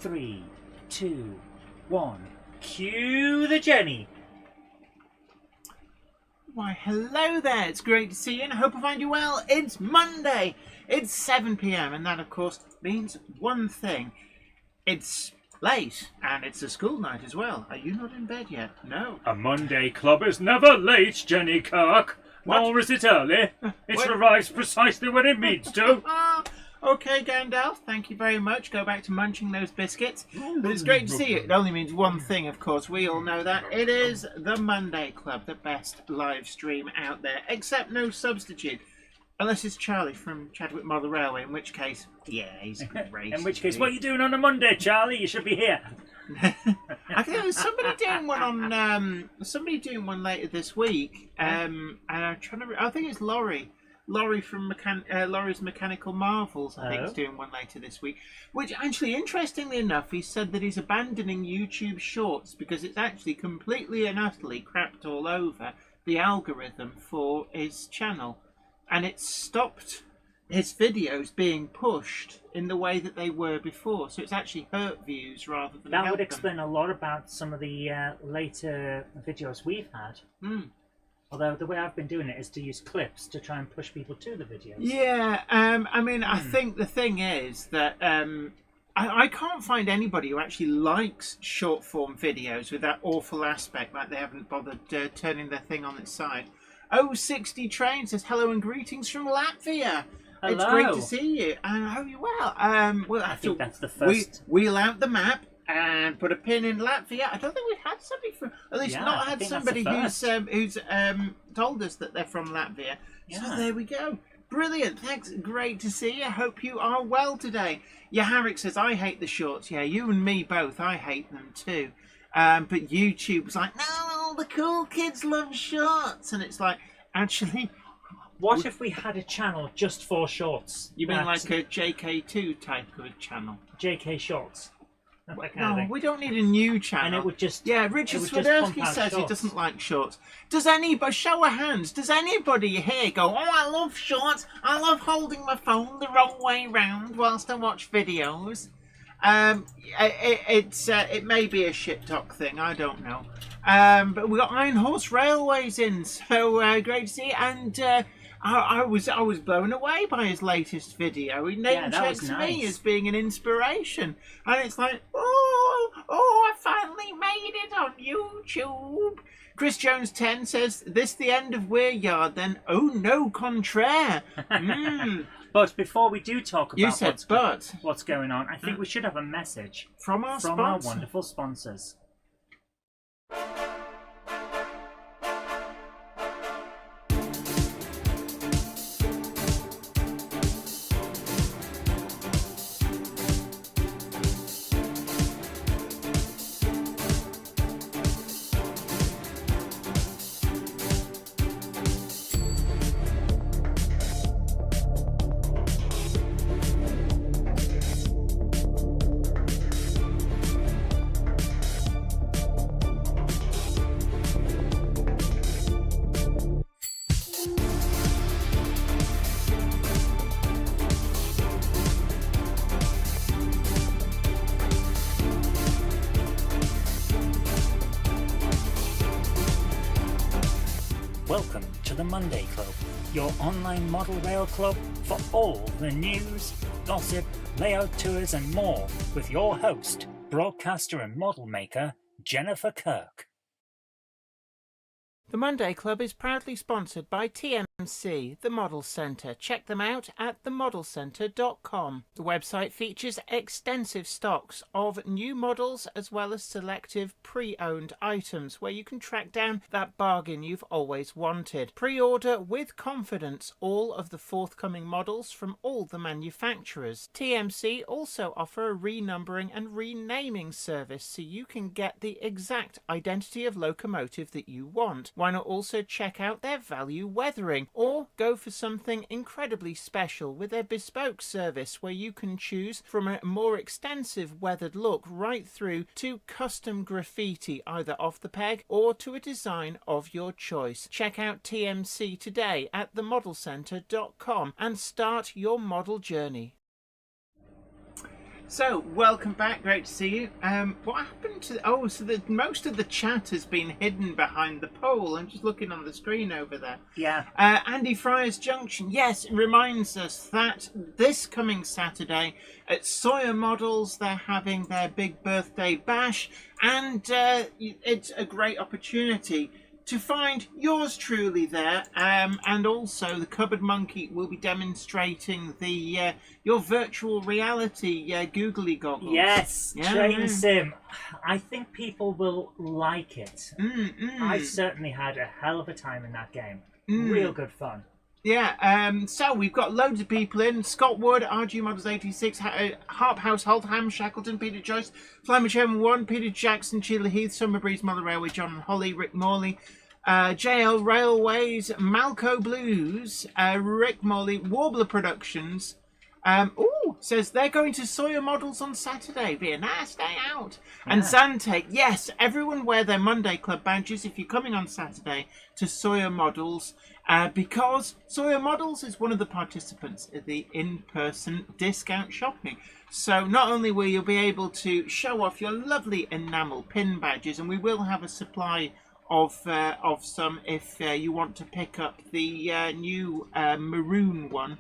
3, 2, 1. Cue the Jenny. Why, hello there. It's great to see you and I hope I find you well. It's Monday. It's 7 p.m. and that, of course, means one thing. It's late and it's a school night as well. Are you not in bed yet? No. A Monday club is never late, Jenny Kirk. What? Nor is it early. It arrives precisely when it means to. Okay, Gandalf, thank you very much. Go back to munching those biscuits. But it's great to see you. It only means one thing, of course. We all know that. It is the Monday Club, the best live stream out there, except no substitute. Unless it's Charlie from Chadwick Model Railway, in which case, yeah, he's great. In which case, what are you doing on a Monday, Charlie? You should be here. I think there was somebody doing one on later this week, and I'm trying to. I think it's Laurie from Laurie's Mechanical Marvels. I think is doing one later this week. Which actually, interestingly enough, he said that he's abandoning YouTube Shorts because it's actually completely and utterly crapped all over the algorithm for his channel, and it stopped his videos being pushed in the way that they were before. So it's actually hurt views rather than that help would explain a lot about some of the later videos we've had. Although the way I've been doing it is to use clips to try and push people to the videos. Yeah, I mean, I think the thing is that I can't find anybody who actually likes short form videos with that awful aspect, like they haven't bothered turning their thing on its side. 060 Train says hello and greetings from Latvia. Hello. It's great to see you, and I hope you're well. We'll I think that's the first. Wheel out the map and put a pin in Latvia. I don't think we've had somebody from, at least not had somebody who's told us that they're from Latvia. Yeah. So there we go. Brilliant. Thanks. Great to see you. Hope you are well today. Yeah, Harrick says, I hate the shorts. Yeah, you and me both. I hate them too. But YouTube's like, no, the cool kids love shorts. And it's like, actually... What if we had a channel just for shorts? You mean like a JK2 type of channel? JK Shorts. No, we don't need a new channel. And it would just... Yeah, Richard Swiderski says he doesn't like shorts. Does anybody... Show of hands. Does anybody here go, oh, I love shorts. I love holding my phone the wrong way round whilst I watch videos. It may be a shit talk thing. I don't know. But we got Iron Horse Railways in. So great to see you. And... I was blown away by his latest video. He name checks me as being an inspiration, and it's like, oh, I finally made it on YouTube. Chris Jones 10 says, "This the end of Weir Yard? Then oh no, contraire." But before we do talk about what's going on, I think we should have a message from our wonderful sponsors. Welcome to the Monday Club, your online model rail club for all the news, gossip, layout tours and more with your host, broadcaster and model maker, Jennifer Kirk. The Monday Club is proudly sponsored by TMC, the Model Centre. Check them out at themodelcentre.com. The website features extensive stocks of new models as well as selective pre-owned items where you can track down that bargain you've always wanted. Pre-order with confidence all of the forthcoming models from all the manufacturers. TMC also offer a renumbering and renaming service so you can get the exact identity of locomotive that you want. Why not also check out their value weathering, or go for something incredibly special with their bespoke service where you can choose from a more extensive weathered look right through to custom graffiti either off the peg or to a design of your choice. Check out TMC today at themodelcentre.com and start your model journey. So, welcome back. Great to see you. What happened to... Oh, so most of the chat has been hidden behind the poll. I'm just looking on the screen over there. Yeah. Andy Fryer's Junction. Yes, it reminds us that this coming Saturday at Sawyer Models, they're having their big birthday bash. And it's a great opportunity to find yours truly there, and also the Cupboard Monkey will be demonstrating the your virtual reality googly goggles. Yes, Yeah, Train yeah. Sim. I think people will like it. I certainly had a hell of a time in that game. Real good fun. Yeah, so we've got loads of people in. Scott Wood, RG Models 86, Harp Household, Ham Shackleton, Peter Joyce, Flymer Chairman 1, Peter Jackson, Sheila Heath, Summer Breeze, Model Railway, John and Holly, Rick Morley, JL Railways, Malco Blues, Rick Morley, Warbler Productions. Says they're going to Sawyer Models on Saturday. Be a nice day out. Yeah. And Zantake, yes, everyone wear their Monday Club badges if you're coming on Saturday to Sawyer Models, because Sawyer Models is one of the participants at the in-person discount shopping. So not only will you be able to show off your lovely enamel pin badges, and we will have a supply of some if you want to pick up the new maroon one.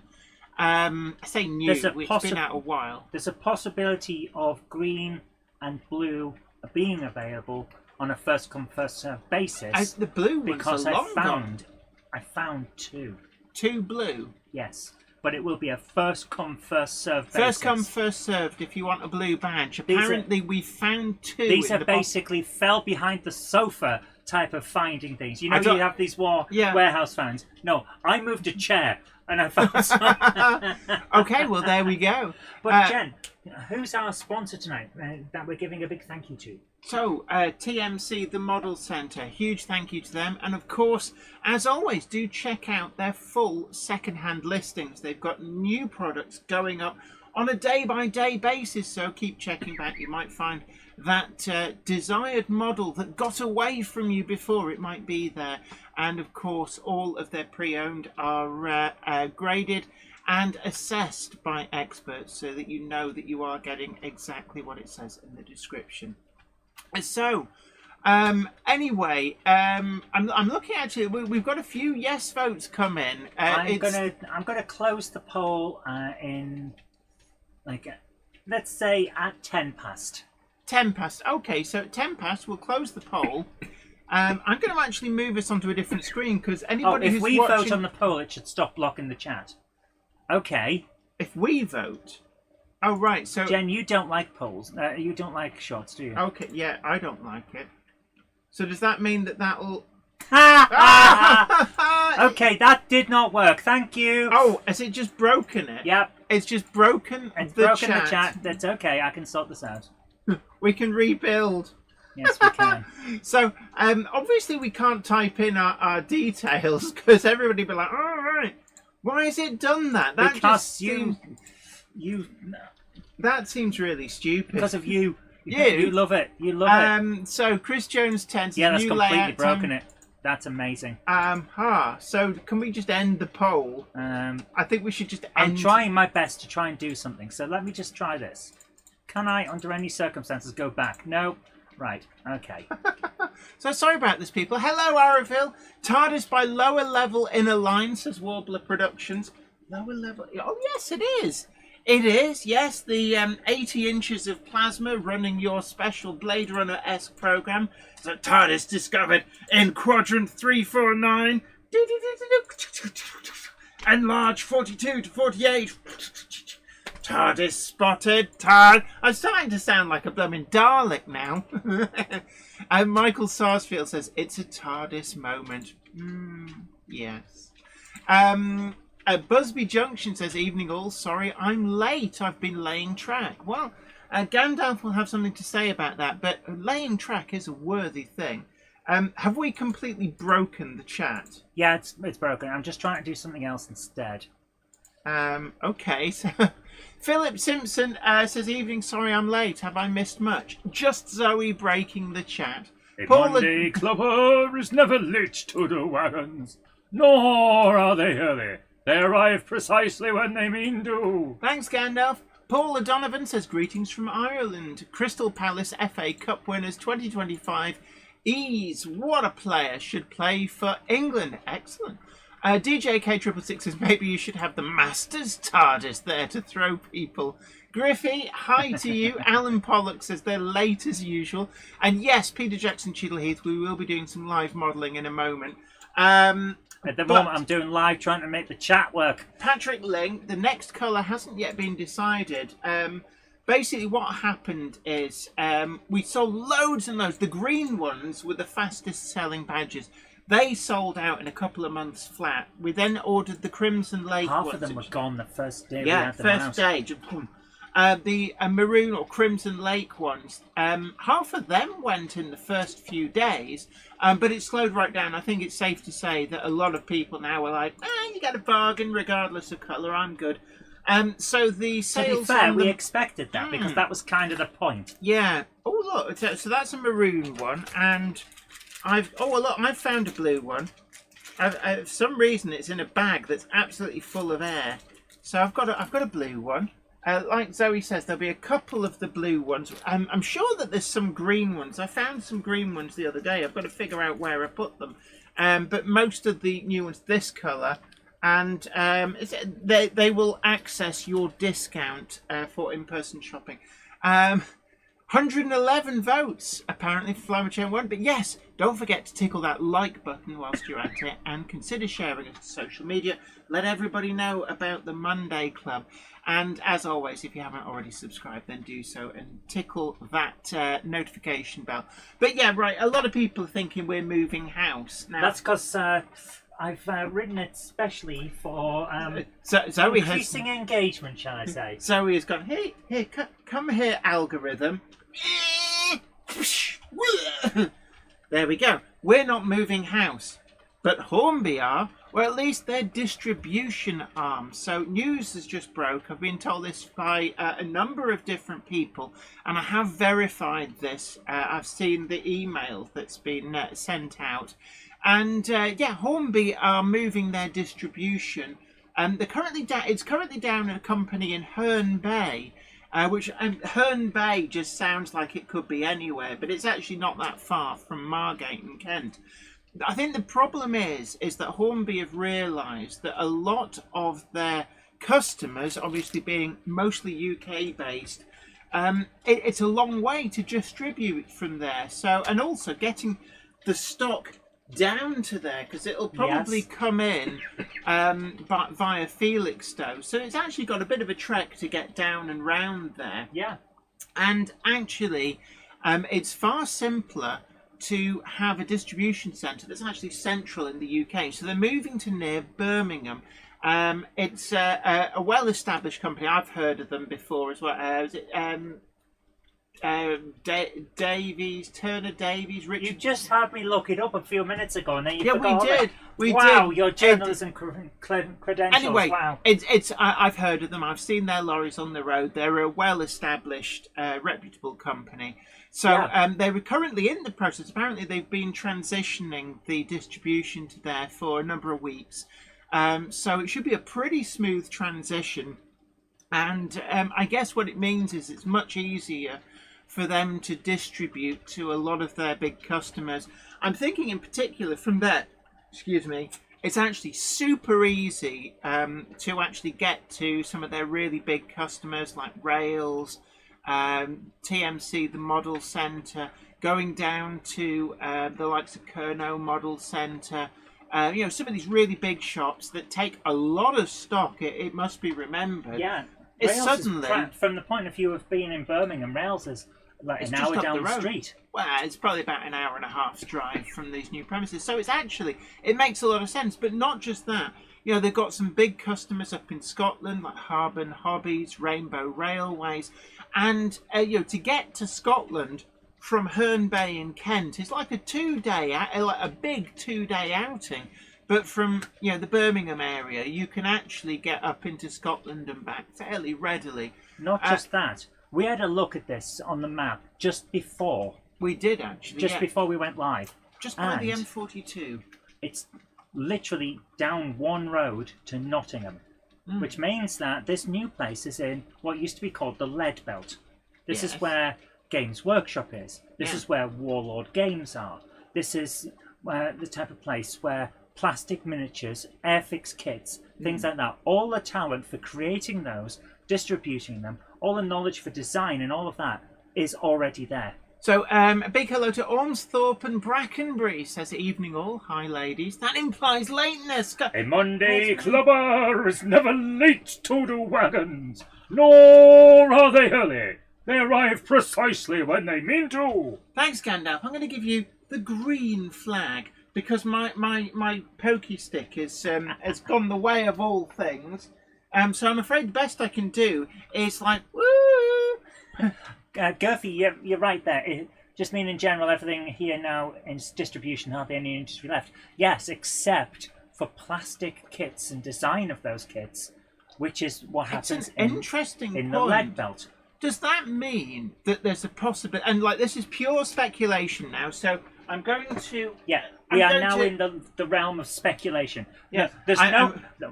I say new, it's been out a while. There's a possibility of green and blue being available on a first come first served basis. The blue ones because are long gone. I found two. Two blue? Yes, but it will be a first come first served basis. First come first served if you want a blue badge. Apparently we found two. These are basically fell behind the sofa type of finding things. You know, you have these warehouse finds. No, I moved a chair and I found some. Okay, well there we go. But Jen, who's our sponsor tonight that we're giving a big thank you to? So, TMC, the Model Centre, huge thank you to them. And of course, as always, do check out their full second-hand listings. They've got new products going up on a day-by-day basis, so keep checking back. You might find that desired model that got away from you before. It might be there. And of course, all of their pre-owned are graded and assessed by experts so that you know that you are getting exactly what it says in the description. So, anyway, I'm looking actually. We've got a few yes votes come in. I'm gonna close the poll in let's say at 10 past. 10 past. Okay, so at 10 past we'll close the poll. I'm going to actually move us onto a different screen because anybody if who's we watching... vote on the poll, it should stop blocking the chat. Okay. If we vote. Oh right, so Jen, you don't like polls. You don't like shorts, do you? Okay, yeah, I don't like it. So does that mean that'll? Okay, that did not work. Thank you. Oh, has it just broken it? Yep. It's just broken. It's broken the chat. That's okay. I can sort this out. We can rebuild. Yes, we can. So obviously we can't type in our details because everybody be like, "All right, why has it done that?" That because just you. That seems really stupid. Because of you. You love it. You love it. So Chris Jones 10 says yeah, that's new completely layout broken it. That's amazing. So can we just end the poll? I think we should just end... I'm trying my best to try and do something. So let me just try this. Can I, under any circumstances, go back? No. Right. Okay. So sorry about this, people. Hello, Araville. TARDIS by Lower Level Inner Line, says Warbler Productions. Lower level... Oh, yes, it is. It is, yes, the 80 inches of plasma running your special Blade Runner-esque program that TARDIS discovered in Quadrant 349. Enlarge 42 to 48. TARDIS spotted. I'm starting to sound like a blooming Dalek now. And Michael Sarsfield says, it's a TARDIS moment. Yes. Busby Junction says, evening all, sorry I'm late, I've been laying track. Well, Gandalf will have something to say about that, but laying track is a worthy thing. Have we completely broken the chat? Yeah, it's broken. I'm just trying to do something else instead. Okay, so Philip Simpson says, evening, sorry I'm late, have I missed much? Just Zoe breaking the chat. A Monday clubber is never late to the wagons, nor are they early. They arrive precisely when they mean to. Thanks, Gandalf. Paul O'Donovan says, greetings from Ireland. Crystal Palace FA Cup winners 2025. Ease, what a player, should play for England. Excellent. DJ K666 says, maybe you should have the Masters TARDIS there to throw people. Griffey, hi to you. Alan Pollock says they're late as usual. And yes, Peter Jackson Cheadle Heath, we will be doing some live modelling in a moment. At the moment, I'm doing live, trying to make the chat work. Patrick Ling, the next colour hasn't yet been decided. Basically, what happened is we sold loads and loads. The green ones were the fastest selling badges. They sold out in a couple of months flat. We then ordered the Crimson Lake ones. Half of them were gone the first day we Yeah, had them first day. The maroon or Crimson Lake ones, half of them went in the first few days, but it slowed right down. I think it's safe to say that a lot of people now are like, you get a bargain regardless of colour, I'm good. So the sales... To be fair, we expected that because that was kind of the point. Yeah. Oh, look, so that's a maroon one, and I've found a blue one. For some reason, it's in a bag that's absolutely full of air. So I've got a blue one. Like Zoe says, there'll be a couple of the blue ones. I'm sure that there's some green ones. I found some green ones the other day. I've got to figure out where I put them. But most of the new ones this colour, and they will access your discount for in-person shopping. 111 votes, apparently, for Flower Chain 1. But yes, don't forget to tickle that like button whilst you're at it, and consider sharing it to social media. Let everybody know about the Monday Club. And as always, if you haven't already subscribed, then do so and tickle that notification bell. But yeah, right, a lot of people are thinking we're moving house. Now, that's because I've written it specially for Zoe increasing engagement, shall I say. Zoe has gone, here, come here, algorithm. There we go. We're not moving house, but Hornby are. Well, at least their distribution arm. So news has just broke. I've been told this by a number of different people, and I have verified this. I've seen the email that's been sent out. And yeah, Hornby are moving their distribution. They're currently it's currently down in a company in Herne Bay, which Herne Bay just sounds like it could be anywhere, but it's actually not that far from Margate in Kent. I think the problem is that Hornby have realised that a lot of their customers, obviously being mostly UK based, it's a long way to distribute from there. So, and also getting the stock down to there, because it'll probably come in via Felixstowe. So it's actually got a bit of a trek to get down and round there. Yeah. And actually, it's far simpler to have a distribution centre that's actually central in the UK. So they're moving to near Birmingham. It's a well-established company. I've heard of them before as well. Is it Turner Davies, Richard? You just had me look it up a few minutes ago, and then you forgot. We did. Wow, your journalism credentials. Anyway, wow. I've heard of them. I've seen their lorries on the road. They're a well-established, reputable company. So they were currently in the process. Apparently, they've been transitioning the distribution to there for a number of weeks. So it should be a pretty smooth transition. And I guess what it means is it's much easier for them to distribute to a lot of their big customers. I'm thinking in particular from there, it's actually super easy to actually get to some of their really big customers like Rails, TMC, the Model Centre, going down to the likes of Kernow Model Centre. Some of these really big shops that take a lot of stock, it must be remembered. Yeah. It's Rails suddenly... from the point of view of being in Birmingham, Rails is like an hour down the street. Well, it's probably about an hour and a half's drive from these new premises. So it makes a lot of sense. But not just that. They've got some big customers up in Scotland, like Harbin Hobbies, Rainbow Railways. And, to get to Scotland from Herne Bay in Kent is like a big 2-day outing. But from, the Birmingham area, you can actually get up into Scotland and back fairly readily. Not just that. We had a look at this on the map just before. We did, actually. Just before we went live. Just by the M42. It's literally down one road to Nottingham. which means that this new place is in what used to be called the Lead Belt. This is where Games Workshop is. This is where Warlord Games are. This is the type of place where plastic miniatures, airfix kits, things like that, all the talent for creating those, distributing them, all the knowledge for design and all of that is already there. So, a big hello to Ormsthorpe and Brackenbury, says evening all. Hi, ladies. That implies lateness. A Monday clubber is never late to the wagons, nor are they early. They arrive precisely when they mean to. Thanks, Gandalf. I'm going to give you the green flag because my pokey stick has gone the way of all things. So I'm afraid the best I can do is like, woo! Gurphy, you're right there. It just mean in general, everything here now in distribution, hardly any industry left. Yes, except for plastic kits and design of those kits, which is what happens interesting in point. the Lead Belt. Does that mean that there's a possibility? And like this is pure speculation now. So I'm going to. Yeah, we are now in the realm of speculation. Yeah, there's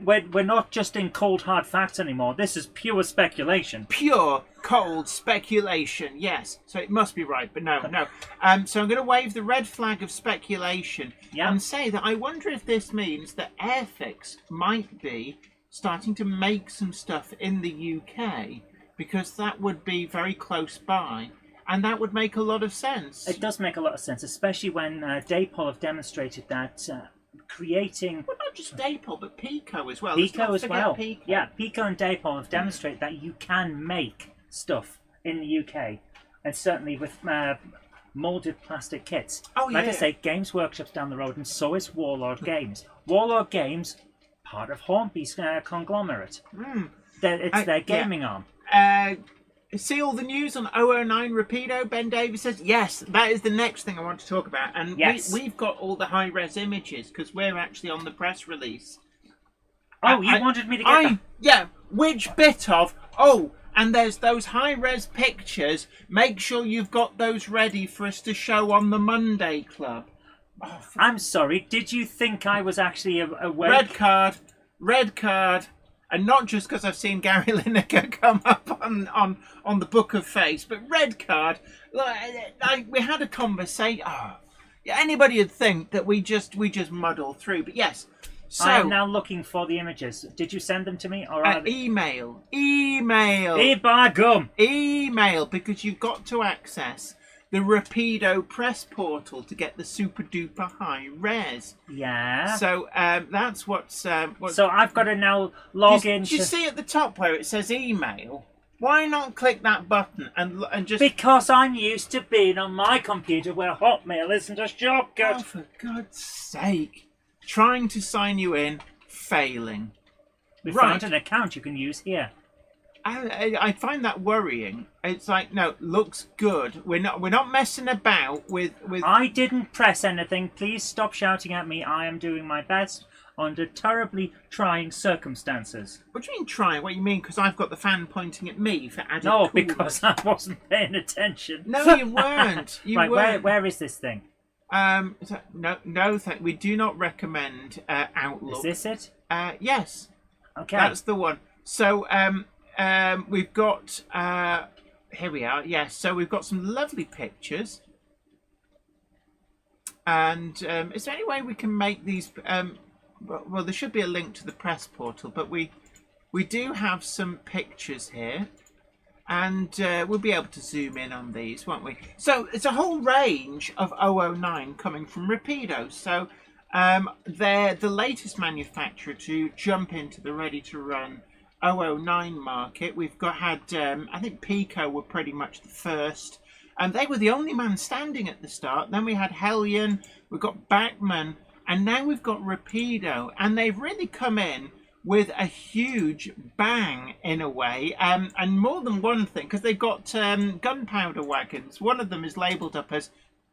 we're not just in cold hard facts anymore. This is pure speculation. Pure cold speculation. Yes, so it must be right, but no. So I'm going to wave the red flag of speculation and say that I wonder if this means that Airfix might be starting to make some stuff in the UK because that would be very close by. And that would make a lot of sense. It does make a lot of sense, especially when Daypol have demonstrated that creating... Well, not just Daypol, but Pico as well. Pico as well. Pico. Yeah, Pico and Daypol have demonstrated that you can make stuff in the UK. And certainly with moulded plastic kits. Like I say, Games Workshop's down the road, and so is Warlord Games. Warlord Games, part of Hornby's conglomerate. It's their gaming arm. See all the news on 009 Rapido? Ben Davis says, yes, that is the next thing I want to talk about. And we've got all the high-res images because we're actually on the press release. Oh, you wanted me to get that? Yeah, which bit of? Oh, and there's those high-res pictures. Make sure you've got those ready for us to show on the Monday Club. Oh, I'm sorry, did you think I was actually awake? Red card. And not just because I've seen Gary Lineker come up on the Book of Face, but red card. We had a conversation. Anybody would think that we just muddle through, but yes. So I am now looking for the images. Did you send them to me or email? By gum. Email, because you've got to access the Rapido press portal to get the super duper high res. Yeah. So that's what's. So I've got to now log in. Do you see at the top where it says email? Why not click that button and just? Because I'm used to being on my computer where Hotmail isn't a shortcut. Oh, for God's sake! Trying to sign you in, failing. We found an account you can use here. I find that worrying. It's like, no, looks good. We're not messing about with. I didn't press anything. Please stop shouting at me. I am doing my best under terribly trying circumstances. What do you mean trying? What do you mean? Because I've got the fan pointing at me for added. No, coolness. because I wasn't paying attention. No, you weren't. Right, where is this thing? No, we do not recommend Outlook. Is this it? Yes. Okay. That's the one. So, we've got, here we are, yes, so we've got some lovely pictures. And is there any way we can make these, well, there should be a link to the press portal, but we do have some pictures here. And we'll be able to zoom in on these, won't we? So it's a whole range of 009 coming from Rapido. So they're the latest manufacturer to jump into the ready-to-run 009 market. We've had, I think Pico were pretty much the first, and they were the only man standing at the start. Then we had Hellion, we've got Bachmann, and now we've got Rapido, and they've really come in with a huge bang in a way, and more than one thing, because they've got gunpowder wagons. One of them is labelled up as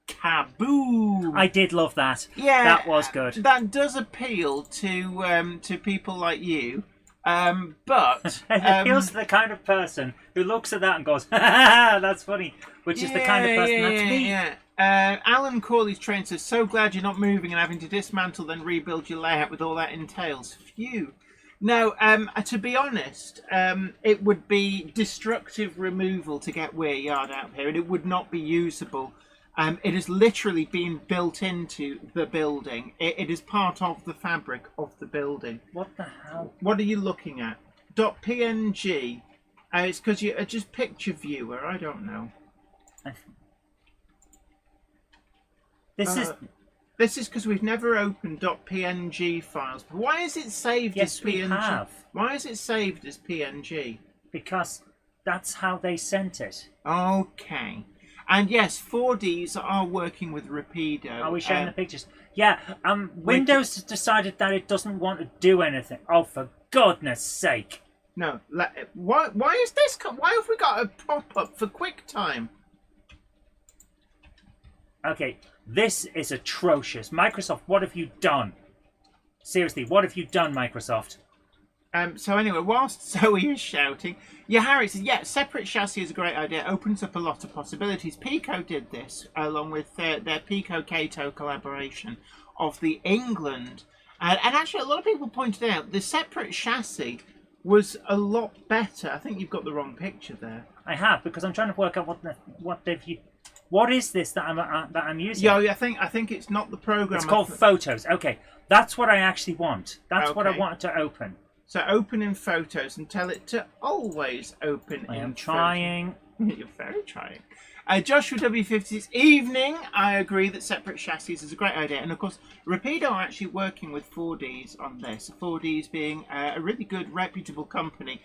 Kaboom. I did love that. Yeah, that was good. That does appeal to people like you. But it appeals to the kind of person who looks at that and goes, "Ha ha ha, that's funny," which is the kind of person that's me. Yeah. Alan Corley's train says, "So glad you're not moving and having to dismantle then rebuild your layout with all that entails." Phew. No, to be honest, it would be destructive removal to get weir yard out here, and it would not be usable. It has literally been built into the building. It is part of the fabric of the building. What the hell? What are you looking at? .png. It's because you just picture viewer. I don't know. This is because we've never opened .png files. Why is it saved as PNG? Yes, we have. Why is it saved as PNG? Because that's how they sent it. Okay. And yes, 4Ds are working with Rapido. Are we showing the pictures? Yeah, Windows has decided that it doesn't want to do anything. Oh, for goodness sake. No, why is this? Why have we got a pop-up for QuickTime? Okay, this is atrocious. Microsoft, what have you done? Seriously, what have you done, Microsoft? So anyway, whilst Zoe is shouting, yeah, Harry says, yeah, separate chassis is a great idea. It opens up a lot of possibilities. Pico did this, along with their Pico-Kato collaboration of the England. And actually, a lot of people pointed out the separate chassis was a lot better. I think you've got the wrong picture there. I have, because I'm trying to work out what is this that I'm using? Yeah, I think it's not the program. It's called Photos. Okay, that's what I actually want. That's what I Okay. wanted to open. So open in Photos and tell it to always open in I am Photos. trying. You're very trying. Joshua W50's evening. I agree that separate chassis is a great idea. And of course, Rapido are actually working with 4Ds on this. 4Ds being a really good, reputable company,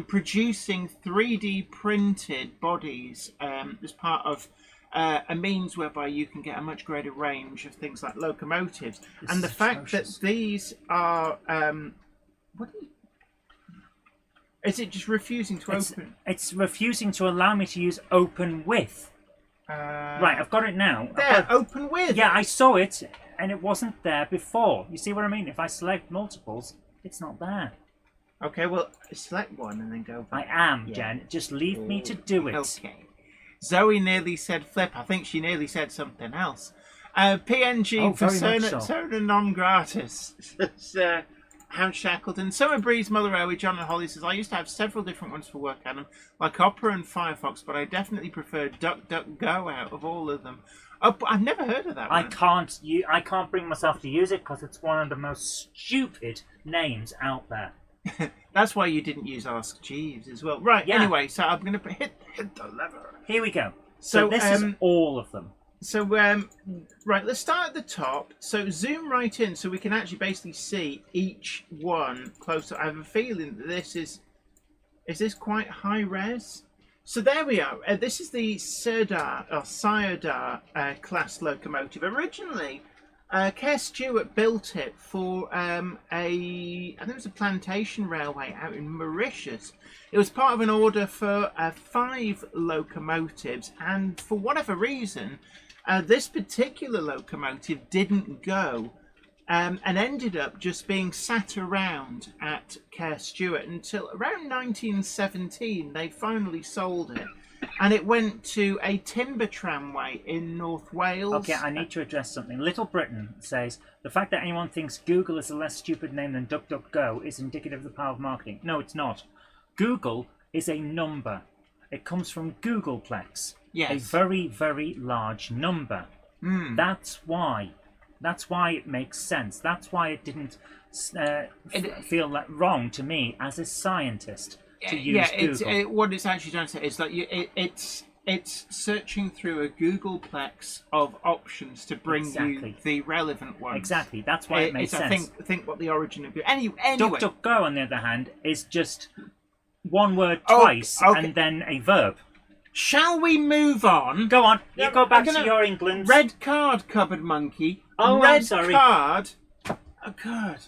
producing 3D printed bodies as part of a means whereby you can get a much greater range of things like locomotives. And the fact that these are... Is it just refusing to open? It's refusing to allow me to use open with. Right, I've got it now. There, open with. Yeah, I saw it, and it wasn't there before. You see what I mean? If I select multiples, it's not there. Okay, well, select one and then go back. I am, Jen. Just leave me to do it. Okay. Zoe nearly said flip. I think she nearly said something else. PNG for Persona non gratis. Hound Shackleton. Summer Breeze, Mother Owie, John and Holly says, I used to have several different ones for work, Adam, like Opera and Firefox, but I definitely prefer DuckDuckGo out of all of them. Oh, I've never heard of that one. I can't bring myself to use it because it's one of the most stupid names out there. That's why you didn't use Ask Jeeves as well. Right, Yeah. Anyway, so I'm going to hit the lever. Here we go. So this is all of them. So, right, let's start at the top. So zoom right in so we can actually basically see each one closer. I have a feeling that this is this quite high res? So there we are. This is the Syodar class locomotive. Originally, Kerr Stewart built it for I think it was a plantation railway out in Mauritius. It was part of an order for 5 locomotives, and for whatever reason, this particular locomotive didn't go and ended up just being sat around at Kerr Stewart until around 1917. They finally sold it, and it went to a timber tramway in North Wales. Okay, I need to address something. Little Britain says, the fact that anyone thinks Google is a less stupid name than DuckDuckGo is indicative of the power of marketing. No, it's not. Google is a number. It comes from Googleplex. Yes. A very, very large number. That's why. That's why it makes sense. That's why it didn't feel like wrong to me as a scientist to use Google. What it's actually trying to say is that it's searching through a Googleplex of options to bring you the relevant ones. Exactly. That's why it makes sense. I think what the origin of anyway. DuckDuckGo, on the other hand, is just one word twice and then a verb. Shall we move on? Go on. You go back to your England. Red card, Cupboard Monkey. Oh, red I'm sorry. Card. Oh, God.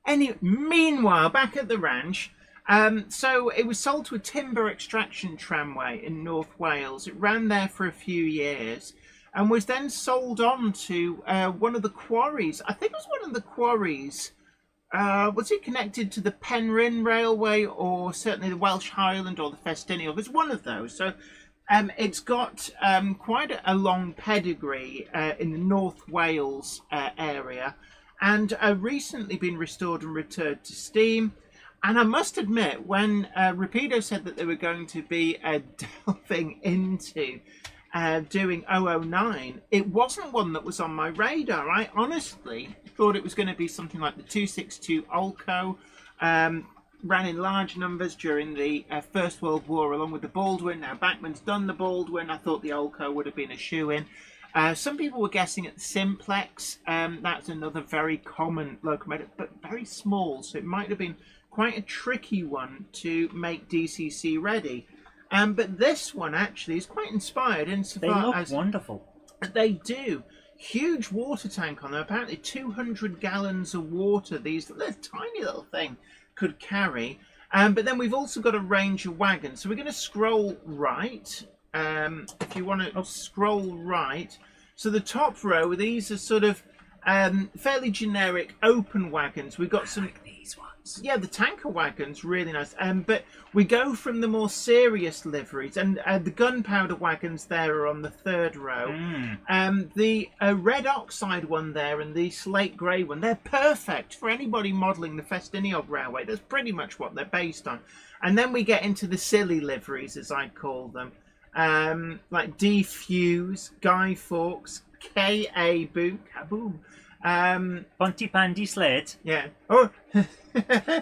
Anyway, meanwhile, back at the ranch, so it was sold to a timber extraction tramway in North Wales. It ran there for a few years and was then sold on to one of the quarries. I think it was one of the quarries. Was it connected to the Penryn Railway or certainly the Welsh Highland or the Festiniog? It's one of those. So it's got quite a long pedigree in the North Wales area, and recently been restored and returned to steam. And I must admit, when Rapido said that they were going to be delving into doing 009, it wasn't one that was on my radar. I honestly thought it was going to be something like the 262 Ulco, ran in large numbers during the First World War along with the Baldwin. Now Bachmann's done the Baldwin. I thought the Ulco would have been a shoe-in. Some people were guessing at the Simplex. That's another very common locomotive, but very small, so it might have been quite a tricky one to make DCC ready. But this one actually is quite inspired insofar as... They look wonderful. They do. Huge water tank on them. Apparently 200 gallons of water this tiny little thing could carry. But then we've also got a range of wagons. So we're going to scroll right. If you want to scroll right. So the top row, these are sort of fairly generic open wagons. We've got some... like these ones. Yeah, the tanker wagons, really nice. But we go from the more serious liveries, and the gunpowder wagons there are on the third row. The red oxide one there and the slate grey one, they're perfect for anybody modelling the Festiniog Railway. That's pretty much what they're based on. And then we get into the silly liveries, as I call them. Like D. Fuse, Guy Fawkes, K.A. Boom, Kaboom. Bunty Pandy Slate. Yeah. Oh,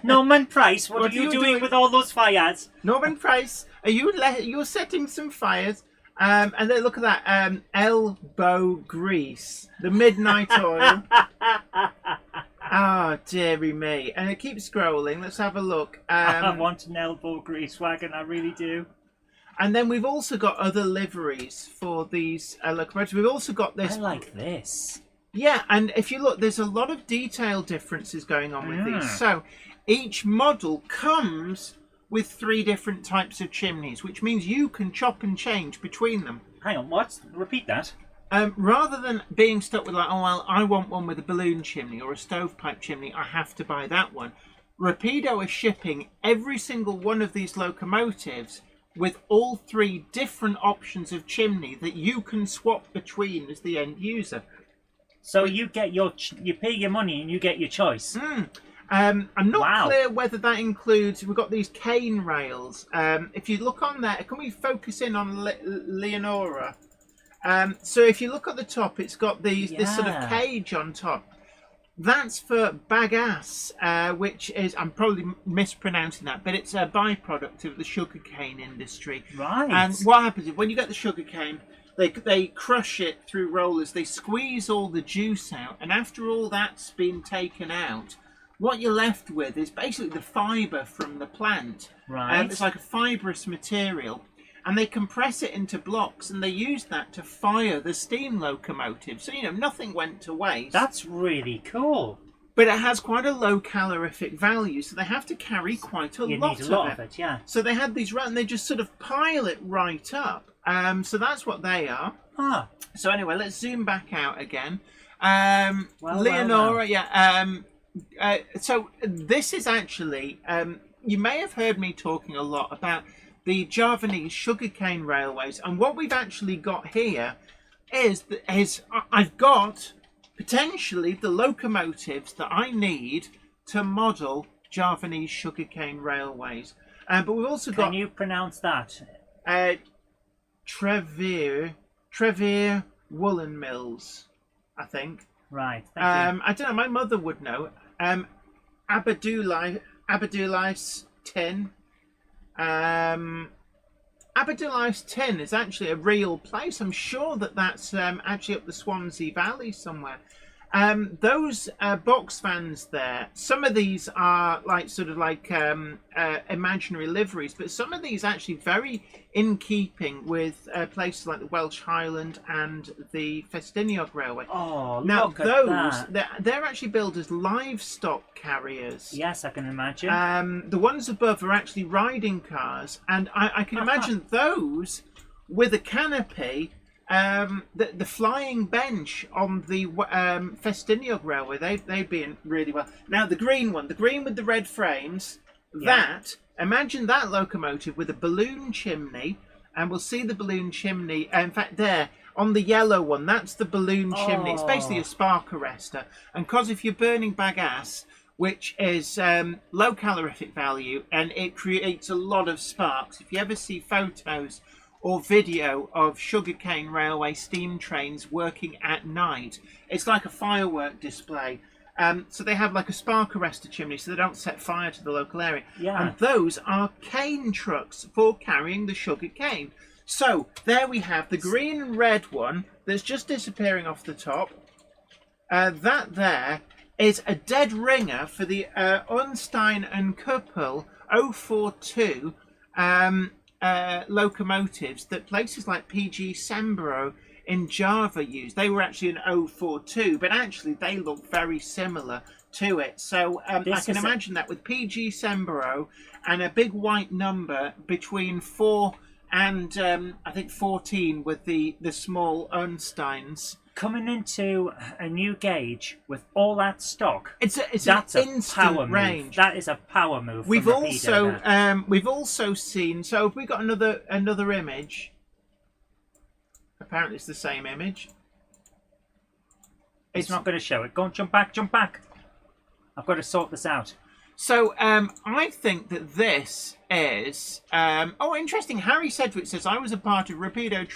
Norman Price, what are you doing with all those fires? Norman Price, you're setting some fires. And then look at that, elbow grease, the midnight oil. Oh, dearie me. And it keeps scrolling. Let's have a look. I want an elbow grease wagon, I really do. And then we've also got other liveries for these locomotives. We've also got this. I like this. Yeah, and if you look, there's a lot of detail differences going on with these. So each model comes with 3 different types of chimneys, which means you can chop and change between them. Hang on, what? Repeat that. Rather than being stuck with like, oh, well, I want one with a balloon chimney or a stovepipe chimney, I have to buy that one. Rapido is shipping every single one of these locomotives with all 3 different options of chimney that you can swap between as the end user. So you get you pay your money and you get your choice. I'm not clear whether that includes... We've got these cane rails. If you look on there, can we focus in on Leonora? So if you look at the top, it's got this sort of cage on top. That's for bagasse, which is... I'm probably mispronouncing that, but it's a byproduct of the sugarcane industry. Right. And what happens is when you get the sugarcane... They crush it through rollers, they squeeze all the juice out, and after all that's been taken out, what you're left with is basically the fibre from the plant. Right. It's like a fibrous material, and they compress it into blocks, and they use that to fire the steam locomotive. So, nothing went to waste. That's really cool. But it has quite a low calorific value, so they have to carry quite a lot of it. Yeah. So they had these, and they just sort of pile it right up. So that's what they are. So anyway, let's zoom back out again. Leonora, yeah. So this is actually, you may have heard me talking a lot about the Javanese sugarcane railways, and what we've actually got here is I've got potentially the locomotives that I need to model Javanese sugarcane railways. But we've also got... Can you pronounce that? Trevere Woolen Mills, I think. Right, thank you. I don't know, my mother would know. Aberdulais Tin. Aberdulais Tin is actually a real place. I'm sure that's actually up the Swansea Valley somewhere. Those box vans there, some of these are sort of like imaginary liveries, but some of these actually very in keeping with places like the Welsh Highland and the Festiniog Railway. Oh, now look at that. They're actually billed as livestock carriers. Yes, I can imagine. The ones above are actually riding cars, and I can imagine those with a canopy. The flying bench on the Festiniog Railway, they'd be in really well. Now the green one, the green with the red frames, imagine that locomotive with a balloon chimney, and we'll see the balloon chimney. In fact, there on the yellow one, that's the balloon chimney. It's basically a spark arrestor, and because if you're burning bagasse, which is low calorific value, and it creates a lot of sparks. If you ever see photos or video of sugarcane railway steam trains working at night, it's like a firework display. So they have like a spark arrestor chimney so they don't set fire to the local area. Yeah. And those are cane trucks for carrying the sugar cane. So there we have the green and red one that's just disappearing off the top. That there is a dead ringer for the Unstein and Kuppel 042 locomotives that places like PG Sembro in Java use. They were actually an 042, but actually they look very similar to it. So I can imagine that with PG Sembro and a big white number between 4 and I think 14 with the small Unsteins. Coming into a new gauge with all that stock, It's that's an a instant power range. move. That is a power move. We've from Rapido we've also seen. So have we got another image? Apparently, it's the same image. It's not going to show it. Go on, jump back, jump back. I've got to sort this out. So I think that this is interesting. Harry Sedgwick says I was a part of Rapido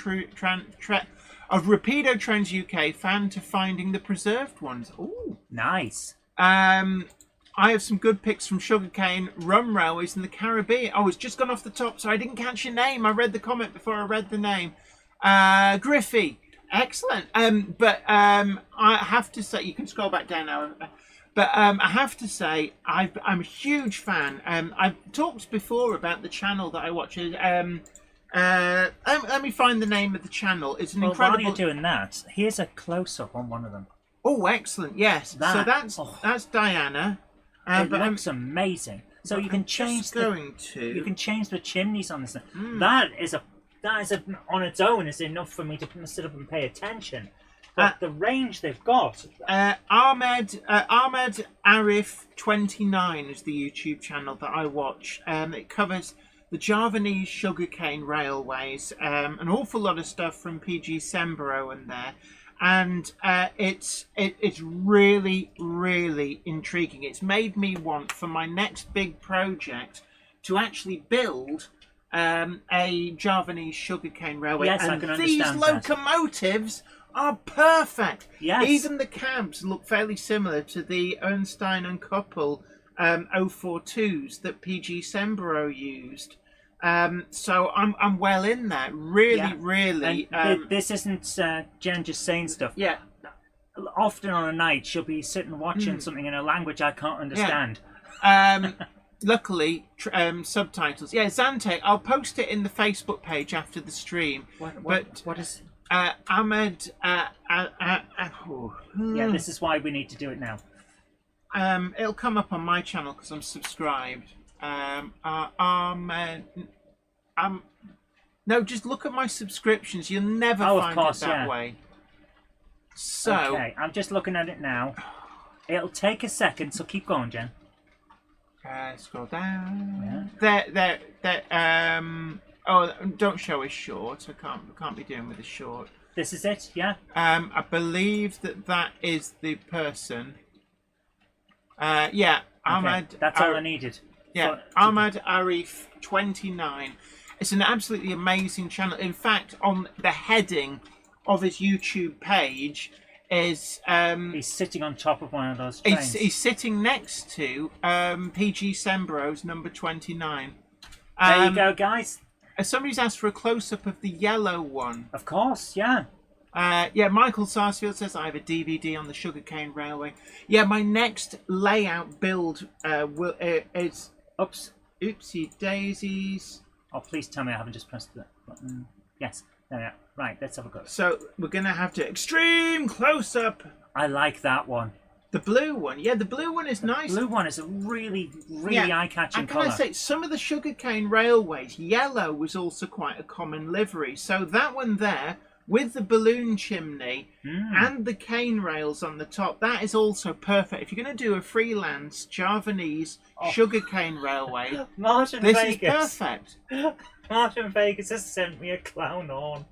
Trains UK fan to finding the preserved ones. Ooh, Nice. I have some good picks from sugarcane rum railways in the Caribbean. Oh, it's just gone off the top, so I didn't catch your name. I read the comment before I read the name. Griffey, excellent. But I have to say, you can scroll back down now. But I have to say, I'm a huge fan. I've talked before about the channel that I watch. Let me find the name of the channel. It's an incredible. While you're doing that, here's a close-up on one of them. Oh, excellent! Yes, so that's Diana. It looks amazing. So you can change you can change the chimneys on this thing. That is on its own is enough for me to sit up and pay attention. But the range they've got. Ahmed Arif 29 is the YouTube channel that I watch. It covers the Javanese sugarcane railways, an awful lot of stuff from PG Sembro in there, and it's really, really intriguing. It's made me want for my next big project to actually build a Javanese sugarcane railway. Yes, and I can these understand that. locomotives are perfect. Yes. Even the cabs look fairly similar to the Ernstein and Kuppel 042s that PG Sembro used. So I'm well in that. Really. And this isn't Jen just saying stuff. Yeah. Often on a night, she'll be sitting watching something in a language I can't understand. Luckily, subtitles. Yeah, Zante, I'll post it in the Facebook page after the stream. What is... Ahmed... Yeah, this is why we need to do it now. It'll come up on my channel because I'm subscribed. No, just look at my subscriptions. You'll never find it that way. So... Okay, I'm just looking at it now. It'll take a second, so keep going, Jen. Scroll down. Yeah. There. Oh, don't show a short. I can't be doing with a short. This is it, yeah? I believe that is the person. Yeah, Ahmed. Okay, that's all I needed. Yeah, Ahmed Arif 29. It's an absolutely amazing channel. In fact, on the heading of his YouTube page is he's sitting on top of one of those trains. He's sitting next to PG Sembro's number 29. There you go, guys. Somebody's asked for a close-up of the yellow one. Of course, yeah. Yeah, Michael Sarsfield says, I have a DVD on the sugarcane railway. Yeah, my next layout build is... Oops. Oopsie daisies. Oh, please tell me I haven't just pressed the button. Yes, there we are. Right, let's have a go. So, we're going to have to... Extreme close-up! I like that one. The blue one. Yeah, the blue one is nice. The blue one is a really eye-catching colour. And can I say, some of the sugarcane railways, yellow was also quite a common livery. So that one there, with the balloon chimney and the cane rails on the top, that is also perfect. If you're going to do a freelance Javanese sugarcane railway, Martin this Vegas. is perfect. Martin Vegas has sent me a clown horn.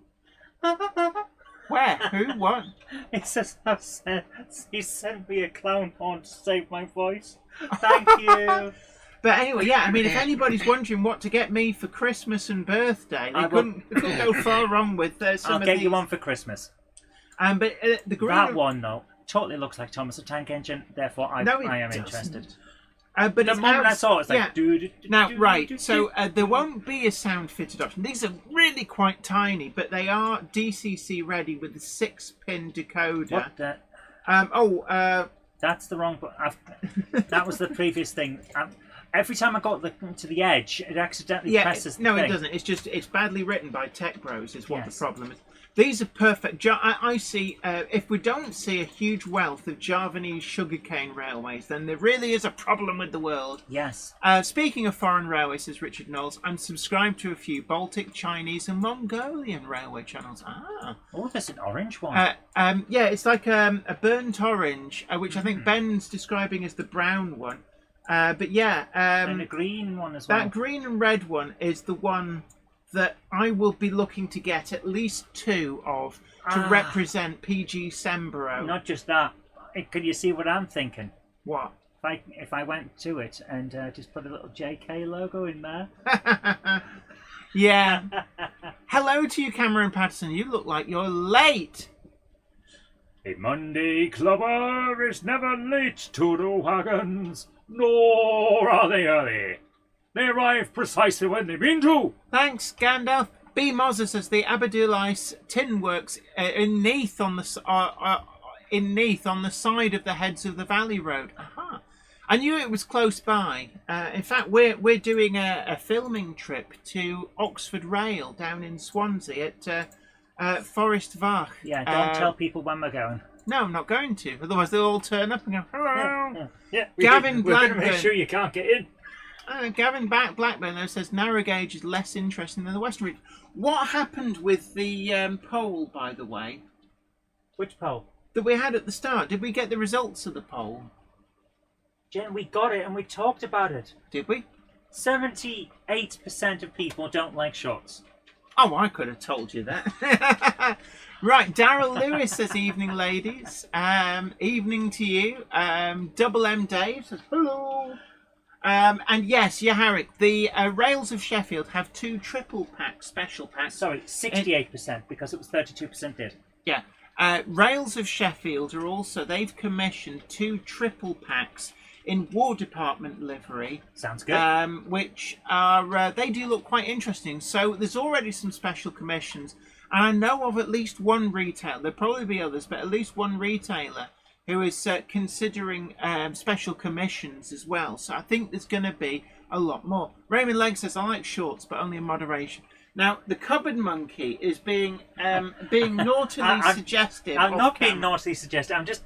Where? Who? What? He says he sent me a clown horn to save my voice. Thank you. But anyway, yeah, I mean, if anybody's wondering what to get me for Christmas and birthday, they couldn't go far wrong with some I'll of get these. you one for Christmas. But the green That one, though, totally looks like Thomas the Tank Engine, therefore I am doesn't. interested. But The moment I saw it, it's like... Now, right, so there won't be a sound-fitted option. These are really quite tiny, but they are DCC ready with a 6-pin decoder. What the... That's the wrong... that was the previous thing. Every time I got to the edge, it accidentally presses the thing. It doesn't. It's badly written by Tech Bros is what the problem is. These are perfect. I see, if we don't see a huge wealth of Javanese sugarcane railways, then there really is a problem with the world. Yes. Speaking of foreign railways, says Richard Knowles, I'm subscribed to a few Baltic, Chinese and Mongolian railway channels. Oh, there's an orange one. Yeah, it's like a burnt orange, which I think Ben's describing as the brown one. But yeah. And a green one as well. That green and red one is the one that I will be looking to get at least 2 of to represent PG Sembro. Not just that. Can you see what I'm thinking? What? If I went to it and just put a little JK logo in there. Yeah. Hello to you, Cameron Patterson. You look like you're late. A Monday clubber is never late to the wagons, nor are they early. They arrive precisely when they mean to. Thanks, Gandalf. B. Moses says the Aberdylice Tin Works in Neath on the side of the Heads of the Valley Road. Aha. I knew it was close by. In fact, we're doing a filming trip to Oxford Rail down in Swansea at Forest Vach. Yeah, don't tell people when we're going. No, I'm not going to. Otherwise, they'll all turn up and go, hello. Yeah. Gavin We're going to Blackburn. make sure you can't get in. Gavin Blackburn, though, says narrow gauge is less interesting than the Western Route. What happened with the poll, by the way? Which poll? That we had at the start. Did we get the results of the poll? Jen, we got it and we talked about it. Did we? 78% of people don't like shorts. Oh, I could have told you that. Right, Daryl Lewis says, evening, ladies. Evening to you. Double M Dave says, hello. And yes, Yaharik, the Rails of Sheffield have 2 triple packs, special packs. Sorry, 68% because it was 32% did. Yeah. Rails of Sheffield are also, they've commissioned 2 triple packs in War Department livery. Sounds good. Which are, they do look quite interesting. So there's already some special commissions. And I know of at least one retailer, there'll probably be others, but at least one retailer who is considering special commissions as well. So I think there's going to be a lot more. Raymond Legg says, I like shorts, but only in moderation. Now, the Cupboard Monkey is being naughtily suggestive. I'm not being naughtily suggestive. I'm just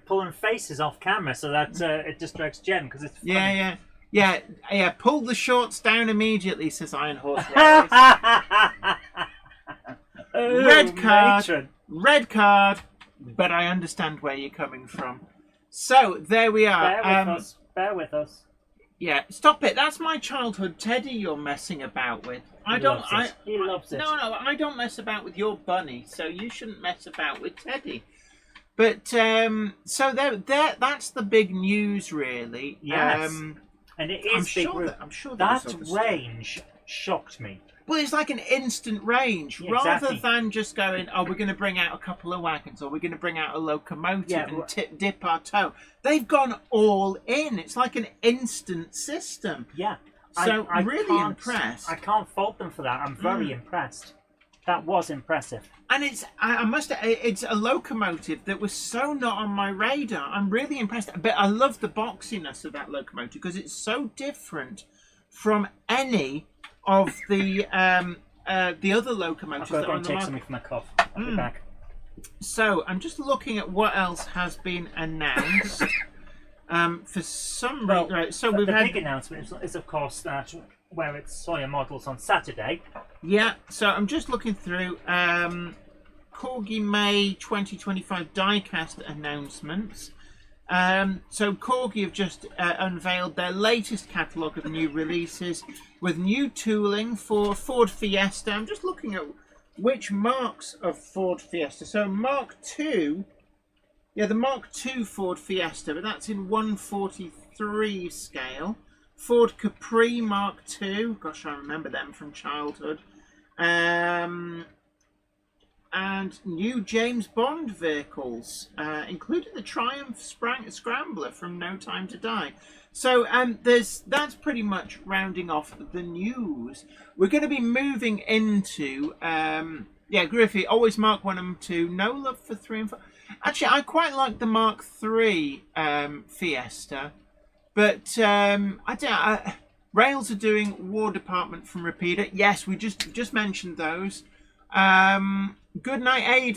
pulling faces off camera so that it distracts Jen because it's funny. Yeah. Pull the shorts down immediately, says Iron Horse. Red card. Matron. Red card. But I understand where you're coming from. So there we are. Bear with us. Yeah, stop it. That's my childhood Teddy you're messing about with. He loves it. No, I don't mess about with your bunny, so you shouldn't mess about with Teddy. But so that's the big news, really. Yes, and it is big. I'm sure that range shocked me. Well, it's like an instant range, rather than just going, oh, we're going to bring out a couple of wagons, or we're going to bring out a locomotive and dip our toe. They've gone all in. It's like an instant system. Yeah. So I'm really impressed. I can't fault them for that. I'm very impressed. That was impressive. And it's a locomotive that was so not on my radar. I'm really impressed. But I love the boxiness of that locomotive because it's so different from any of the other locomotives. I've got to go and take something from my cough. I'll be back. So I'm just looking at what else has been announced. For some reason, so the big announcement is of course that where it's Sawyer Models on Saturday. Yeah. So I'm just looking through Corgi May 2025 diecast announcements. So Corgi have just unveiled their latest catalogue of new releases with new tooling for Ford Fiesta. I'm just looking at which marks of Ford Fiesta. So Mark II, yeah, the Mark II Ford Fiesta, but that's in 143 scale. Ford Capri Mark II, gosh, I remember them from childhood. And new James Bond vehicles, including the Triumph Scrambler from No Time to Die. So that's pretty much rounding off the news. We're going to be moving into, Griffey, always Mark 1 and 2, no love for 3 and 4. Actually, I quite like the Mark 3 Fiesta, but Rails are doing War Department from Repeater. Yes, we just mentioned those. Good night, AD.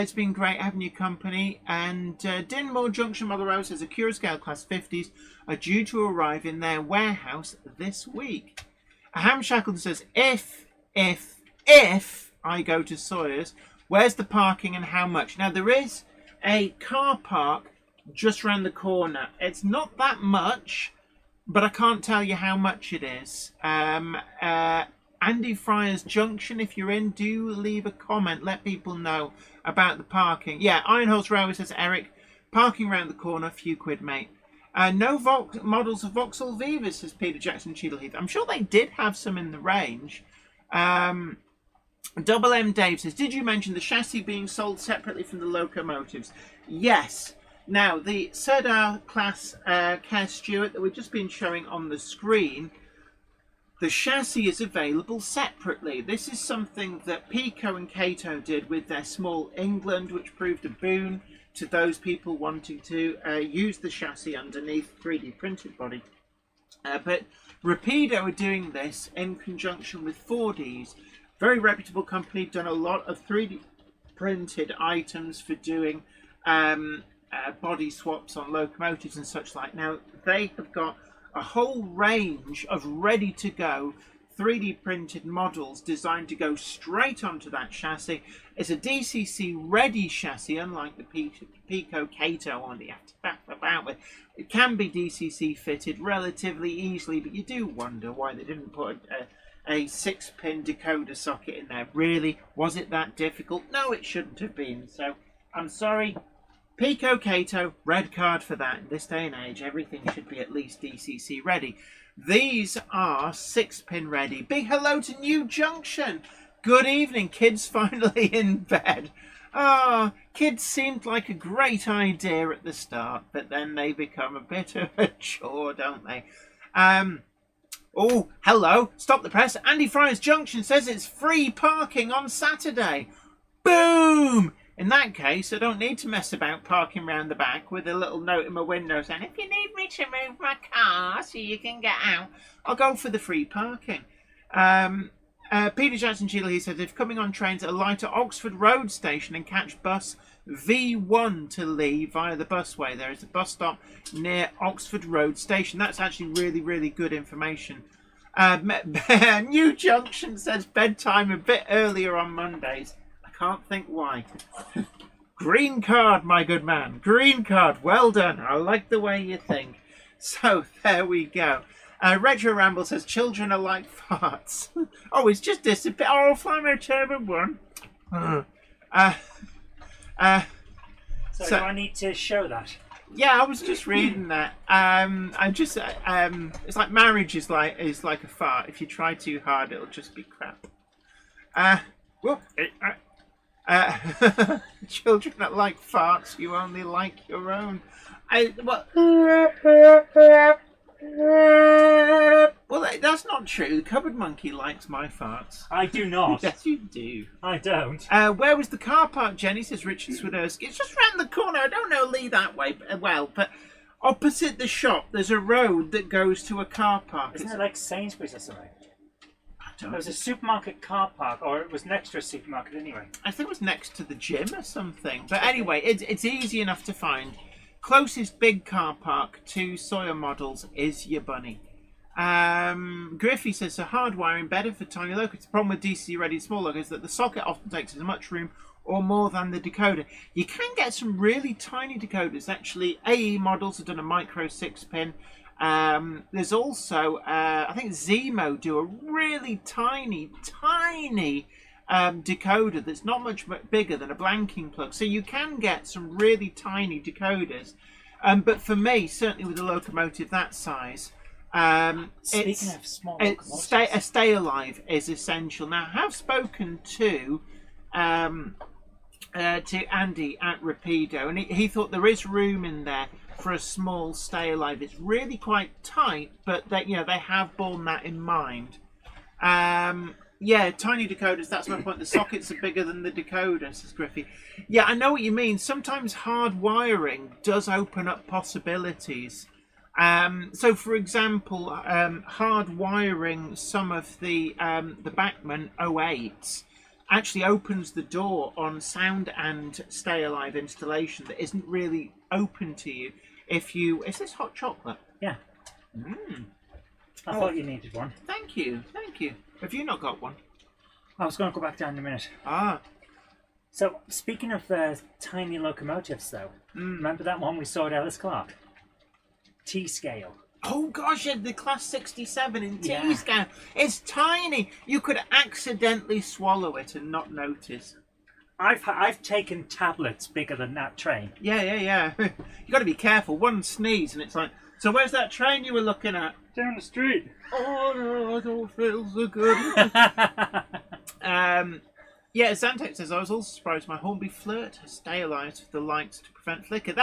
It's been great having your company. And Dinmore Junction Model Row says Acura Scale Class 50s are due to arrive in their warehouse this week. Ham Shackleton says, if I go to Sawyer's, where's the parking and how much? Now, there is a car park just around the corner. It's not that much, but I can't tell you how much it is. Andy Fryer's Junction, if you're in, do leave a comment. Let people know about the parking. Yeah, Ironhorse Railway says, Eric, parking around the corner, few quid, mate. No models of Vauxhall Vivas, says Peter Jackson Cheadle Heath. I'm sure they did have some in the range. Double M Dave says, did you mention the chassis being sold separately from the locomotives? Yes. Now, the Cerdar class Care Stewart that we've just been showing on the screen, the chassis is available separately. This is something that Pico and Cato did with their Small England, which proved a boon to those people wanting to use the chassis underneath 3D printed body. But Rapido are doing this in conjunction with 4Ds. Very reputable company, done a lot of 3D printed items for doing body swaps on locomotives and such like. Now, they have got a whole range of ready-to-go 3D printed models designed to go straight onto that chassis. It's a DCC-ready chassis, unlike the Pico Cato one that you have to back about with. It can be DCC fitted relatively easily, but you do wonder why they didn't put a 6-pin decoder socket in there. Really? Was it that difficult? No, it shouldn't have been. So, I'm sorry. Pico Cato, red card for that. In this day and age, everything should be at least DCC ready. These are 6-pin ready. Big hello to New Junction. Good evening, kids finally in bed. Kids seemed like a great idea at the start, but then they become a bit of a chore, don't they? Oh, hello. Stop the press. Andy Fryer's Junction says it's free parking on Saturday. Boom! In that case, I don't need to mess about parking round the back with a little note in my window saying, if you need me to move my car so you can get out, I'll go for the free parking. Peter Jackson Cheadle, he said, if coming on trains, alight at Oxford Road Station and catch bus V1 to Lee via the busway. There is a bus stop near Oxford Road Station. That's actually really, really good information. New Junction says bedtime a bit earlier on Mondays. Can't think why. Green card, my good man. Green card. Well done. I like the way you think. So, there we go. Retro Ramble says, children are like farts. Oh, it's just disappeared. Oh, Flymo Turbo 1. So do I need to show that? Yeah, I was just reading that. It's like marriage is like a fart. If you try too hard, it'll just be crap. Children that like farts, you only like your own. Well, that's not true. The cupboard monkey likes my farts. I do not. Yes, you do. I don't. Where was the car park, Jenny? Says Richard Swiderski. It's just round the corner. I don't know Lee that way well, but opposite the shop, there's a road that goes to a car park. Isn't it like Sainsbury's or something? It was a supermarket car park, or it was next to a supermarket anyway. I think it was next to the gym or something. But anyway, it's easy enough to find. Closest big car park to Sawyer models is your bunny. Griffey says, so hardwiring better for tiny locos. The problem with DC ready small locos is that the socket often takes as much room or more than the decoder. You can get some really tiny decoders. Actually, AE models have done a micro 6-pin. There's also, I think Zemo do a really tiny decoder that's not much bigger than a blanking plug. So you can get some really tiny decoders. But for me, certainly with a locomotive that size, Speaking of small a locomotives, stay alive is essential. Now, I have spoken to Andy at Rapido, and he thought there is room in there for a small stay alive. It's really quite tight, but they have borne that in mind. Yeah, tiny decoders, that's my point. The sockets are bigger than the decoder, says Griffey. Yeah, I know what you mean. Sometimes hard wiring does open up possibilities. So, for example, hard wiring some of the Bachmann 08s actually opens the door on sound and stay alive installation that isn't really open to you if you... Is this hot chocolate? yeah. I thought you needed one. Thank you. Have you not got one? I was going to go back down in a minute. Ah. So, speaking of tiny locomotives, though, remember that one we saw at Ellis Clark? T-scale. Oh gosh, yeah, the Class 67 in Yeah. T-scale. It's tiny. You could accidentally swallow it and not notice. I've taken tablets bigger than that train. Yeah. You got to be careful. One sneeze and it's like, so where's that train you were looking at? Down the street. Oh no, I don't feel so good. Yeah, Zantex says, I was also surprised my Hornby Flirt has stay alive with the lights to prevent flicker.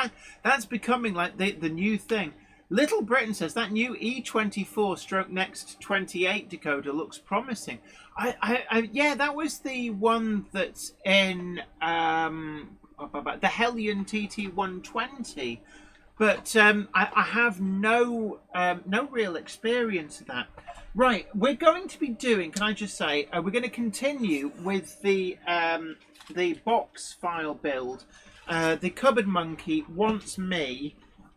That's becoming like the new thing. Little Britain says that new E24 stroke next 28 decoder looks promising. Yeah, that was the one that's in the Hellion TT120. But I have no real experience of that. Right, we're going to be doing, can I just say, we're going to continue with the box file build. The Cupboard Monkey wants me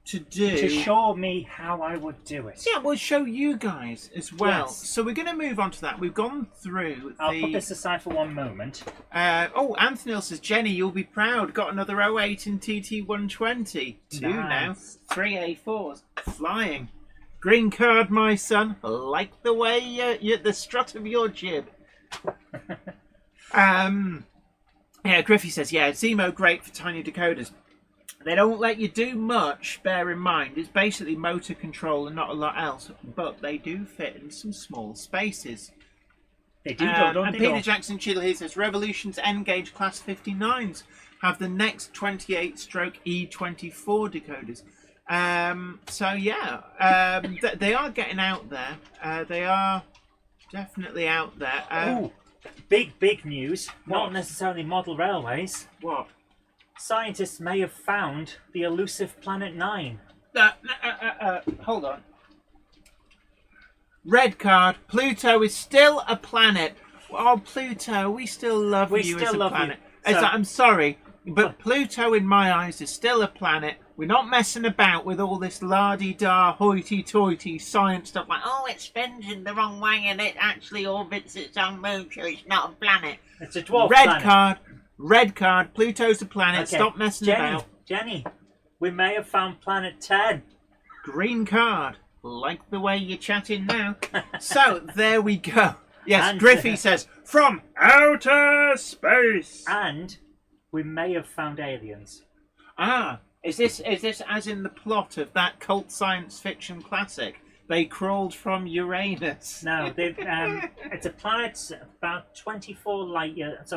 to show me how I would do it. Yeah, we'll show you guys as well. Yes. So we're going to move on to that. We've gone through I'll put this aside for one moment. Anthony says, Jenny, you'll be proud. Got another 08 in TT120. Two now. Nice. 3 A4s. Flying. Green card, my son. Like the way the strut of your jib. Yeah, Griffey says, yeah, Zemo great for tiny decoders. They don't let you do much, bear in mind. It's basically motor control and not a lot else. But they do fit in some small spaces. They do, don't and they? Peter Jackson Chiddle here says, Revolution's N-Gauge Class 59s have the next 28-stroke E24 decoders. So, yeah, they are getting out there. They are definitely out there. Big news. What? Not necessarily model railways. What? Scientists may have found the elusive Planet 9. Hold on. Red card. Pluto is still a planet. Oh, Pluto, we still love you as a planet. So, I'm sorry, but Pluto in my eyes is still a planet. We're not messing about with all this la-di-da, hoity-toity science stuff like, oh, it spins in the wrong way and it actually orbits its own moon, so it's not a planet. It's a dwarf Red planet. card. Red card. Pluto's a planet. Okay. Stop messing about. Jenny, we may have found Planet 10. Green card. Like the way you're chatting now. So, there we go. Yes, And, Griffey says, from outer space. And we may have found aliens. Ah, is this as in the plot of that cult science fiction classic? They crawled from Uranus. No, it's a planet about 124 light years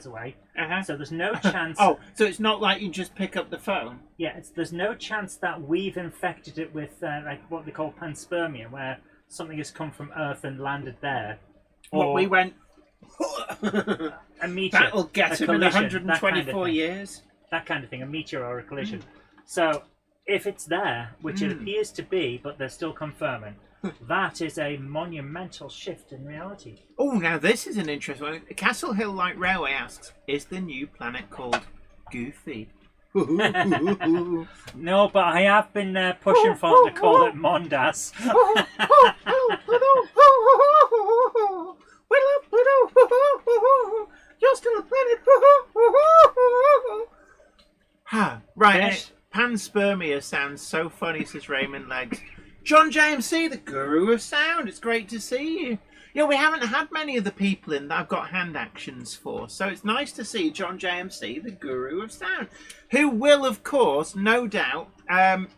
away. Uh-huh. So there's no chance. Oh, so it's not like you just pick up the phone. Yeah, there's no chance that we've infected it with like what they call panspermia, where something has come from Earth and landed there. What we went. A meteor. That'll get a him in collision, 124 years. That kind of thing, a meteor or a collision. So, if it's there, which it appears to be, but they're still confirming, that is a monumental shift in reality. Oh, now this is an interesting one. Castle Hill Light Railway asks, is the new planet called Goofy? No, but I have been pushing for them to call it Mondas. You're still a planet. Right. Fish. Panspermia sounds so funny, says Raymond Legs. John JMC, the guru of sound. It's great to see you. Yeah, we haven't had many of the people in that I've got hand actions for, so it's nice to see John JMC, the guru of sound, who will, of course, no doubt.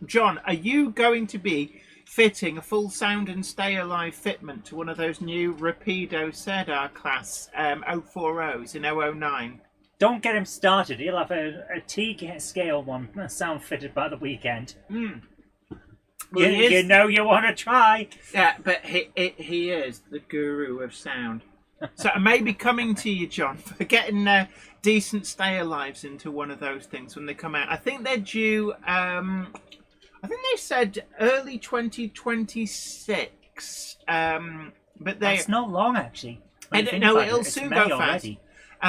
John, are you going to be fitting a full sound and stay alive fitment to one of those new Rapido Cedar class 040s in 009? Don't get him started. He'll have a T scale one sound fitted by the weekend. Well, you know you want to try. Yeah, but he is the guru of sound. So I may be coming to you, John, for getting decent stay alives into one of those things when they come out. I think they're due. I think they said early 2026. But that's not long, actually. No, it'll soon go fast.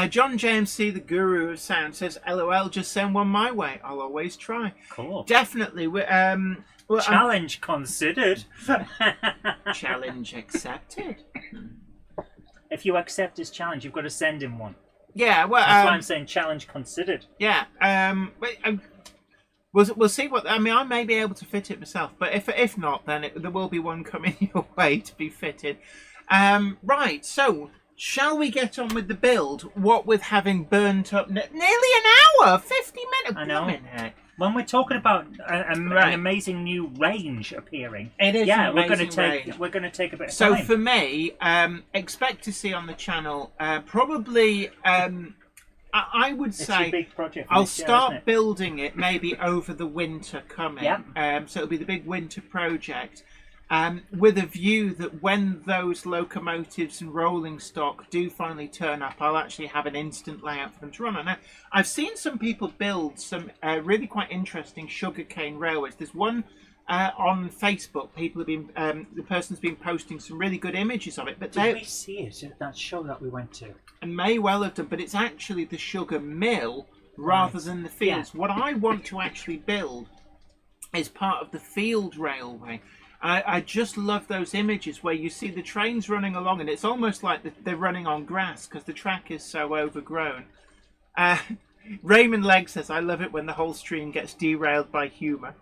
John JMC, the guru of sound, says, "LOL, just send one my way. I'll always try." Cool. Definitely. Challenge considered. Challenge accepted. If you accept his challenge, you've got to send him one. Yeah, well, that's why I'm saying challenge considered. Yeah. We'll see what. I mean, I may be able to fit it myself, but if not, then there will be one coming your way to be fitted. Right. So, shall we get on with the build? What with having burnt up nearly an hour, 50 minutes. I know. When we're talking about an amazing new range appearing, it is. Yeah, we're going to take a bit of time. So for me, expect to see on the channel probably. I would say a big project I'll start building it maybe over the winter coming. Yeah. So it'll be the big winter project. With a view that when those locomotives and rolling stock do finally turn up, I'll actually have an instant layout for them to run on. Now, I've seen some people build some really quite interesting sugarcane railways. There's one on Facebook. People have been, the person's been posting some really good images of it. But did we see it at that show that we went to? And may well have done, but it's actually the sugar mill rather than the fields. Yeah. What I want to actually build is part of the field railway. I just love those images where you see the trains running along and it's almost like they're running on grass because the track is so overgrown. Raymond Legg says, "I love it when the whole stream gets derailed by humour."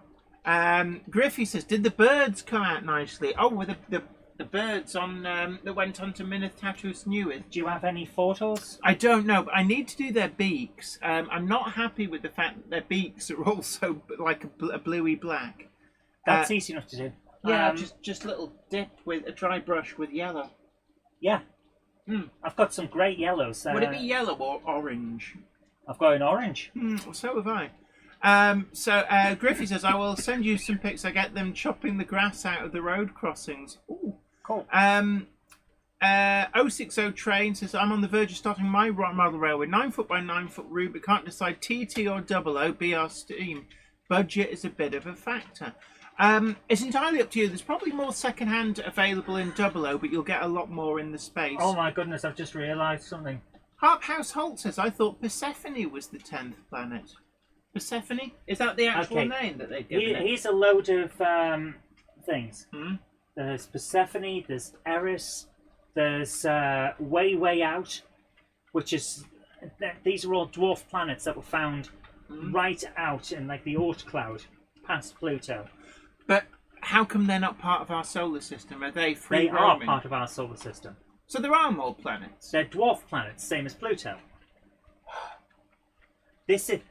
Griffey says, "Did the birds come out nicely?" Oh, with the birds on that went on to Minitatus Newith. Do you have any photos? I don't know, but I need to do their beaks. I'm not happy with the fact that their beaks are also like a bluey black. That's easy enough to do. Yeah, just a little dip with a dry brush with yellow. Yeah. I've got some great yellows. Would it be yellow or orange? I've got an orange. So have I. So Griffey says, "I will send you some pics. I get them chopping the grass out of the road crossings." Ooh, cool. 060 Train says, "I'm on the verge of starting my model railway. 9 foot by 9 foot route, but can't decide TT or 00 BR steam. Budget is a bit of a factor." It's entirely up to you. There's probably more second-hand available in 00, but you'll get a lot more in the space. Oh my goodness, I've just realised something. Harp House Holt says, "I thought Persephone was the 10th planet." Persephone? Is that the actual name that they've given it? Here's a load of things. There's Persephone, there's Eris, there's Way Out, which is... These are all dwarf planets that were found right out in like the Oort cloud, past Pluto. But how come they're not part of our solar system? Are they free They roaming? are part of our solar system. So there are more planets? They're dwarf planets, same as Pluto. This is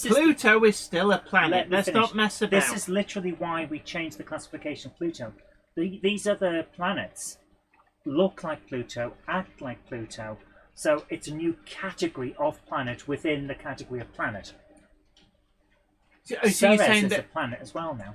Pluto is still a planet. Let's not mess about. This is literally why we changed the classification of Pluto. These other planets look like Pluto, act like Pluto, so it's a new category of planet within the category of planet. So you're saying is that a planet as well now.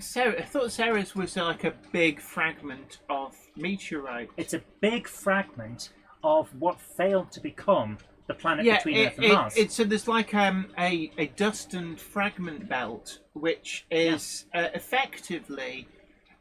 I thought Ceres was like a big fragment of meteorite. It's a big fragment of what failed to become the planet between Earth and Mars. So there's like a dust and fragment belt, which is effectively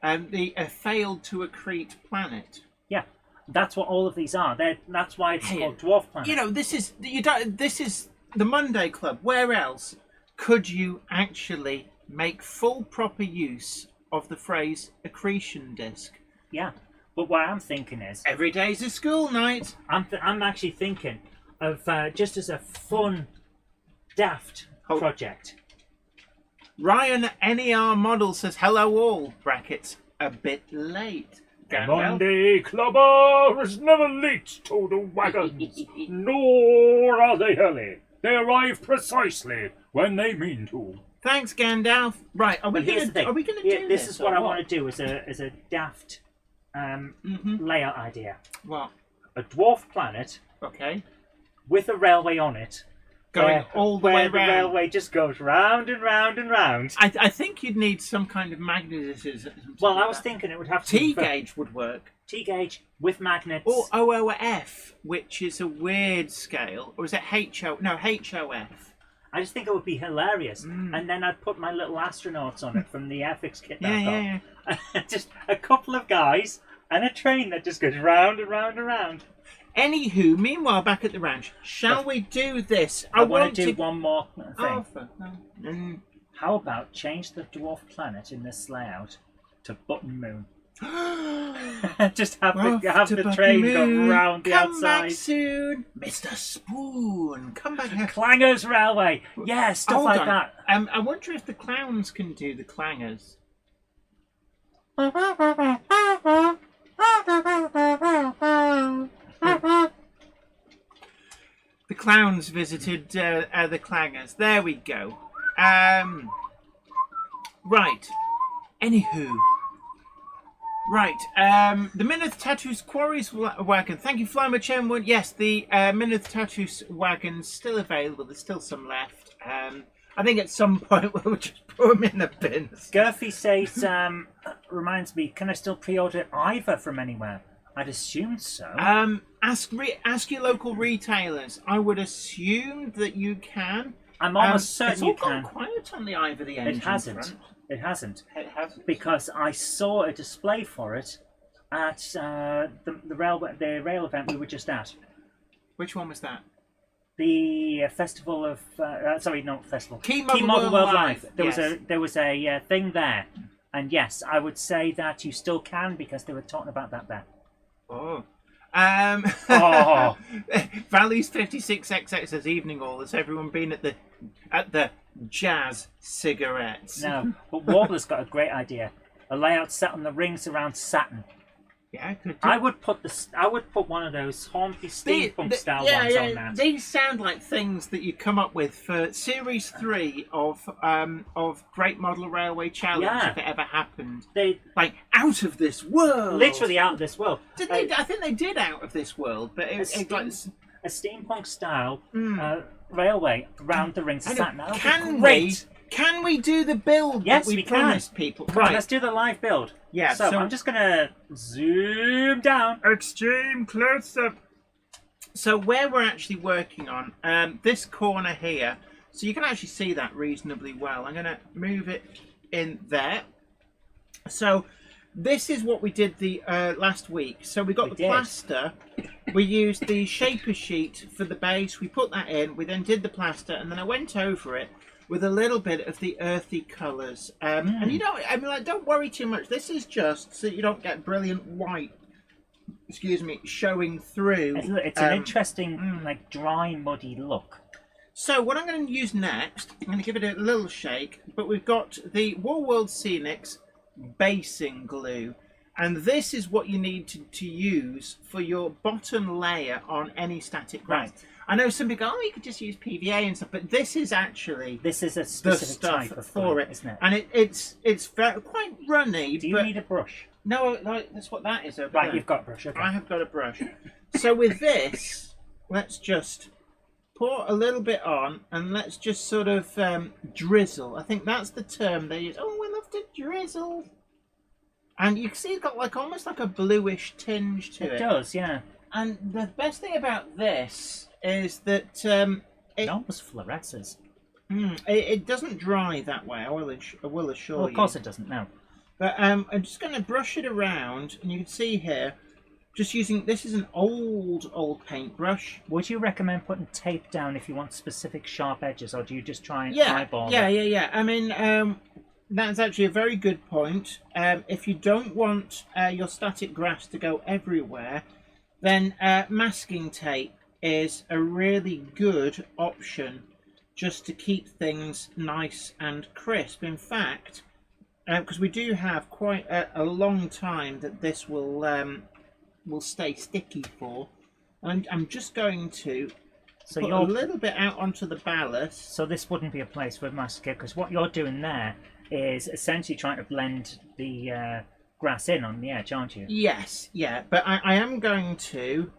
a failed to accrete planet. Yeah, that's what all of these are. That's why it's called dwarf planets. You know, this is the Monday Club. Where else could you actually make full proper use of the phrase accretion disk? Yeah, but what I'm thinking is every day's a school night. I'm actually thinking of just as a fun, daft project. Ryan NER Model says, "Hello all, brackets, a bit late." The Gandalf. Monday Clubber is never late to the wagons, nor are they early. They arrive precisely when they mean to. Thanks, Gandalf. Right, are we But here's the thing. going to do This is what or I want to do as a daft layout idea. What? A dwarf planet Okay. with a railway on it. Going all the way where the round. railway just goes round and round and round. I think you'd need some kind of magnetism. Well, I was thinking it would have to be T-gauge would work. T-gauge with magnets. Or OOF, which is a weird scale. Or is it HO? No, HOF. I just think it would be hilarious. And then I'd put my little astronauts on it from the ethics kit that Yeah. I've got. Just a couple of guys and a train that just goes round and round and round. Anywho, meanwhile, back at the ranch, shall we do this? I want to do one more thing. Arthur, no. How about change the dwarf planet in this layout to Button Moon? Just have the train go round the outside. Come back soon, Mr. Spoon. Come back here. Clangers Railway. Yeah, stuff like that. I wonder if the clowns can do the clangers. The clowns visited the clangers. There we go. Right. Anywho. Right. The Minith Tattoos Quarries wagon. Thank you, Flymer Chenwood. Yes, the Minith Tattoos wagon's still available. There's still some left. I think at some point we'll just put them in the bins. Gurphy says, reminds me, can I still pre-order either from anywhere? I'd assume so. Ask your local retailers. I would assume that you can. I'm almost certain you It's all can. gone quiet on the Ivor the Engine It hasn't. front. It hasn't. It hasn't. Because I saw a display for it at the rail event we were just at. Which one was that? The festival of sorry, not festival. Key Model World Live. There was a thing there, and yes, I would say that you still can because they were talking about that there. Oh. Oh. Valleys 56XX says evening all. Has everyone been at the Jazz Cigarettes? No, but Warbler's got a great idea. A layout set on the rings around Saturn. Yeah, could do. I would put one of those Hornby steampunk style ones on that. These sound like things that you come up with for Series 3 of Great Model Railway Challenge if it ever happened. They like out of this world. Literally out of this world. Did they? I think they did out of this world, but it like a steampunk style railway around the rings of Saturn. Can we do the build yes, that we can. promised people? Right, let's do the live build. Yeah, so I'm just gonna zoom down. Extreme close up. So where we're actually working on, this corner here, so you can actually see that reasonably well. I'm gonna move it in there. So this is what we did the last week. So we got plaster. We used the shaper sheet for the base. We put that in. We then did the plaster, and then I went over it with a little bit of the earthy colours. And you don't, don't worry too much. This is just so you don't get brilliant white, showing through. It's an interesting, like, dry, muddy look. So what I'm going to use next, I'm going to give it a little shake, but we've got the War World Scenics basing glue. And this is what you need to use for your bottom layer on any static ground. Right. I know some people go, you could just use PVA and stuff, but this is actually a specific type of for it, isn't it? And it's very, quite runny. Do you need a brush? No, that's what that is over right, there. You've got a brush. Okay. I have got a brush. So with this, let's just pour a little bit on, and let's just sort of drizzle. I think that's the term they use. Oh, we love to drizzle. And you can see it's got like almost like a bluish tinge to it. It does, yeah. And the best thing about this is that it almost fluoresces. It doesn't dry that way. I will assure you. Well, of course it doesn't. No. But I'm just going to brush it around, and you can see here, just using this is an old paintbrush. Would you recommend putting tape down if you want specific sharp edges, or do you just try and eyeball? Yeah. I mean, that's actually a very good point. If you don't want your static grass to go everywhere, then masking tape is a really good option just to keep things nice and crisp. In fact, because we do have quite a long time that this will stay sticky for. And I'm just going to put a little bit out onto the ballast. So this wouldn't be a place for masking, because what you're doing there is essentially trying to blend the grass in on the edge, aren't you? Yes, yeah, but I am going to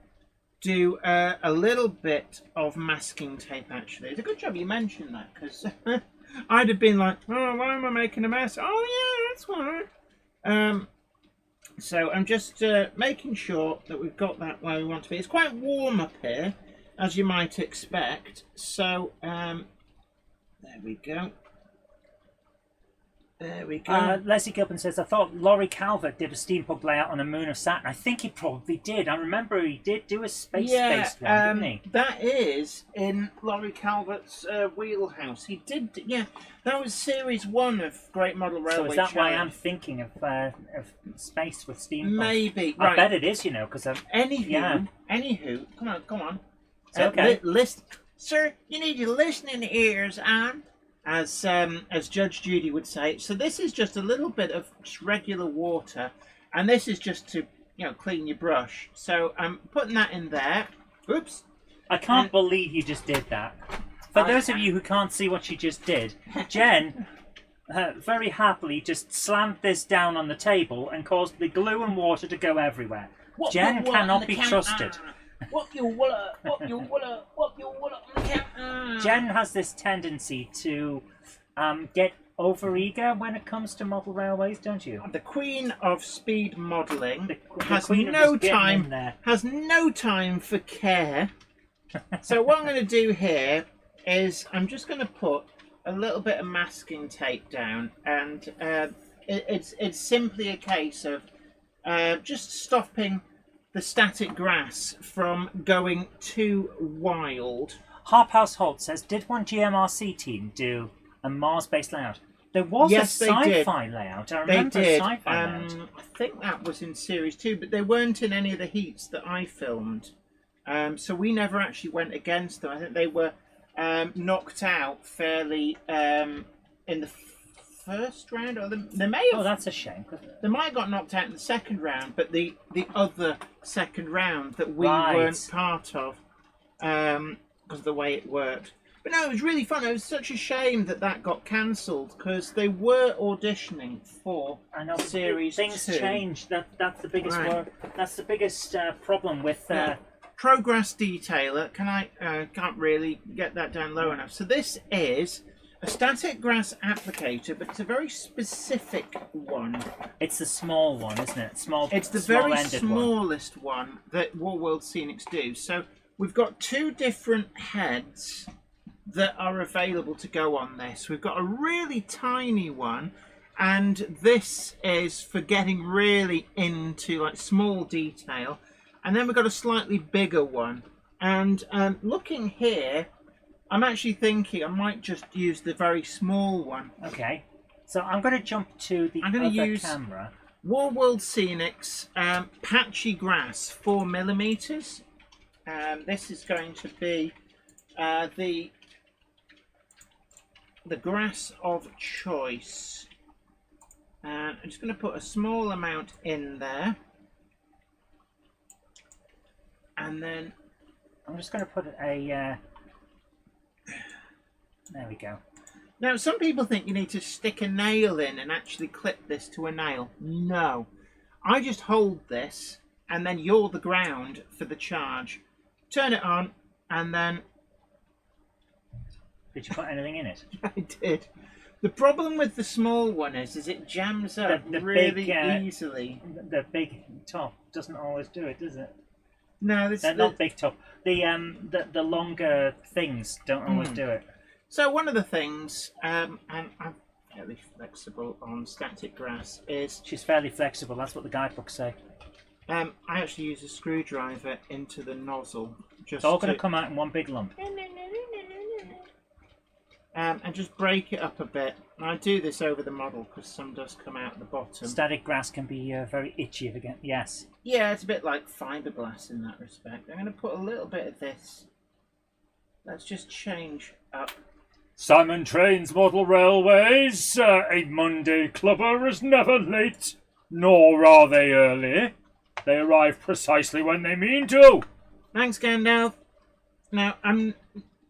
do a little bit of masking tape, actually. It's a good job you mentioned that, because I'd have been like, oh, why am I making a mess? Oh, yeah, that's why. So I'm just making sure that we've got that where we want to be. It's quite warm up here, as you might expect. So, there we go. There we go. Leslie Gilpin says, I thought Laurie Calvert did a steampunk layout on a moon of Saturn. I think he probably did. I remember he did do a space-based one, didn't he? That is in Laurie Calvert's wheelhouse. He did, yeah. That was series 1 of Great Model Railway So is that why Challenge. I'm thinking of space with steampunk? Maybe. I Right. bet it is, you know, because Anywho, come on. Okay. Listen, sir, you need your listening ears on, as Judge Judy would say. So this is just a little bit of just regular water, and this is just to clean your brush. So I'm putting that in there. Oops. I can't believe you just did that. For those of you who can't see what she just did, Jen very happily just slammed this down on the table and caused the glue and water to go everywhere. Jen cannot be trusted. Jen has this tendency to get over-eager when it comes to model railways, don't you? The Queen of Speed Modelling has no time for care. So what I'm going to do here is I'm just going to put a little bit of masking tape down, and it's simply a case of just stopping the static grass from going too wild. Harp House Holt says, did one GMRC team do a Mars-based layout? There was a sci-fi layout. I remember a sci-fi layout. I think that was in Series 2, but they weren't in any of the heats that I filmed. So we never actually went against them. I think they were knocked out fairly in the first round, or they may have. Oh, that's a shame. They might have got knocked out in the second round, but the other second round that we weren't part of, because of the way it worked. But no, it was really fun. It was such a shame that got cancelled, because they were auditioning for Series 2. Things change. That's the biggest that's the biggest problem with. Progress detailer. Can't really get that down low enough. So this is a static grass applicator, but it's a very specific one. It's the small one, isn't it? It's the very smallest one that War World Scenics do. So we've got 2 different heads that are available to go on this. We've got a really tiny one, and this is for getting really into like small detail. And then we've got a slightly bigger one. And looking here, I'm actually thinking I might just use the very small one. Okay. So I'm going to jump to the other camera. War World Scenics Patchy Grass 4mm. This is going to be the grass of choice. I'm just going to put a small amount in there. And then I'm just going to put a... There we go. Now, some people think you need to stick a nail in and actually clip this to a nail. No. I just hold this, and then you're the ground for the charge. Turn it on, and then... Did you put anything in it? I did. The problem with the small one is it jams up really easily. The big top doesn't always do it, does it? No, they're not big top. The longer things don't always do it. So one of the things, and I'm fairly flexible on static grass, is... She's fairly flexible, that's what the guidebooks say. I actually use a screwdriver into the nozzle. It's all going to come out in one big lump. And just break it up a bit. And I do this over the model because some does come out at the bottom. Static grass can be very itchy again. Yes. Yeah, it's a bit like fiberglass in that respect. I'm going to put a little bit of this. Let's just change up Simon trains model railways. A Monday clubber is never late, nor are they early. They arrive precisely when they mean to. Thanks, Gandalf. Now, I'm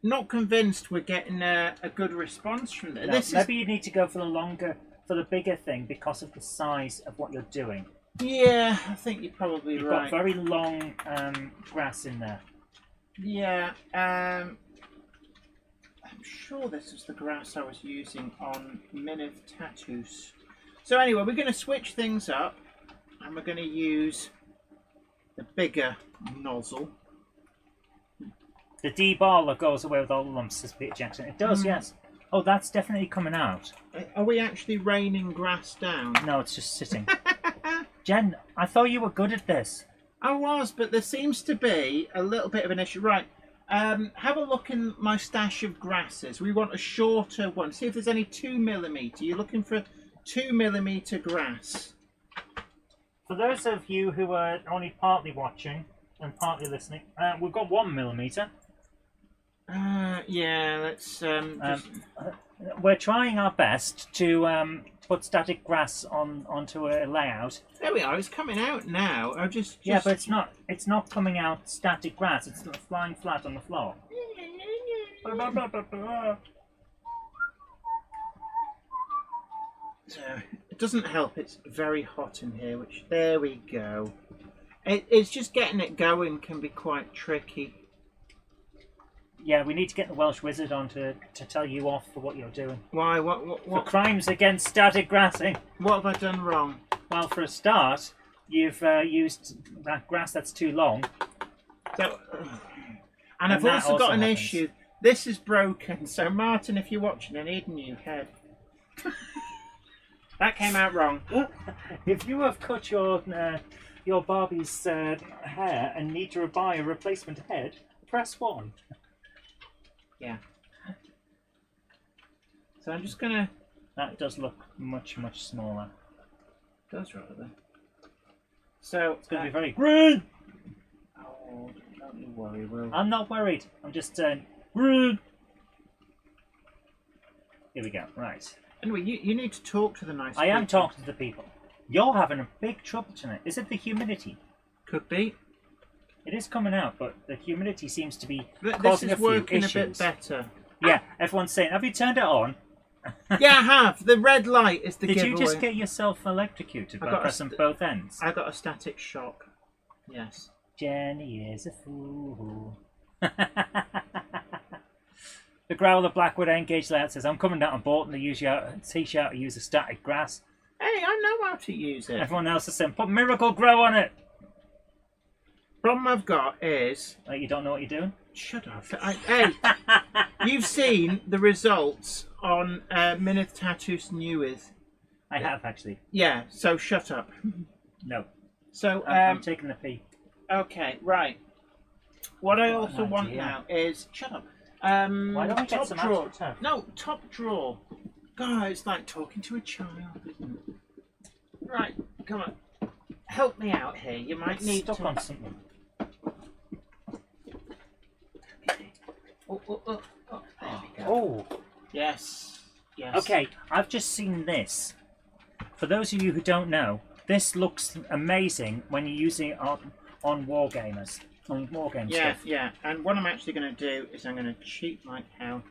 not convinced we're getting a good response from this. No, maybe you need to go for the bigger thing because of the size of what you're doing. Yeah, I think you're probably You've right. got very long grass in there. Yeah, I'm sure this is the grass I was using on Miniv Tattoos. So anyway, we're going to switch things up, and we're going to use the bigger nozzle. The deballer goes away with all the lumps, says Peter Jackson. It does, yes. Oh, that's definitely coming out. Are we actually raining grass down? No, it's just sitting. Jen, I thought you were good at this. I was, but there seems to be a little bit of an issue. Right, have a look in my stash of grasses. We want a shorter one. See if there's any 2mm. You're looking for 2mm grass. For those of you who are only partly watching and partly listening, we've got 1mm. Yeah, let's We're trying our best to put static grass onto a layout. there we are. It's coming out now. I'll just Yeah, but it's not coming out static grass. It's flying flat on the floor. So it doesn't help. It's very hot in here. Which there we go. It's just getting it going can be quite tricky. Yeah, we need to get the Welsh wizard on to tell you off for what you're doing. Why? For What? crimes against static grassing. What have I done wrong? Well, for a start, you've used that grass that's too long. So, and I've that also also got an happens. issue. This is broken. So Martin, if you're watching, I need a new head. That came out wrong. If you have cut your Barbie's hair and need to buy a replacement head, press 1. Yeah. So I'm just gonna. That does look much smaller. Does rather. So It's going to be very green. Oh, don't you worry, Will. I'm not worried. I'm just green. Here we go. Right. Anyway, you need to talk to the nice. I am people. talking to the people. You're having a big trouble tonight. Is it the humidity? Could be. It is coming out, but the humidity seems to be This causing is a few working issues. a bit better. Yeah, everyone's saying, "Have you turned it on?" Yeah, I have. The red light is the Did giveaway. you just get yourself electrocuted by got a pressing both ends? I got a static shock. Yes. Jenny is a fool. The Growl of Blackwood Engage layout says, "I'm coming down on Bolton to teach you how to use a static grass." Hey, I know how to use it. Everyone else is saying, "Put Miracle Grow on it." Problem I've got is. Like, you don't know what you're doing? Shut up. Hey, you've seen the results on Minith Tattoos Newydd. I have, actually. Yeah, so shut up. No. So, I'm taking the pee. okay, right. What I also an want idea. now is. Shut up. Why don't we get top some drawer. extra turf? No, top drawer. God, it's like talking to a child, isn't it? Right, come on. Help me out here. You might It's need stuck to. on something. Oh, there we go. Oh. Yes. Yes. Okay, I've just seen this. For those of you who don't know, this looks amazing when you're using it on Wargamers. On Wargame Yeah, stuff. yeah. And what I'm actually going to do is I'm going to cheat like hell.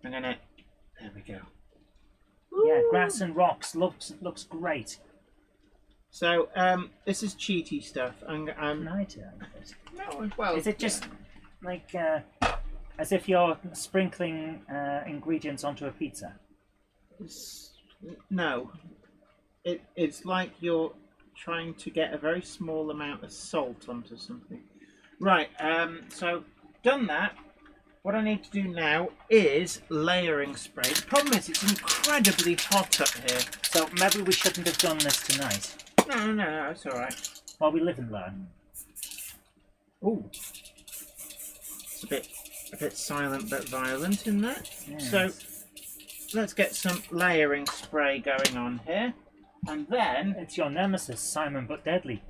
I'm going to. There we go. Yeah, grass and rocks looks great. So, this is cheaty stuff. I'm Can I do it? no, well. Is it just like as if you're sprinkling ingredients onto a pizza? No. It's like you're trying to get a very small amount of salt onto something. Right, so done that. What I need to do now is layering spray. The problem is it's incredibly hot up here. So maybe we shouldn't have done this tonight. No, it's alright. Well, we live and learn. Ooh. It's a bit silent but violent in that. Yes. So let's get some layering spray going on here. And then It's your nemesis, Simon but deadly.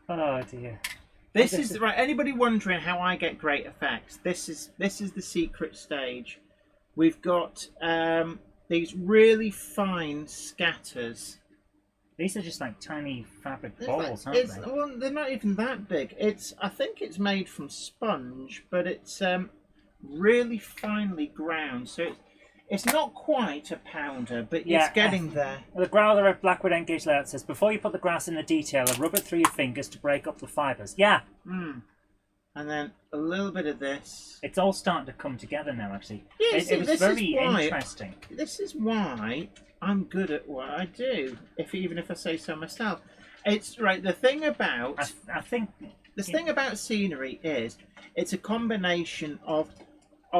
Oh dear. This is right. Anybody wondering how I get great effects? This is the secret stage. We've got these really fine scatters. These are just like tiny fabric balls, aren't they? Well, they're not even that big. I think it's made from sponge, but it's really finely ground. So it's not quite a powder, but it's getting there. The Growler at Blackwood Engage Layout says, before you put the grass in the detail, rub it through your fingers to break up the fibres. Yeah. And then a little bit of this. It's all starting to come together now, actually. Yeah, it was very interesting. This is why I'm good at what I do, even if I say so myself. It's right. The thing about I think the thing about scenery is it's a combination of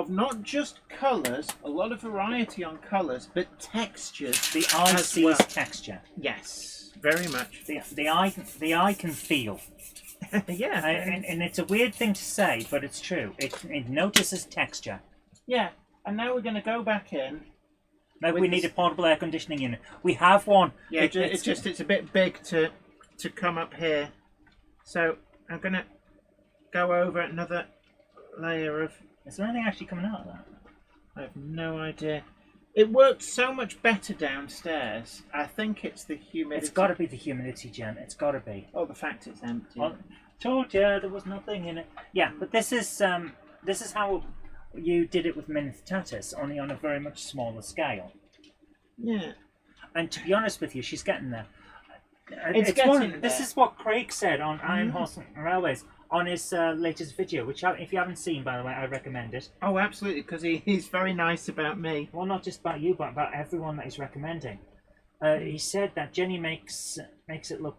not just colours, a lot of variety on colours, but textures. The eye sees texture. Yes, very much. The eye can feel. Yeah, and it's a weird thing to say, but it's true. It notices texture. Yeah, and now we're going to go back in. Now we need a portable air conditioning unit. We have one. Yeah, it's a bit big to come up here. So I'm going to go over another layer of... Is there anything actually coming out of that? I have no idea. It works so much better downstairs. I think it's the humidity. It's got to be the humidity, Jen. It's got to be. Oh, the fact it's empty. Well, told you there was nothing in it. Yeah, but this is how you did it with Minitatus, only on a very much smaller scale. Yeah. And to be honest with you, she's getting there. It's getting there. This is what Craig said on Iron Horse Railways on his latest video, which if you haven't seen, by the way, I recommend it. Oh, absolutely, because he's very nice about me. Well, not just about you, but about everyone that he's recommending. He said that Jenny makes it look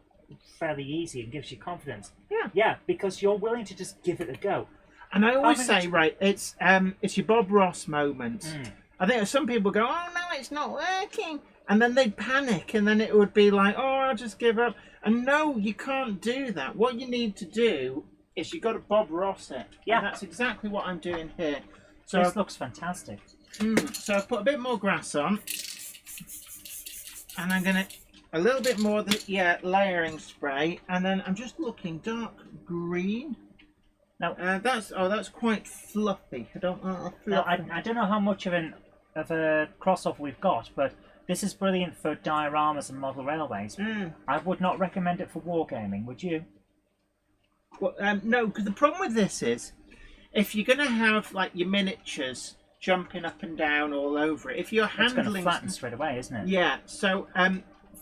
fairly easy and gives you confidence. Yeah. Yeah, because you're willing to just give it a go. And I always say, right, it's your Bob Ross moment. I think some people go, oh no, it's not working. And then they'd panic, and then it would be like, oh, I'll just give up. And no, you can't do that. What you need to do is you've got to Bob Ross it. Yeah. And that's exactly what I'm doing here. So This looks fantastic. So I've put a bit more grass on. And I'm going to, a little bit more of the layering spray. And then I'm just looking dark green. Now, that's quite fluffy. I don't know. I don't know how much of a crossover we've got, but this is brilliant for dioramas and model railways. I would not recommend it for wargaming, would you? Well, no, because the problem with this is, if you're going to have like your miniatures jumping up and down all over it, if you're handling, it's going to flatten straight away, isn't it? Yeah. So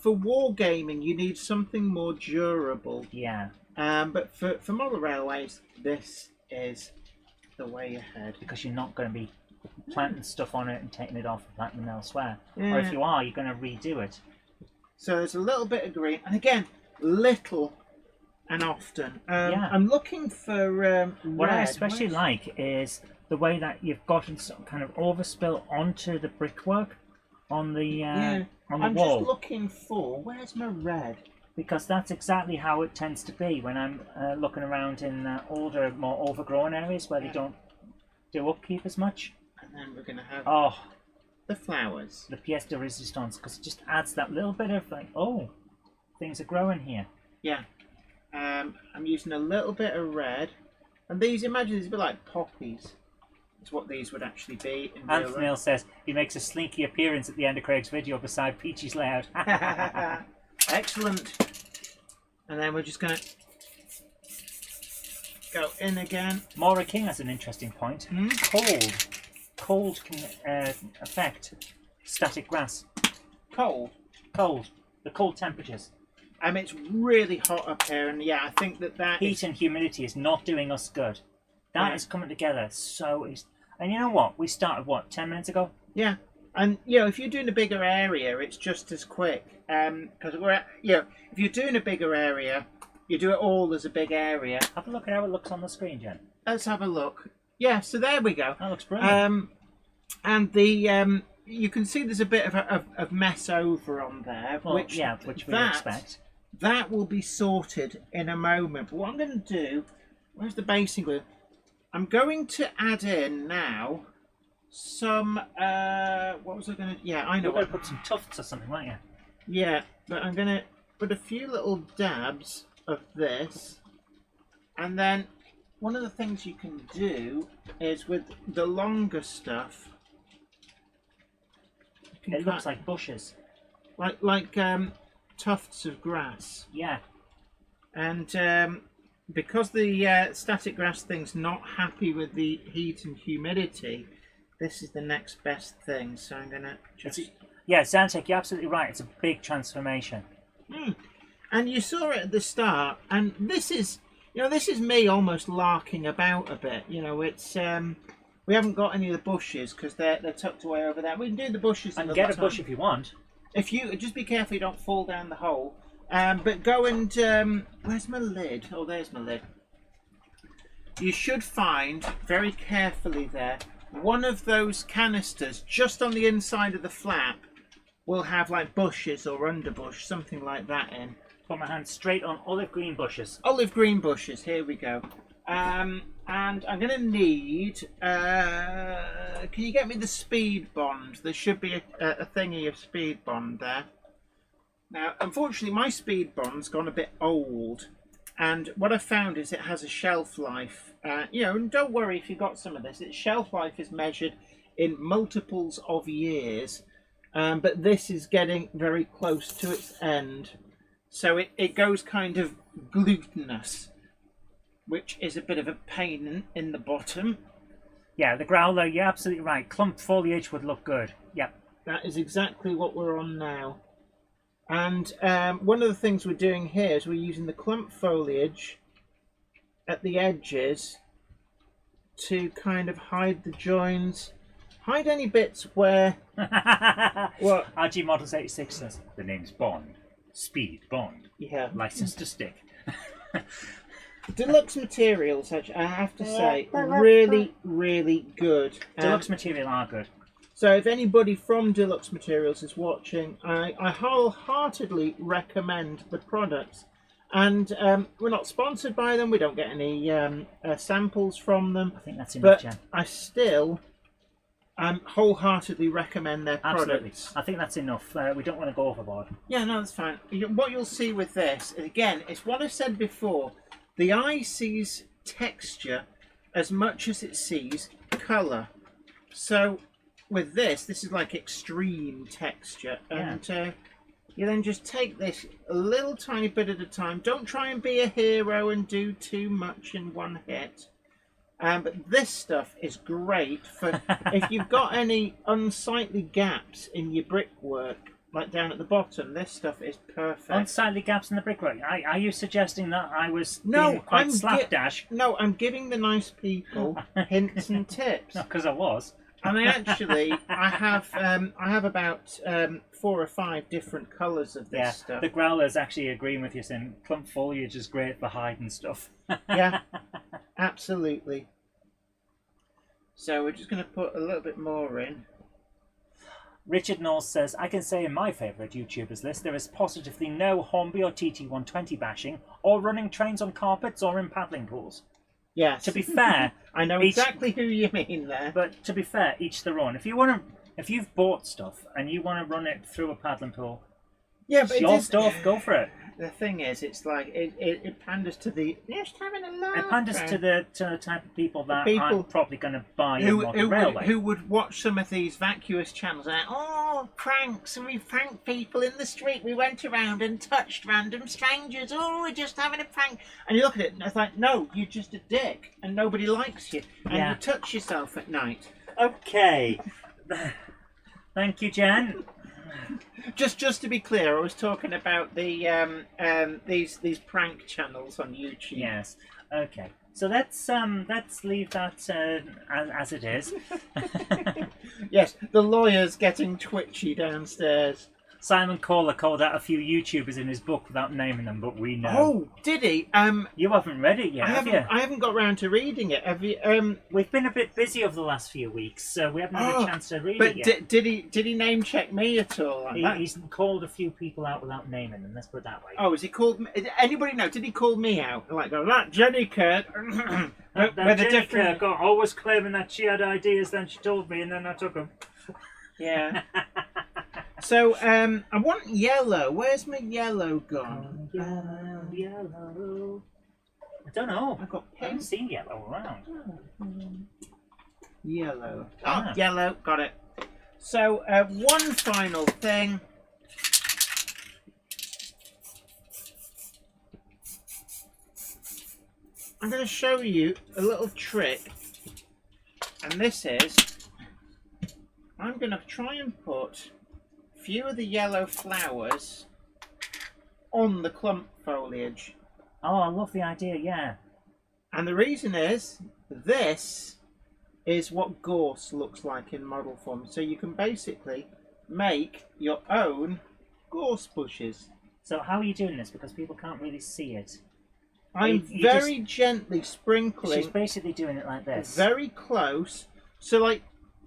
for wargaming, you need something more durable. Yeah. But for model railways, this is the way ahead. Because you're not going to be planting stuff on it and taking it off and planting elsewhere. Yeah. Or if you are, you're going to redo it. So there's a little bit of green, and again, little and often. Yeah. I'm looking for what red. I especially like is the way that you've gotten some kind of overspill onto the brickwork on the on the I'm wall. just looking for, where's my red? Because that's exactly how it tends to be when I'm looking around in older, more overgrown areas where they don't do upkeep as much. And then we're going to have the flowers. The pièce de résistance, because it just adds that little bit of like, oh, things are growing here. Yeah. I'm using a little bit of red. And these, imagine these would be like poppies. That's what these would actually be in real life. Anthony says he makes a slinky appearance at the end of Craig's video beside Peachy's layout. Excellent. And then we're just going to go in again. Maura King has an interesting point. Cold can affect static grass. Cold. The cold temperatures. It's really hot up here, and yeah, I think that heat and humidity is not doing us good. That is coming together and you know what? We started 10 minutes ago. Yeah, and if you're doing a bigger area, it's just as quick. Because if you're doing a bigger area, you do it all as a big area. Have a look at how it looks on the screen, Jen. Let's have a look. Yeah, so there we go. That looks brilliant. And the you can see there's a bit of mess over on there, which we expect. That will be sorted in a moment. But what I'm going to do, where's the basing glue? I'm going to add in now some, what was I going to, I know. You're going to put some tufts or something, weren't you? Yeah, but I'm going to put a few little dabs of this And then one of the things you can do is with the longer stuff. It looks like bushes. Like tufts of grass. Yeah. And because the static grass thing's not happy with the heat and humidity, this is the next best thing. So I'm gonna just. Yeah, Zantek, you're absolutely right. It's a big transformation. And you saw it at the start, and this is, this is me almost larking about a bit. It's we haven't got any of the bushes because they're tucked away over there. We can do the bushes. And get a bush if you want. If you just be careful you don't fall down the hole. But go and where's my lid? Oh, there's my lid. You should find very carefully there one of those canisters just on the inside of the flap will have like bushes or underbush, something like that in. Put my hand straight on olive green bushes. Olive green bushes. Here we go. And I'm going to need. Can you get me the speed bond? There should be a thingy of speed bond there. Now, unfortunately, my speed bond's gone a bit old, and what I found is it has a shelf life. And don't worry if you've got some of this. Its shelf life is measured in multiples of years, but this is getting very close to its end. So it goes kind of glutinous, which is a bit of a pain in the bottom. Yeah, the growler, you're absolutely right. Clump foliage would look good. Yep. That is exactly what we're on now. And one of the things we're doing here is we're using the clump foliage at the edges to kind of hide the joins, hide any bits where... What? RG Models 86 says, the name's Bond. Speed Bond. Yeah. License to stick. Deluxe materials, actually, I have to say, really, really good. Deluxe material are good. So if anybody from Deluxe Materials is watching, I wholeheartedly recommend the products. And we're not sponsored by them. We don't get any samples from them. I think that's enough, Jen. But I still wholeheartedly recommend their Absolutely. products. I think that's enough. We don't want to go overboard. Yeah, no, that's fine. What you'll see with this, again, it's what I said before. The eye sees texture as much as it sees colour. So with this is like extreme texture. Yeah. And you then just take this a little tiny bit at a time. Don't try and be a hero and do too much in one hit. But this stuff is great for if you've got any unsightly gaps in your brickwork, like down at the bottom. This stuff is perfect. Unsightly gaps in the brickwork. Are you suggesting that I was being quite slapdash? No, I'm giving the nice people hints and tips. No, because I was. And I have about 4 or 5 different colours of this stuff. The growler's actually agreeing with you, saying clump foliage is great for hiding stuff. Yeah, absolutely. So we're just going to put a little bit more in. Richard Knowles says, I can say in my favourite YouTubers list there is positively no Hornby or TT120 bashing or running trains on carpets or in paddling pools. Yes. To be fair, I know exactly who you mean there. But to be fair, each their own. If you've bought stuff and you want to run it through a paddling pool, yeah, but your stuff, go for it. The thing is, it's like it panders to the just having a laugh. It panders to the type of people that aren't probably going to buy a modern railway. Who would watch some of these vacuous channels and pranks, and we pranked people in the street. We went around and touched random strangers. Oh, we're just having a prank. And you look at it and it's like, no, you're just a dick and nobody likes you. And you touch yourself at night. Okay. Thank you, Jen. Just to be clear, I was talking about the these prank channels on YouTube. Yes. Okay. So let's leave that as it is. Yes, the lawyer's getting twitchy downstairs. Simon Kohler called out a few YouTubers in his book without naming them, but we know. Oh, did he? You haven't read it yet, have you? I haven't got round to reading it. Have you? We've been a bit busy over the last few weeks, so we haven't had a chance to read it yet. But did he name check me at all? He's called a few people out without naming them. Let's put it that way. Oh, has he called? Anybody know? Did he call me out? Like, that Jenny Kirk. that Jenny Kirk always claiming that she had ideas, then she told me, and then I took them. Yeah. So, I want yellow. Where's my yellow gone? Yellow. I don't know. I've got I haven't pink. seen yellow around. Yellow. Ah. Oh, yellow. Got it. So, one final thing. I'm going to show you a little trick. And this is, I'm going to try and put a few of the yellow flowers on the clump foliage. Oh, I love the idea, yeah. And the reason is, this is what gorse looks like in model form. So you can basically make your own gorse bushes. So how are you doing this? Because people can't really see it. I'm You very gently She's sprinkling basically doing it like this. very close. So like,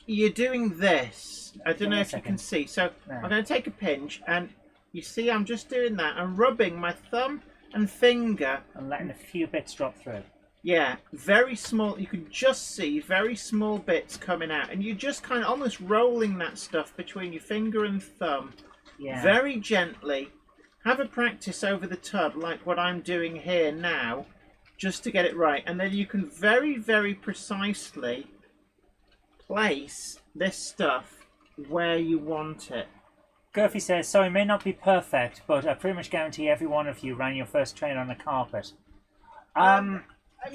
you're doing this. I don't Give me know a if you second. can see. So No. I'm going to take a pinch and you see I'm just doing that. I'm rubbing my thumb and finger. And letting a few bits drop through. Yeah, very small. You can just see very small bits coming out. And you're just kind of almost rolling that stuff between your finger and thumb. Yeah. Very gently. Have a practice over the tub like what I'm doing here now. Just to get it right. And then you can very, very precisely place this stuff where you want it. Gurphy says, so it may not be perfect, but I pretty much guarantee every one of you ran your first train on a carpet.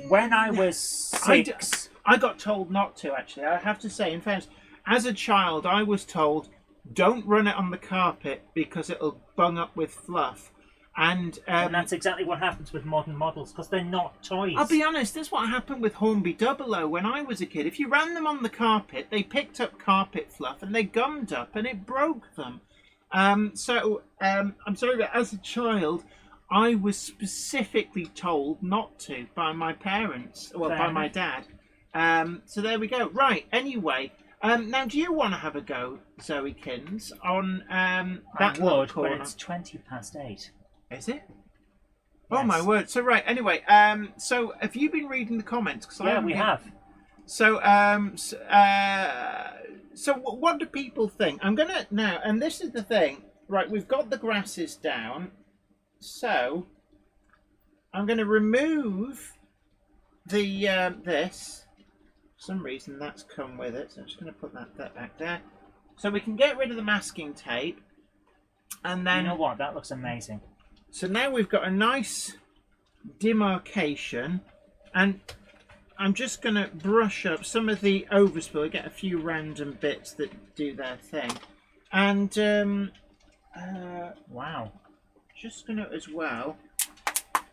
When I was 6... I got told not to, actually. I have to say, in fairness, as a child, I was told, don't run it on the carpet because it'll bung up with fluff. And that's exactly what happens with modern models, because they're not toys. I'll be honest, this is what happened with Hornby 00 when I was a kid. If you ran them on the carpet, they picked up carpet fluff and they gummed up and it broke them. I'm sorry, but as a child, I was specifically told not to by my parents, well, Fair by enough. my dad. So there we go. Right, anyway. Now, do you want to have a go, Zoe Kins, on that I little would, but corner? it's 8:20. Is it? Oh Yes. my word! So right, anyway, so have you been reading the comments? 'Cause I Yeah, haven't we been. have. So, so what do people think? I'm gonna now, and this is the thing, right? We've got the grasses down, so I'm gonna remove the this. For some reason, that's come with it, so I'm just gonna put that back there, so we can get rid of the masking tape, and then You know what? That looks amazing. so now we've got a nice demarcation, and I'm just going to brush up some of the overspill, get a few random bits that do their thing. And Wow. just going to as well,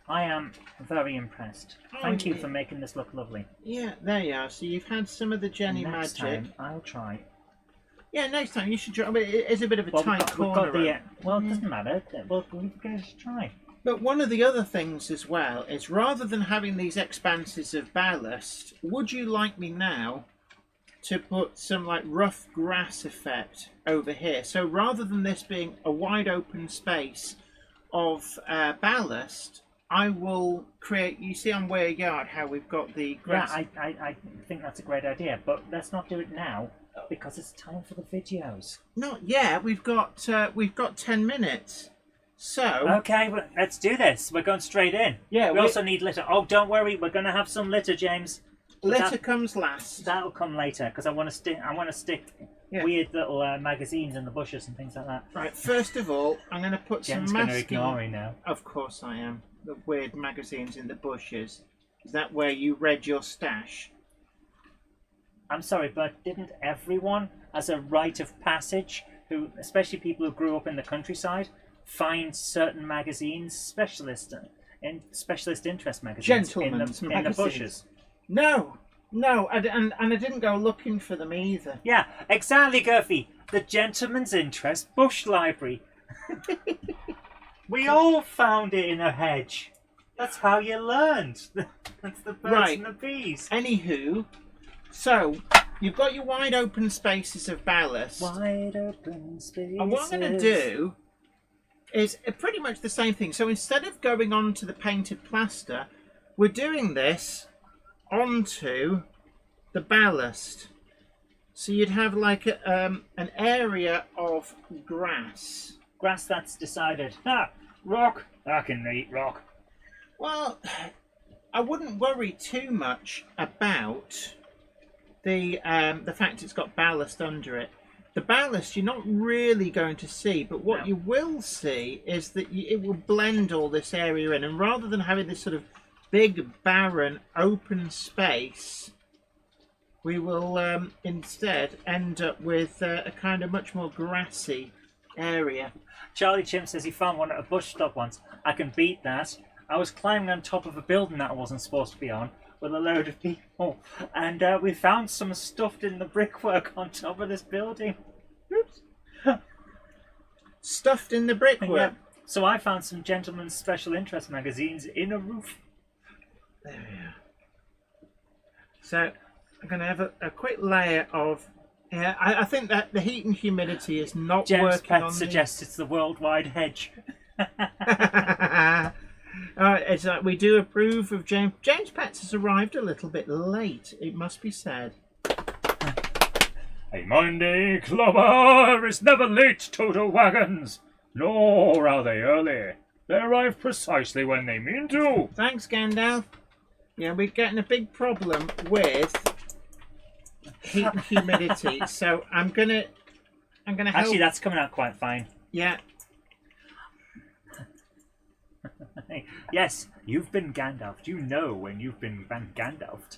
I am very impressed. Oh, Thank you yeah. for making this look lovely. yeah, there you are. So you've had some of the Jenny Next magic. time, I'll try. Yeah, next time you should try. I mean, it is a bit of a Well, tight corner. well, it doesn't matter. Well, we're going to try. But one of the other things as well is rather than having these expanses of ballast, would you like me now to put some like rough grass effect over here? So rather than this being a wide open space of ballast, I will create, you see on Weir Yard how we've got the grass. Yeah, I think that's a great idea, but let's not do it now because it's time for the videos. Not yet, we've got 10 minutes. So Okay, well, let's do this. We're going straight in. Yeah, We also need litter. Oh, don't worry, we're going to have some litter, James. litter that- comes last. That'll come later because I want to stick. Yeah. Weird little magazines in the bushes and things like that. Right, first of all, I'm going to put Jen's some going to masking. ignore me now. Of course I am. The weird magazines in the bushes. Is that where you read your stash? I'm sorry, but didn't everyone, as a rite of passage, who, especially people who grew up in the countryside, find certain magazines, specialist interest magazines, Gentlemen's in the magazines. bushes? No, and I didn't go looking for them either. Yeah, exactly, Gurphy. The Gentleman's Interest Bush Library. We all found it in a hedge. That's how you learned. That's the birds Right. and the bees. Anywho, so you've got your wide open spaces of ballast. Wide open spaces. And what I'm going to do is pretty much the same thing. So instead of going on to the painted plaster, we're doing this onto the ballast. So you'd have like an area of grass. Grass that's decided. Ah, rock. I can eat rock. Well, I wouldn't worry too much about the fact it's got ballast under it. The ballast you're not really going to see, but what you will see is that it will blend all this area in, and rather than having this sort of big, barren, open space, we will instead end up with a kind of much more grassy area. Charlie Chimp says he found one at a bus stop once. I can beat that. I was climbing on top of a building that I wasn't supposed to be on with a load of people, and we found some stuffed in the brickwork on top of this building. Oops. Stuffed in the brickwork? Yeah. So I found some gentlemen's special interest magazines in a roof. There we are. So I'm going to have a quick layer of... Yeah, I think that the heat and humidity is not James working Pett on suggests it's the worldwide hedge. It's like we do approve of James. James Pett has arrived a little bit late, it must be said. A Monday clubber is never late to the wagons, nor are they early. They arrive precisely when they mean to. Thanks, Gandalf. Yeah, we're getting a big problem with heat and humidity, so I'm gonna help. Actually, that's coming out quite fine. Yeah. Yes, you've been Gandalfed. You know when you've been Gandalfed.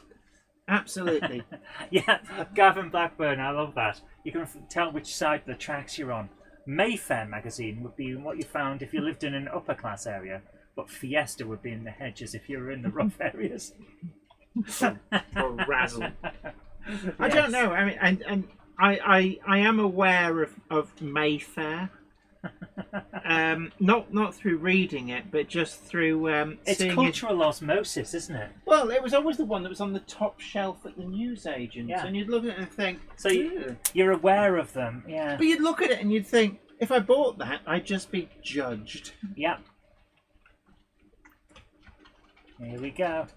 Absolutely. Yeah, Gavin Blackburn, I love that. You can tell which side of the tracks you're on. Mayfair magazine would be what you found if you lived in an upper class area, but Fiesta would be in the hedges if you were in the rough areas. or razzle. I don't know. I mean, and I am aware of Mayfair. Not through reading it, but just through it's seeing cultural osmosis, isn't it? Well, it was always the one that was on the top shelf at the newsagents, Yeah. and you'd look at it and think, So you're aware of them, yeah. But you'd look at it and you'd think, if I bought that, I'd just be judged. Yeah. Here we go.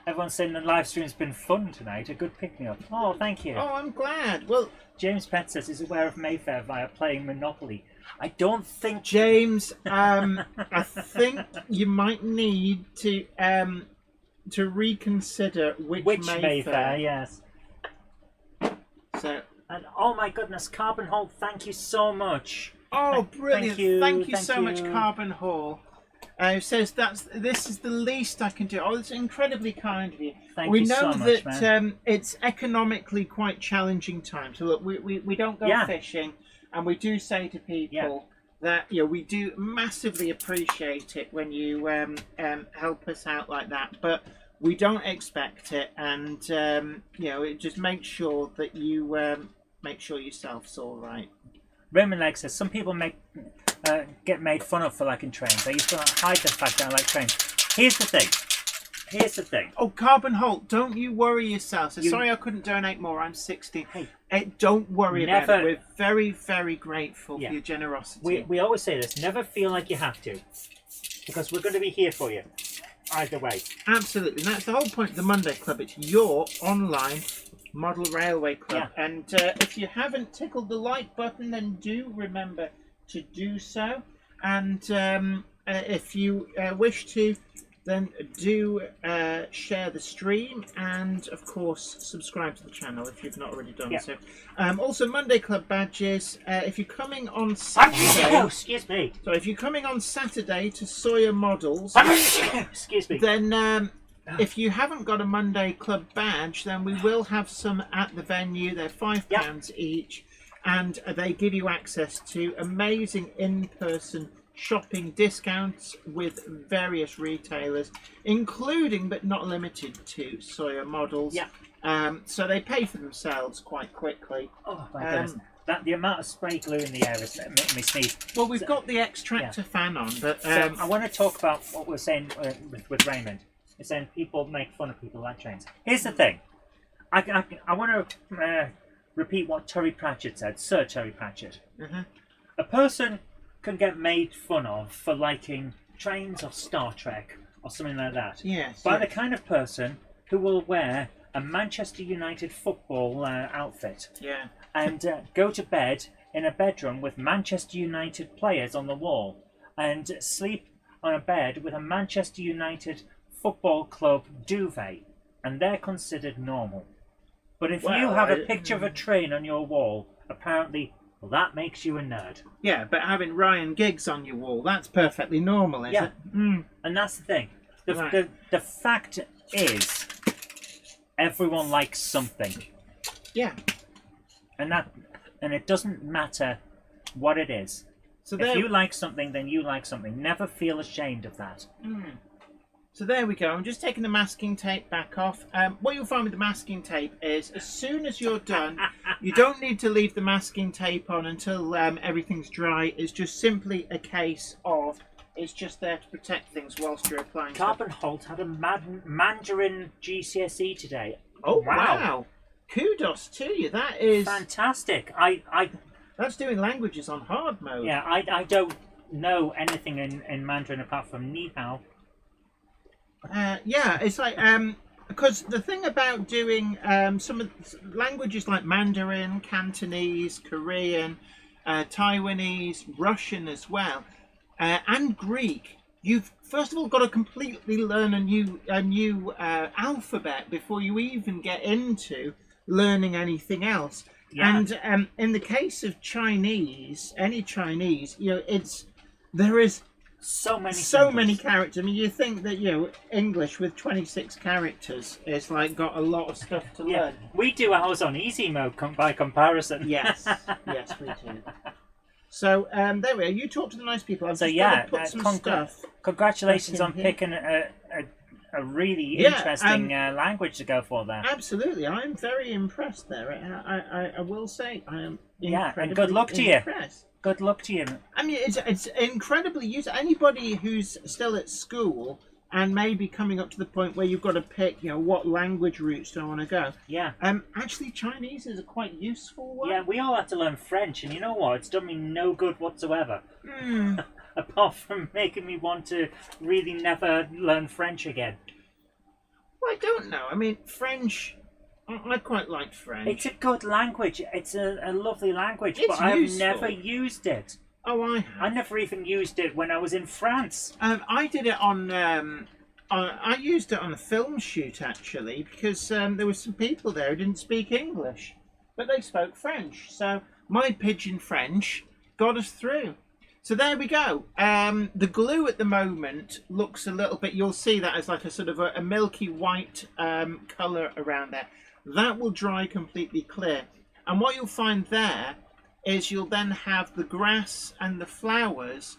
Everyone's saying the live stream's been fun tonight. A good pick-me-up. Oh, thank you. Oh, I'm glad. Well, James Pett says he's aware of Mayfair via playing Monopoly. I don't think... James, I think you might need to reconsider which Mayfair, yes. So, and oh my goodness, Carbon Hold, thank you so much. Oh, brilliant! Thank you so much, you. Carbon Hall. Says this is the least I can do. Oh, it's incredibly kind of you. Thank we you know so much, that man. It's economically quite challenging time. So look, we don't go fishing, and we do say to people that we do massively appreciate it when you help us out like that, but we don't expect it, and it just make sure that you make sure yourself's all right. Raymond Legg says some people get made fun of for liking trains. I used to hide the fact that I like trains. Here's the thing. Oh, Carbon Holt, don't you worry yourself. So sorry I couldn't donate more. I'm 60. Hey, don't worry about it. We're very, very grateful for your generosity. We always say this. Never feel like you have to, because we're going to be here for you either way. Absolutely. And that's the whole point of the Monday Club. It's your online model railway club. Yeah. And if you haven't tickled the like button, then do remember to do so. And if you wish to, then do share the stream, and of course subscribe to the channel if you've not already done so. Also, Monday Club badges. If you're coming on Saturday, excuse me. So if you're coming on Saturday to Sawyer Models, excuse me. Then if you haven't got a Monday Club badge, then we will have some at the venue. They're £5 each, and they give you access to amazing in-person shopping discounts with various retailers, including but not limited to Sawyer Models. So they pay for themselves quite quickly. Oh my goodness. The amount of spray glue in the air is making me sneeze. Well, we've got the X-Tractor fan on, but so I want to talk about what we're saying with Raymond. We're saying people make fun of people like trains. Here's the thing. I want to repeat what Terry Pratchett said, Sir Terry Pratchett. A person can get made fun of for liking trains or Star Trek or something like that. By the kind of person who will wear a Manchester United football outfit and go to bed in a bedroom with Manchester United players on the wall and sleep on a bed with a Manchester United football club duvet, and they're considered normal. But if you Well, have a picture of a train on your wall, apparently that makes you a nerd. Yeah, but having Ryan Giggs on your wall, that's perfectly normal, is it? And that's the thing. Right. The fact is, everyone likes something. Yeah. And it doesn't matter what it is. So if you like something, then you like something. Never feel ashamed of that. So there we go. I'm just taking the masking tape back off. What you'll find with the masking tape is as soon as you're done, you don't need to leave the masking tape on until everything's dry. It's just simply a case of it's just there to protect things whilst you're applying stuff. Carbon Holt had a Mandarin GCSE today. Oh, wow. Kudos to you. That is fantastic. That's doing languages on hard mode. Yeah, I don't know anything in Mandarin apart from Ni Hao. Yeah, it's like because the thing about doing some of the languages like Mandarin, Cantonese, Korean, Taiwanese, Russian as well, and Greek, you've first of all got to completely learn a new alphabet before you even get into learning anything else. Yeah. And in the case of Chinese, any Chinese, there is so many characters. I mean, you think that English with 26 characters is like got a lot of stuff to learn. We do ours on easy mode by comparison. Yes, yes, we do. So there we are. You talk to the nice people. I've so just yeah, put some stuff. Congratulations on here. Picking a really interesting language to go for there. Absolutely, I'm very impressed there. I will say I am. And good luck to impressed. you. Good luck to you. I mean, it's incredibly useful. Anybody who's still at school and maybe coming up to the point where you've got to pick, what language routes do I want to go? Yeah. Actually, Chinese is a quite useful one. Yeah, we all had to learn French, and you know what? It's done me no good whatsoever. Apart from making me want to really never learn French again. Well, I don't know. I mean, French. I quite like French. It's a good language. It's a lovely language, It's but I've useful. never used it. Oh, I have. I never even used it when I was in France. I did it on. I used it on a film shoot actually because there were some people there who didn't speak English, but they spoke French. So my pidgin French got us through. So there we go. The glue at the moment looks a little bit. You'll see that as like a sort of a milky white colour around there. That will dry completely clear, and what you'll find there is you'll then have the grass and the flowers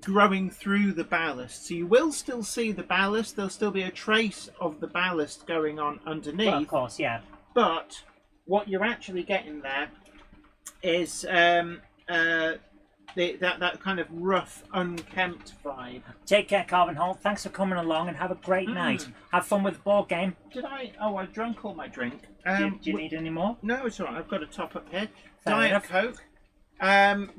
growing through the ballast. So you will still see the ballast. There'll still be a trace of the ballast going on underneath. Well, of course, yeah. But what you're actually getting there is that kind of rough, unkempt vibe. Take care, Carbon Holt. Thanks for coming along and have a great night. Have fun with the board game. Did I? Oh, I drank all my drink. Do you need any more? No, it's all right. I've got a top up here. Fair Diet enough. Coke.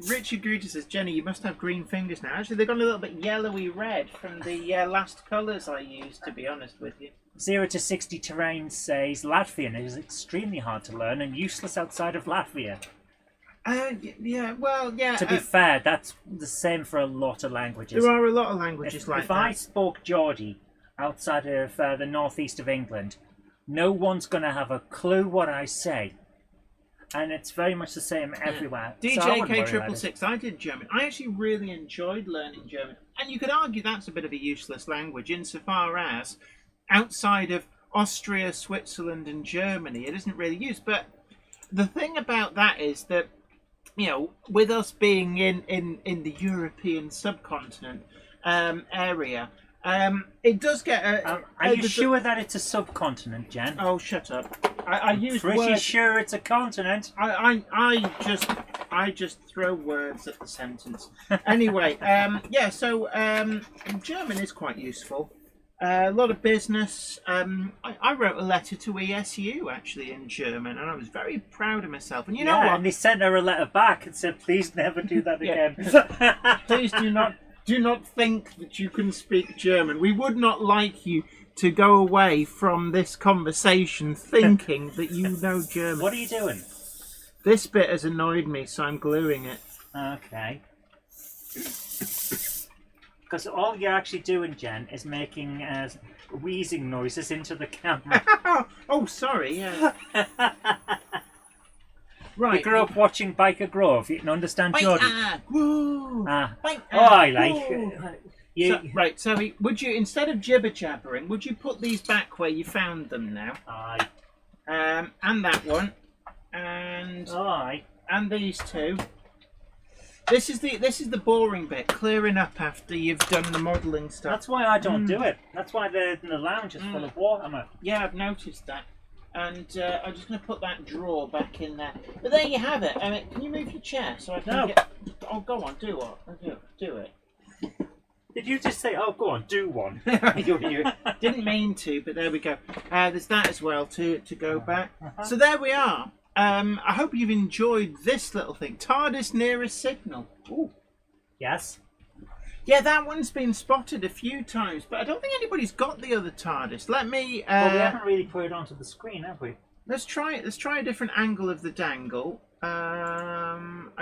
Richard Gruder says, Jenny, you must have green fingers now. Actually, they've gone a little bit yellowy red from the last colours I used, to be honest with you. 0 to 60 terrain says Latvian is extremely hard to learn and useless outside of Latvia. Yeah, well, yeah. To be fair, that's the same for a lot of languages. There are a lot of languages like if that. I spoke Geordie outside of the northeast of England, no one's going to have a clue what I say. And it's very much the same everywhere. So I wouldn't worry about it. DJK666, I did German. I actually really enjoyed learning German. And you could argue that's a bit of a useless language insofar as outside of Austria, Switzerland and Germany, it isn't really used. But the thing about that is that, with us being in the European subcontinent area, it does get are you sure that it's a subcontinent, Jen? Oh, shut up. I use Pretty words. sure it's a continent. I just throw words at the sentence. Anyway, so German is quite useful. A lot of business. I wrote a letter to ESU actually in German, and I was very proud of myself. And you know what? And they sent her a letter back and said, "Please never do that again." Please do not think that you can speak German. We would not like you to go away from this conversation thinking that you know German. What are you doing? This bit has annoyed me, so I'm gluing it. Okay. Because all you're actually doing, Jen, is making wheezing noises into the camera. Oh, sorry. Yeah. Right. You grew up watching Biker Grove. You can understand Jordan. I like. Right, so would you, instead of jibber jabbering, would you put these back where you found them now? Aye. And that one, and Aye. and these two. This is the boring bit, clearing up after you've done the modelling stuff. That's why I don't do it. That's why the lounge is full of water. Yeah, I've noticed that. And I'm just going to put that drawer back in there. But there you have it. Can you move your chair so I can get... Oh, go on, do it. Did you just say, oh, go on, do one? You didn't mean to, but there we go. There's that as well to go back. So there we are. I hope you've enjoyed this little thing. TARDIS nearest signal. Ooh. Yes. Yeah, that one's been spotted a few times, but I don't think anybody's got the other TARDIS. Let me... well, we haven't really put it onto the screen, have we? Let's try a different angle of the dangle. I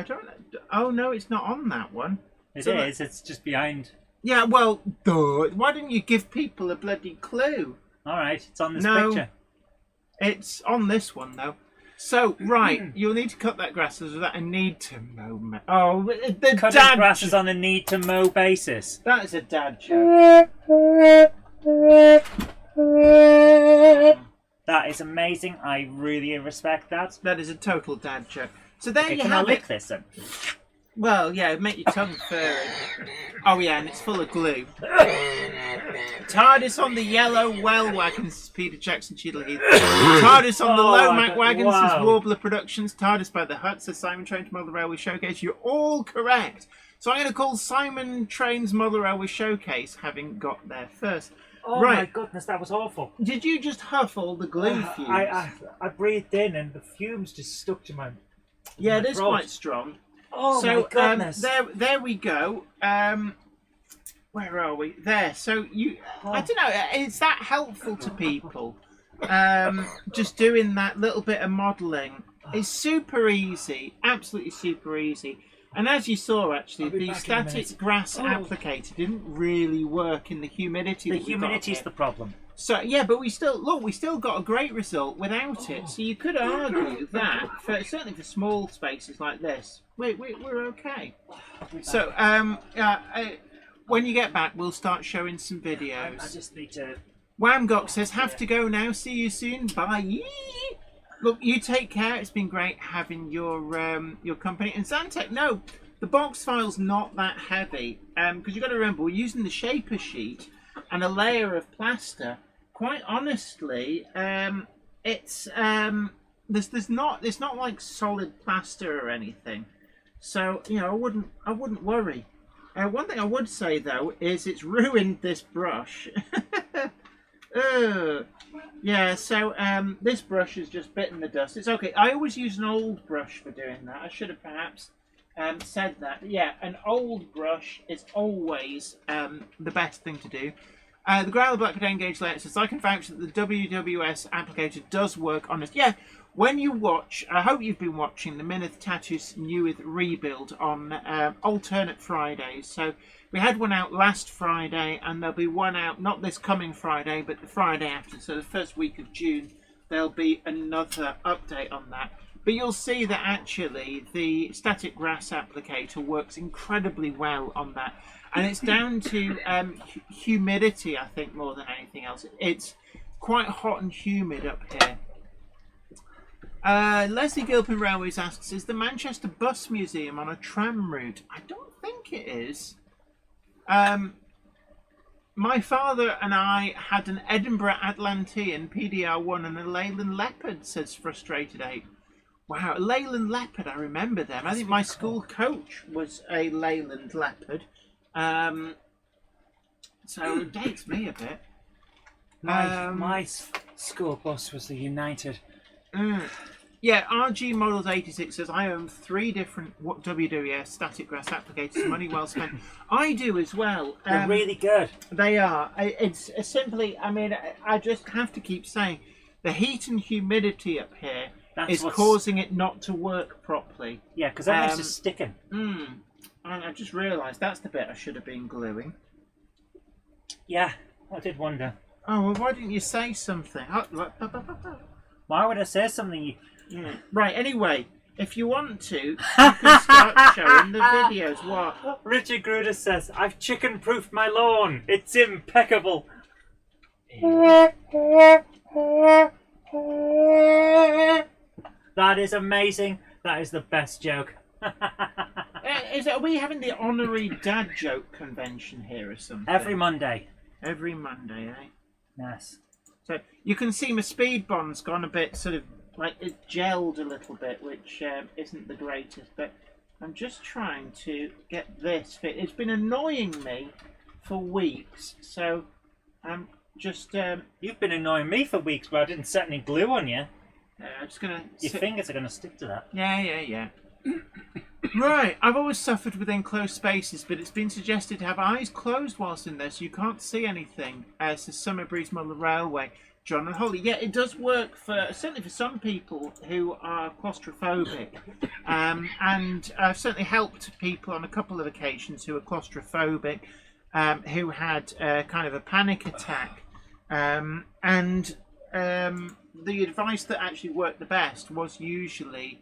don't know. Oh, no, it's not on that one. It is. It's just behind... Yeah, well, duh. Why didn't you give people a bloody clue? All right, it's on this picture. It's on this one, though. So, right, you'll need to cut that grass. Is that a need to mow? Oh, the Cutting dad grass is on a need to mow basis. That is a dad joke. That is amazing. I really respect that. That is a total dad joke. So there you Can I have lick it. this then? Well, yeah, make your tongue furry. Oh, yeah, and it's full of glue. TARDIS on the yellow well wagons, says Peter Jackson Cheadle Heath. TARDIS on the low Mac wagons, says Warbler Productions. TARDIS by the Hut, says Simon Trains Model Railway Showcase. You're all correct. So I'm going to call Simon Trains Model Railway Showcase, having got there first. Oh right. My goodness, that was awful. Did you just huff all the glue fumes? I breathed in and the fumes just stuck to my Yeah, it is throat. quite strong. Oh so, my goodness. There we go. Where are we? There. So I don't know. Is that helpful to people? Just doing that little bit of modelling is super easy. Absolutely super easy. And as you saw, actually, the static grass applicator didn't really work in the humidity. The humidity's the problem. So yeah, but we still got a great result without it. So you could argue that certainly for small spaces like this, we're okay. So when you get back, we'll start showing some videos. I just need to. Whamgok says, "Have to go now. See you soon. Bye." Look, you take care. It's been great having your company. And Zantec, no, the box file's not that heavy because you've got to remember we're using the shaper sheet and a layer of plaster. Quite honestly, it's not like solid plaster or anything, so I wouldn't worry. One thing I would say though is it's ruined this brush. Yeah, so this brush has just bitten the dust. It's okay. I always use an old brush for doing that. I should have perhaps said that. Yeah, an old brush is always the best thing to do. The Growler Blackwood Engage layout says, I can vouch that the WWS applicator does work on it. Yeah, when you watch, I hope you've been watching the Minith Tatus Newith rebuild on alternate Fridays. So we had one out last Friday, and there'll be one out, not this coming Friday, but the Friday after. So the first week of June, there'll be another update on that. But you'll see that actually the static grass applicator works incredibly well on that. And it's down to humidity, I think, more than anything else. It's quite hot and humid up here. Leslie Gilpin Railways asks, is the Manchester Bus Museum on a tram route? I don't think it is. My father and I had an Edinburgh Atlantean PDR1 and a Leyland Leopard, says Frustrated 8. Wow, a Leyland Leopard, I remember them. I think my school coach was a Leyland Leopard. So it dates me a bit. My school bus was the United. Yeah, RG Models 86 says, I own 3 different WWS static grass applicators. Money well spent. I do as well. They're really good. They are. It's simply, I mean, I just have to keep saying, the heat and humidity up here is causing it not to work properly. Yeah, because everything's just sticking. And I just realised that's the bit I should have been gluing. Yeah, I did wonder. Oh, well, why didn't you say something? Why would I say something? Yeah. Right, anyway, if you want to, you can start showing the videos. What? Richard Gruder says, I've chicken-proofed my lawn. It's impeccable. That is amazing. That is the best joke. Are we having the honorary dad joke convention here or something? Every Monday. Every Monday, eh? Yes. So you can see my speed bond's gone a bit sort of like it gelled a little bit, which isn't the greatest. But I'm just trying to get this fit. It's been annoying me for weeks, so I'm just. You've been annoying me for weeks, but I didn't set any glue on you. I'm just gonna. Your fingers are gonna stick to that. Yeah. Right, I've always suffered with enclosed spaces, but it's been suggested to have eyes closed whilst in there so you can't see anything. Says Summer Breeze Model Railway, John and Holly. Yeah, it does work for certainly for some people who are claustrophobic, and I've certainly helped people on a couple of occasions who are claustrophobic, who had kind of a panic attack, and the advice that actually worked the best was usually.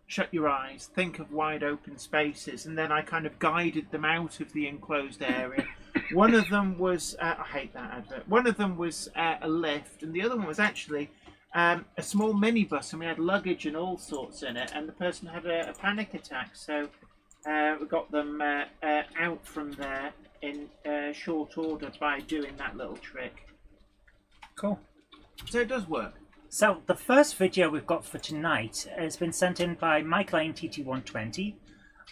Shut your eyes, think of wide open spaces, and then I kind of guided them out of the enclosed area. One of them was, I hate that advert, one of them was a lift, and the other one was actually a small minibus, and we had luggage and all sorts in it, and the person had a panic attack, so we got them out from there in short order by doing that little trick. Cool. So it does work. So the first video we've got for tonight has been sent in by Mike Lane TT120,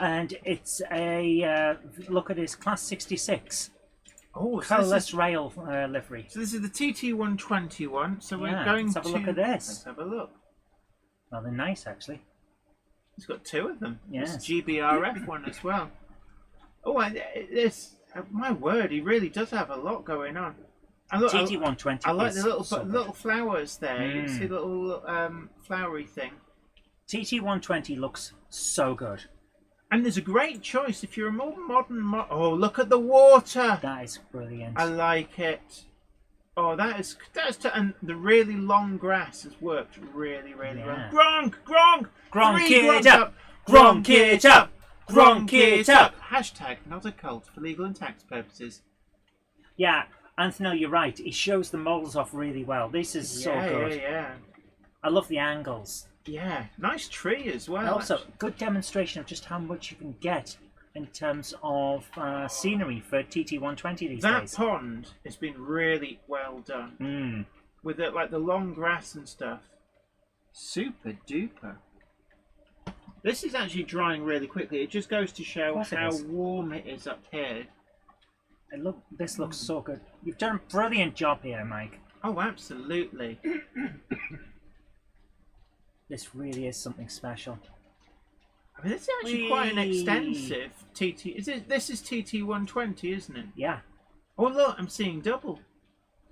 and it's a look at his Class 66 colourless rail livery. So this is the TT120 one. So we're going let's have a look at this. Let's have a look. Well, they're nice actually. It's got two of them. Yes. This GBRF one as well. Oh, my word, he really does have a lot going on. And look, TT120. I like the little flowers there. You can see the little flowery thing. TT120 looks so good. And there's a great choice if you're a more modern. Oh, look at the water! That is brilliant. I like it. Oh, that's and the really long grass has worked really well. Gronk it up! Gronk it up! Gronk it up! Hashtag not a cult for legal and tax purposes. Yeah. Anthony, you're right. He shows the models off really well. This is so good. Yeah. I love the angles. Yeah, nice tree as well. Also, good demonstration of just how much you can get in terms of scenery for TT120 these days. That pond has been really well done. With it, like the long grass and stuff. Super duper. This is actually drying really quickly. It just goes to show how warm it is up here. This looks so good. You've done a brilliant job here, Mike. Oh, absolutely. This really is something special. I mean, this is actually quite an extensive TT. This is TT120, isn't it? Yeah. Oh, look, I'm seeing double.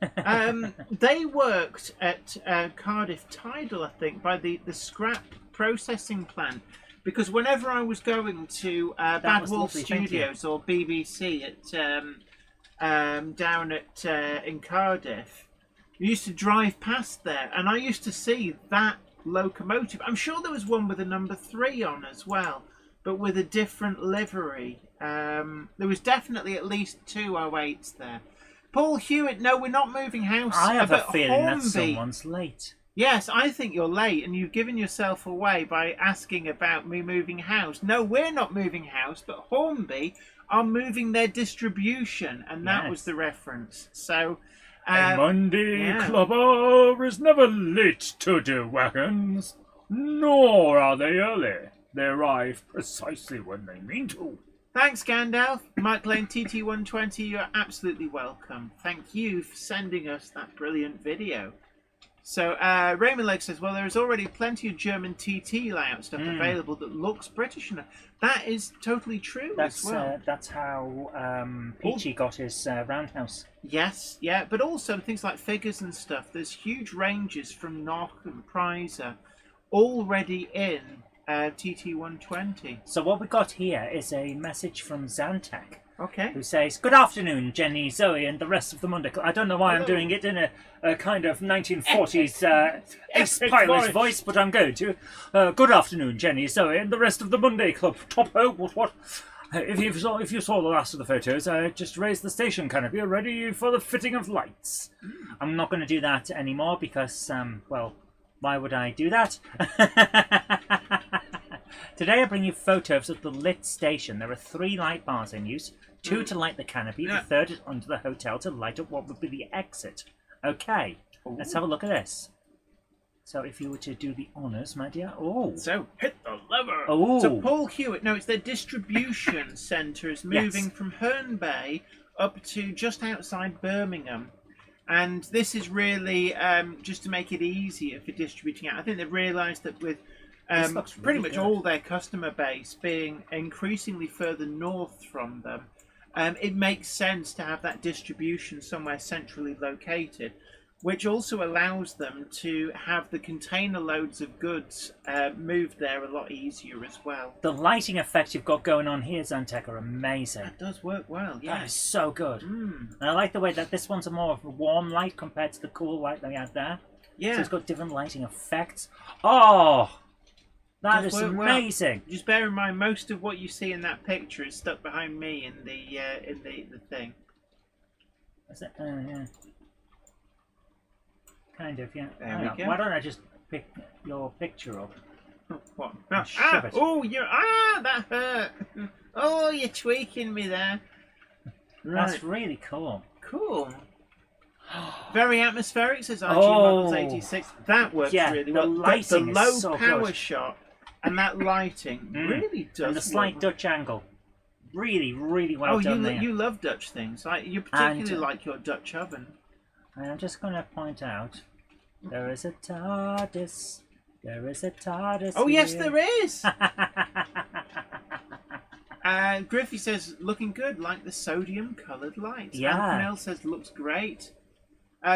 They worked at Cardiff Tidal, I think, by the scrap processing plant. Because whenever I was going to Bad Wolf Studios or BBC down at in Cardiff, we used to drive past there, and I used to see that locomotive. I'm sure there was one with a number 3 on as well, but with a different livery. There was definitely at least 2 08s there. Paul Hewitt, no, we're not moving house. I have a feeling that someone's late. Yes, I think you're late, and you've given yourself away by asking about me moving house. No, we're not moving house, but Hornby are moving their distribution, and that was the reference. So, a Monday clubber is never late to do wagons, nor are they early. They arrive precisely when they mean to. Thanks, Gandalf. Mike Lane TT120, you're absolutely welcome. Thank you for sending us that brilliant video. So Raymond Lake says, well, there's already plenty of German TT layout stuff available that looks British enough. That is totally true as well. That's how Peachy got his roundhouse. Yes, yeah, but also things like figures and stuff. There's huge ranges from Nock and Prizer already in TT120. So what we got here is a message from Zantec Okay. who says, "Good afternoon, Jenny, Zoe, and the rest of the Monday Club." I don't know why I'm doing it in a kind of 1940s ace pilot voice, but I'm going to. Good afternoon, Jenny, Zoe, and the rest of the Monday Club. Topo, what? If you saw the last of the photos, I just raised the station canopy ready for the fitting of lights. I'm not going to do that anymore because, well, why would I do that? Today I bring you photos of the lit station. There are 3 light bars in use. 2 to light the canopy, the 3rd is under the hotel to light up what would be the exit. Okay, let's have a look at this. So if you were to do the honours, my dear. Oh. So hit the lever. Oh. So Paul Hewitt, no, it's their distribution centre is moving from Herne Bay up to just outside Birmingham. And this is really just to make it easier for distributing out. I think they've realised that with pretty much all their customer base being increasingly further north from them, it makes sense to have that distribution somewhere centrally located, which also allows them to have the container loads of goods moved there a lot easier as well. The lighting effect you've got going on here, Zantec, are amazing. That does work well, yeah. That is so good. And I like the way that this one's a more of a warm light compared to the cool light that we had there. Yeah. So it's got different lighting effects. Oh! That is amazing. Well. Just bear in mind, most of what you see in that picture is stuck behind me in the thing. Is it? Yeah. Kind of, yeah. There we go. Why don't I just pick your picture up? What? Shove it. Oh, that hurt. Oh, you're tweaking me there. Right. That's really cool. Cool. Very atmospheric, says RG Models 86. That works really well. The lighting the low is so power good. shot and that lighting really does. And the slight Dutch angle. Really, really well done there. You love Dutch things. You particularly like your Dutch oven. And I'm just going to point out, there is a TARDIS. There is a TARDIS. Oh, here. yes, there is. Griffey says, looking good, like the sodium-coloured lights. Yeah. Anthony says, looks great.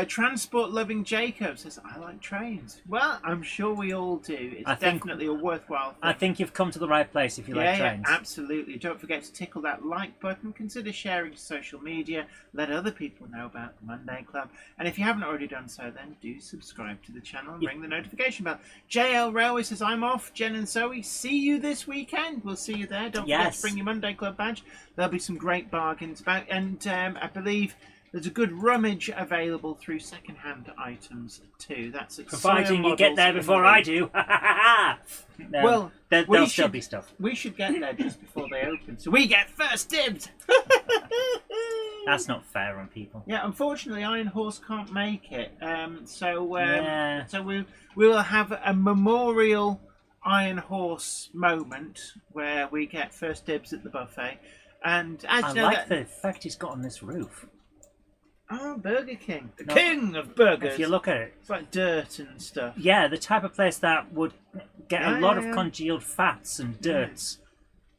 Transport-loving Jacob says, I like trains. Well, I'm sure we all do. It's definitely a worthwhile thing. I think you've come to the right place if you like trains. Yeah, absolutely. Don't forget to tickle that like button. Consider sharing to social media. Let other people know about the Monday Club. And if you haven't already done so, then do subscribe to the channel and ring the notification bell. JL Railway says, I'm off. Jen and Zoe, see you this weekend. We'll see you there. Don't forget to bring your Monday Club badge. There'll be some great bargains about. And I believe there's a good rummage available through second-hand items too. That's at providing you get there before I do. Well, there'll still be stuff. We should get there just before they open, so we get first dibs. That's not fair on people. Yeah, unfortunately, Iron Horse can't make it. So we will have a memorial Iron Horse moment where we get first dibs at the buffet. And as I you know, like the effect he's got on this roof. Oh, Burger King. The king of burgers. If you look at it. It's like dirt and stuff. Yeah, the type of place that would get a lot of congealed fats and dirts.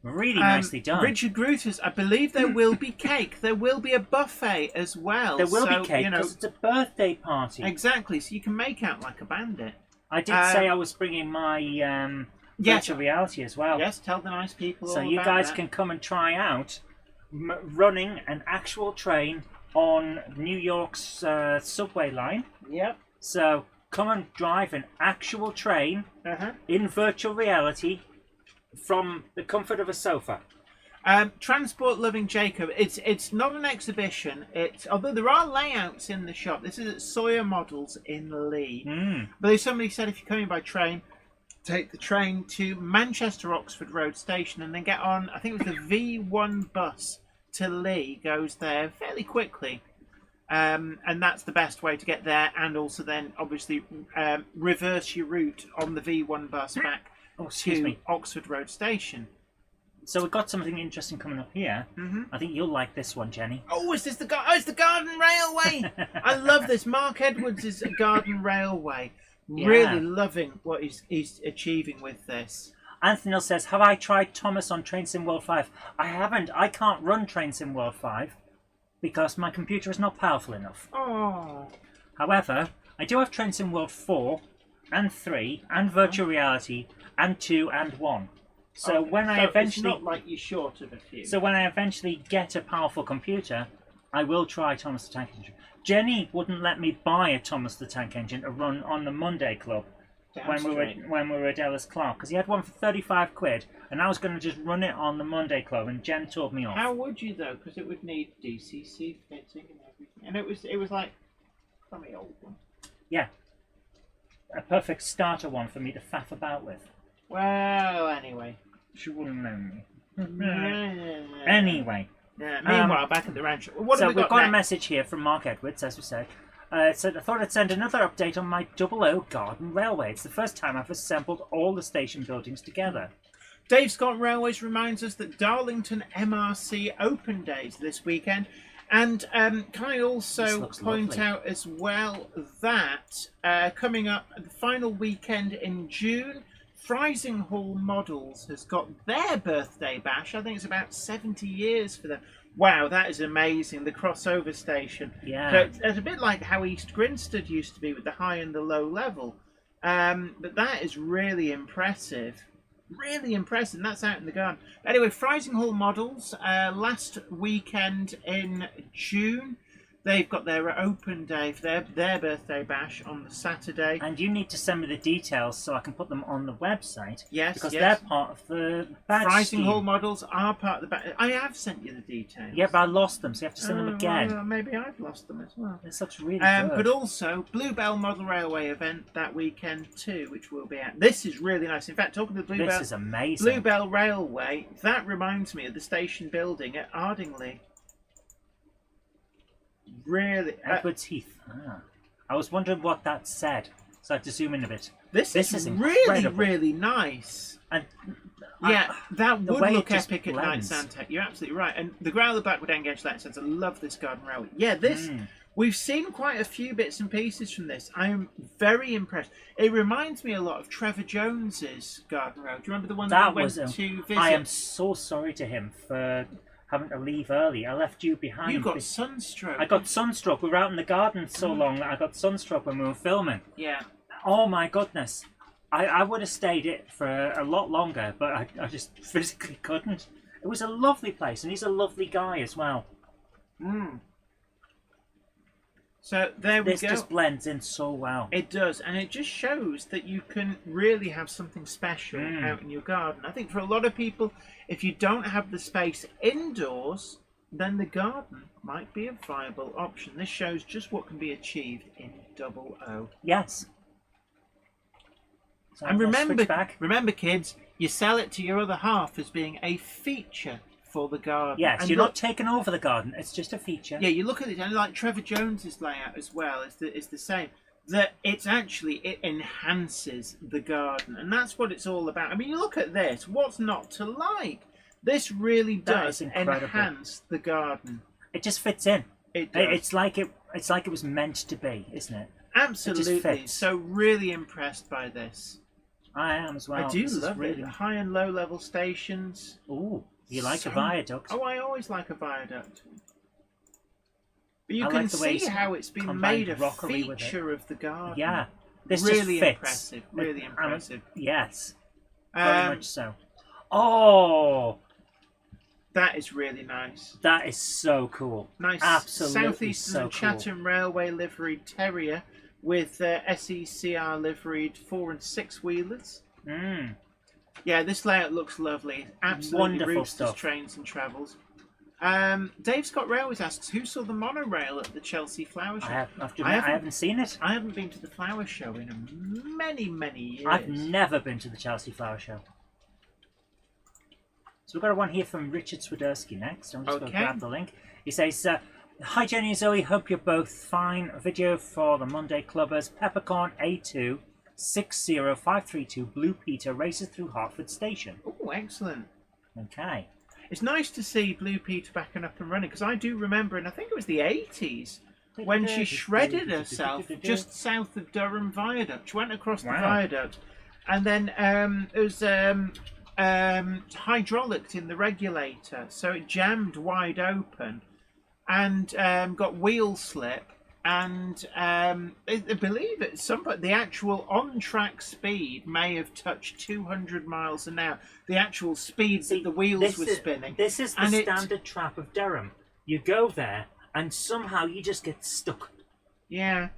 Really nicely done. Richard Grutus, I believe there will be cake. There will be a buffet as well. There will be cake because it's a birthday party. Exactly, so you can make out like a bandit. I did say I was bringing my virtual reality as well. Yes, tell the nice people so all you about guys that. can come and try out running an actual train on New York's subway line. Yep. So come and drive an actual train in virtual reality from the comfort of a sofa. Transport loving Jacob. It's not an exhibition. Although there are layouts in the shop. This is at Sawyer Models in Lee. But somebody said if you're coming by train, take the train to Manchester Oxford Road Station and then get on. I think it was the V1 bus to Lee goes there fairly quickly. And that's the best way to get there, and also then obviously reverse your route on the V1 bus back to Oxford Road Station. So we've got something interesting coming up here. I think you'll like this one, Jenny. Oh, is this it's the Garden Railway? I love this. Mark Edwards is a Garden Railway. Really loving what he's achieving with this. Anthony says, have I tried Thomas on Train Sim World 5? I haven't. I can't run Train Sim World 5 because my computer is not powerful enough. Oh. However, I do have Train Sim World 4 and 3 and Virtual Reality and 2 and 1. So Okay. when I So eventually, it's not like you're short of a few. so when I eventually get a powerful computer, I will try Thomas the Tank Engine. Jenny wouldn't let me buy a Thomas the Tank Engine to run on the Monday Club when we were at Ellis Clark, because he had one for 35 quid, and I was going to just run it on the Monday Club, and Jen told me off. How would you though? Because it would need DCC fitting and everything, and it was like from the old one. Yeah, a perfect starter one for me to faff about with. Well, anyway. She wouldn't let me. Anyway. Yeah, meanwhile, back at the ranch. What so have we we've got a next? message here from Mark Edwards, as we said. It said, I thought I'd send another update on my 00 Garden Railway. It's the first time I've assembled all the station buildings together. Dave Scott Railways reminds us that Darlington MRC Open Days this weekend. And can I also point lovely. out as well that coming up the final weekend in June, Frizinghall Models has got their birthday bash. I think it's about 70 years for them. Wow, that is amazing. The crossover station. Yeah. So it's a bit like how East Grinstead used to be with the high and the low level. But that is really impressive. Really impressive. And that's out in the garden. Anyway, Frizinghall Models, last weekend in June, they've got their open day for their birthday bash on the Saturday. And you need to send me the details so I can put them on the website. Yes, because yes. they're part of the badge Frizinghall scheme. Models are part of the badge. I have sent you the details. Yeah, but I lost them, so you have to send them again. Well, maybe I've lost them as well. This looks really good. But also, Bluebell Model Railway event that weekend too, which will be at. This is really nice. In fact, talking to Bluebell, this is amazing. Bluebell Railway, that reminds me of the station building at Ardingly. Really, Edwards Heath. Ah. I was wondering what that said, so I had to zoom in a bit. this is really, incredible. really nice. And Yeah, that the would way it look just epic at night, blends. Santa. You're absolutely right. And the Growler Blackwood Engage Light Sense, I love this garden railway. Yeah, this we've seen quite a few bits and pieces from this. I am very impressed. It reminds me a lot of Trevor Jones's garden rail. Do you remember the one that we went to visit? I am so sorry to him for having to leave early. I left you behind. You got sunstroke. I got sunstroke. We were out in the garden so long that I got sunstroke when we were filming. Yeah. Oh my goodness. I would have stayed it for a lot longer, but I just physically couldn't. It was a lovely place, and he's a lovely guy as well. So there we This go. just blends in so well. It does, and it just shows that you can really have something special out in your garden. I think for a lot of people, if you don't have the space indoors, then the garden might be a viable option. This shows just what can be achieved in 00. Yes. So And I'm gonna remember, switch back. remember, kids, you sell it to your other half as being a feature for the garden. Yes, And you're look- not taking over the garden. It's just a feature. Yeah, you look at it, and like Trevor Jones's layout as well is the same. That it enhances the garden, and that's what it's all about. I mean, you look at this. What's not to like? This really That does is incredible. enhance the garden. It just fits in. It does. It's like it was meant to be, isn't it? Absolutely. fits. So really impressed by this. I am as well. I do This is love really... it. High and low level stations. Ooh, you like So- a viaduct? Oh, I always like a viaduct. But you I can like the way see it's how it's been combined made a rockery with it. feature of the garden. Yeah, this really just fits. impressive. Really impressive. Yes, very Um, much so. Oh, That is really nice. that is so cool. Nice Absolutely Southeastern so cool. Chatham Railway liveried terrier with SECR liveried 4 and 6 wheelers. Yeah, this layout looks lovely. Absolutely Wonderful roosters, stuff. trains and travels. Dave Scott Railways asks, who saw the monorail at the Chelsea Flower Show? I haven't seen it. I haven't been to the Flower Show in many, many years. I've never been to the Chelsea Flower Show. So we've got one here from Richard Swiderski next. I'm just going to Okay. grab the link. He says, hi Jenny and Zoe, hope you're both fine. A video for the Monday Clubbers. Peppercorn A2 60532 Blue Peter races through Hertford Station. Oh, excellent. Okay. It's nice to see Blue Peter back and up and running, because I do remember, and I think it was the 80s, when she shredded herself just south of Durham Viaduct. She went across the viaduct, and then it was hydraulicked in the regulator, so it jammed wide open and got wheel slip, And I believe at some point the actual on-track speed may have touched 200 miles an hour. The actual speed that the wheels were spinning. This is the standard trap of Durham. You go there, and somehow you just get stuck. Yeah.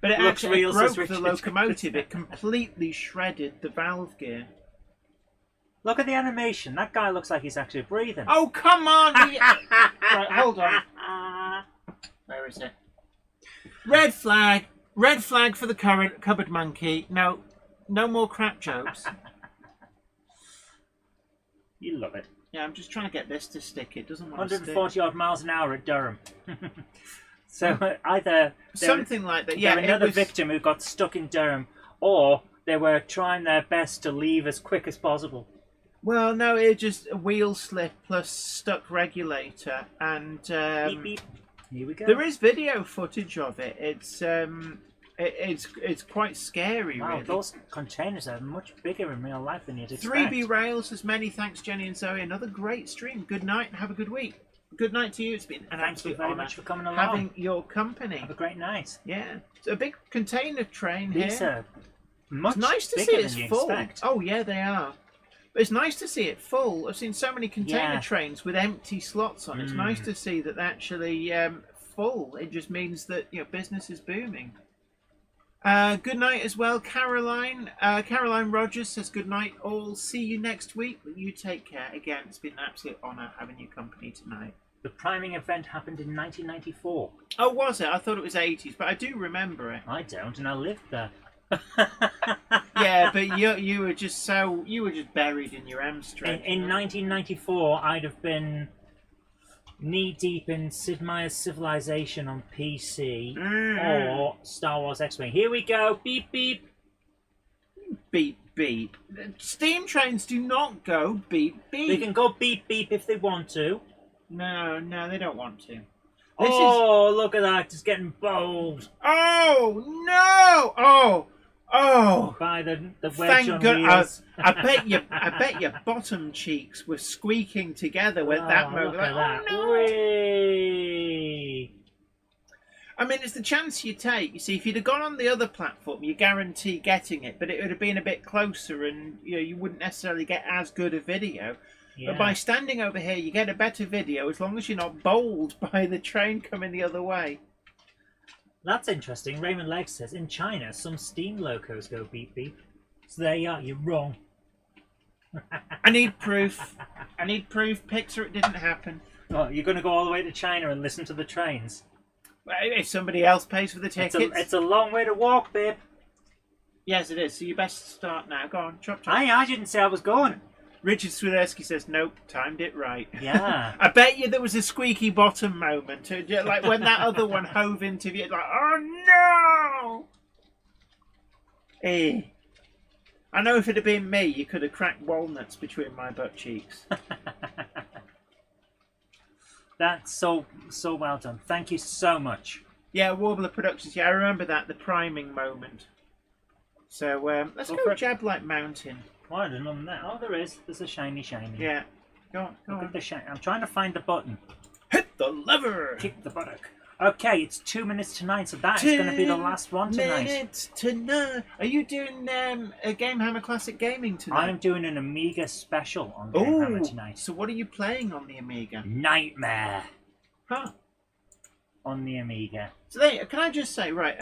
But it actually broke the locomotive. It completely shredded the valve gear. Look at the animation. That guy looks like he's actually breathing. Oh, come on! Right, hold on. Where is it? Red flag. Red flag for the current cupboard monkey. No more crap jokes. You love it. Yeah, I'm just trying to get this to stick. It doesn't want 140 to stick. odd miles an hour at Durham. So either something like that. Yeah, another victim who got stuck in Durham, or they were trying their best to leave as quick as possible. Well, no, it just a wheel slip plus stuck regulator, and beep beep. Here we go. There is video footage of it. It's quite scary. Wow, really. Those containers are much bigger in real life than you'd expect. 3B Rails says many thanks, Jenny and Zoe. Another great stream. Good night and have a good week. Good night to you. It's been an Thank you very much for coming along. Having your company. Have a great night. Yeah, it's a big container train These here. are much it's nice to bigger see it's than you full. expect. Oh yeah, they are. But it's nice to see it full. I've seen so many container trains with empty slots on. It's nice to see that they're actually full. It just means that business is booming. Good night as well, Caroline. Caroline Rogers says good night all. See you next week. You take care. Again, it's been an absolute honour having your company tonight. The priming event happened in 1994. Oh, was it? I thought it was 80s, but I do remember it. I don't, and I lived there. Yeah, but you were just buried in your Amstrad. In 1994, I'd have been knee deep in Sid Meier's Civilization on PC or Star Wars X-Wing. Here we go. Beep beep. Beep beep. Steam trains do not go beep beep. They can go beep beep if they want to. No, they don't want to. Look at that! It's getting bold. Oh no! Oh! By the wedge Thank on God! wheels. I bet your bottom cheeks were squeaking together with that moment. Look at that! No. Whee. I mean, it's the chance you take. You see, if you'd have gone on the other platform, you guarantee getting it, but it would have been a bit closer, and you wouldn't necessarily get as good a video. Yeah. But by standing over here, you get a better video as long as you're not bowled by the train coming the other way. That's interesting. Raymond Legg says, in China, some steam locos go beep beep. So there you are, you're wrong. I need proof. I need proof. Picture it didn't happen. Oh, you're going to go all the way to China and listen to the trains? If somebody else pays for the tickets. It's a long way to walk, babe. Yes, it is. So you best start now. Go on, chop. I didn't say I was going. Richard Swiderski says, nope, timed it right. Yeah. I bet you there was a squeaky bottom moment. Like when that other one hove into you, like, oh no! Hey. I know if it had been me, you could have cracked walnuts between my butt cheeks. That's so well done. Thank you so much. Yeah, Warbler Productions. Yeah, I remember that, the priming moment. So, let's go Jab Like Mountain. Why there's none there? Oh, there is. There's a shiny. Yeah. Go on. Look at the shiny. I'm trying to find the button. Hit the lever! Kick the buttock. Okay, it's 2 minutes to 9, so that is going to be the last one tonight. 2 minutes to 9. Are you doing a Game Hammer Classic Gaming tonight? I'm doing an Amiga special on Game Hammer tonight. So what are you playing on the Amiga? Nightmare. Huh. On the Amiga. So there, can I just say, right,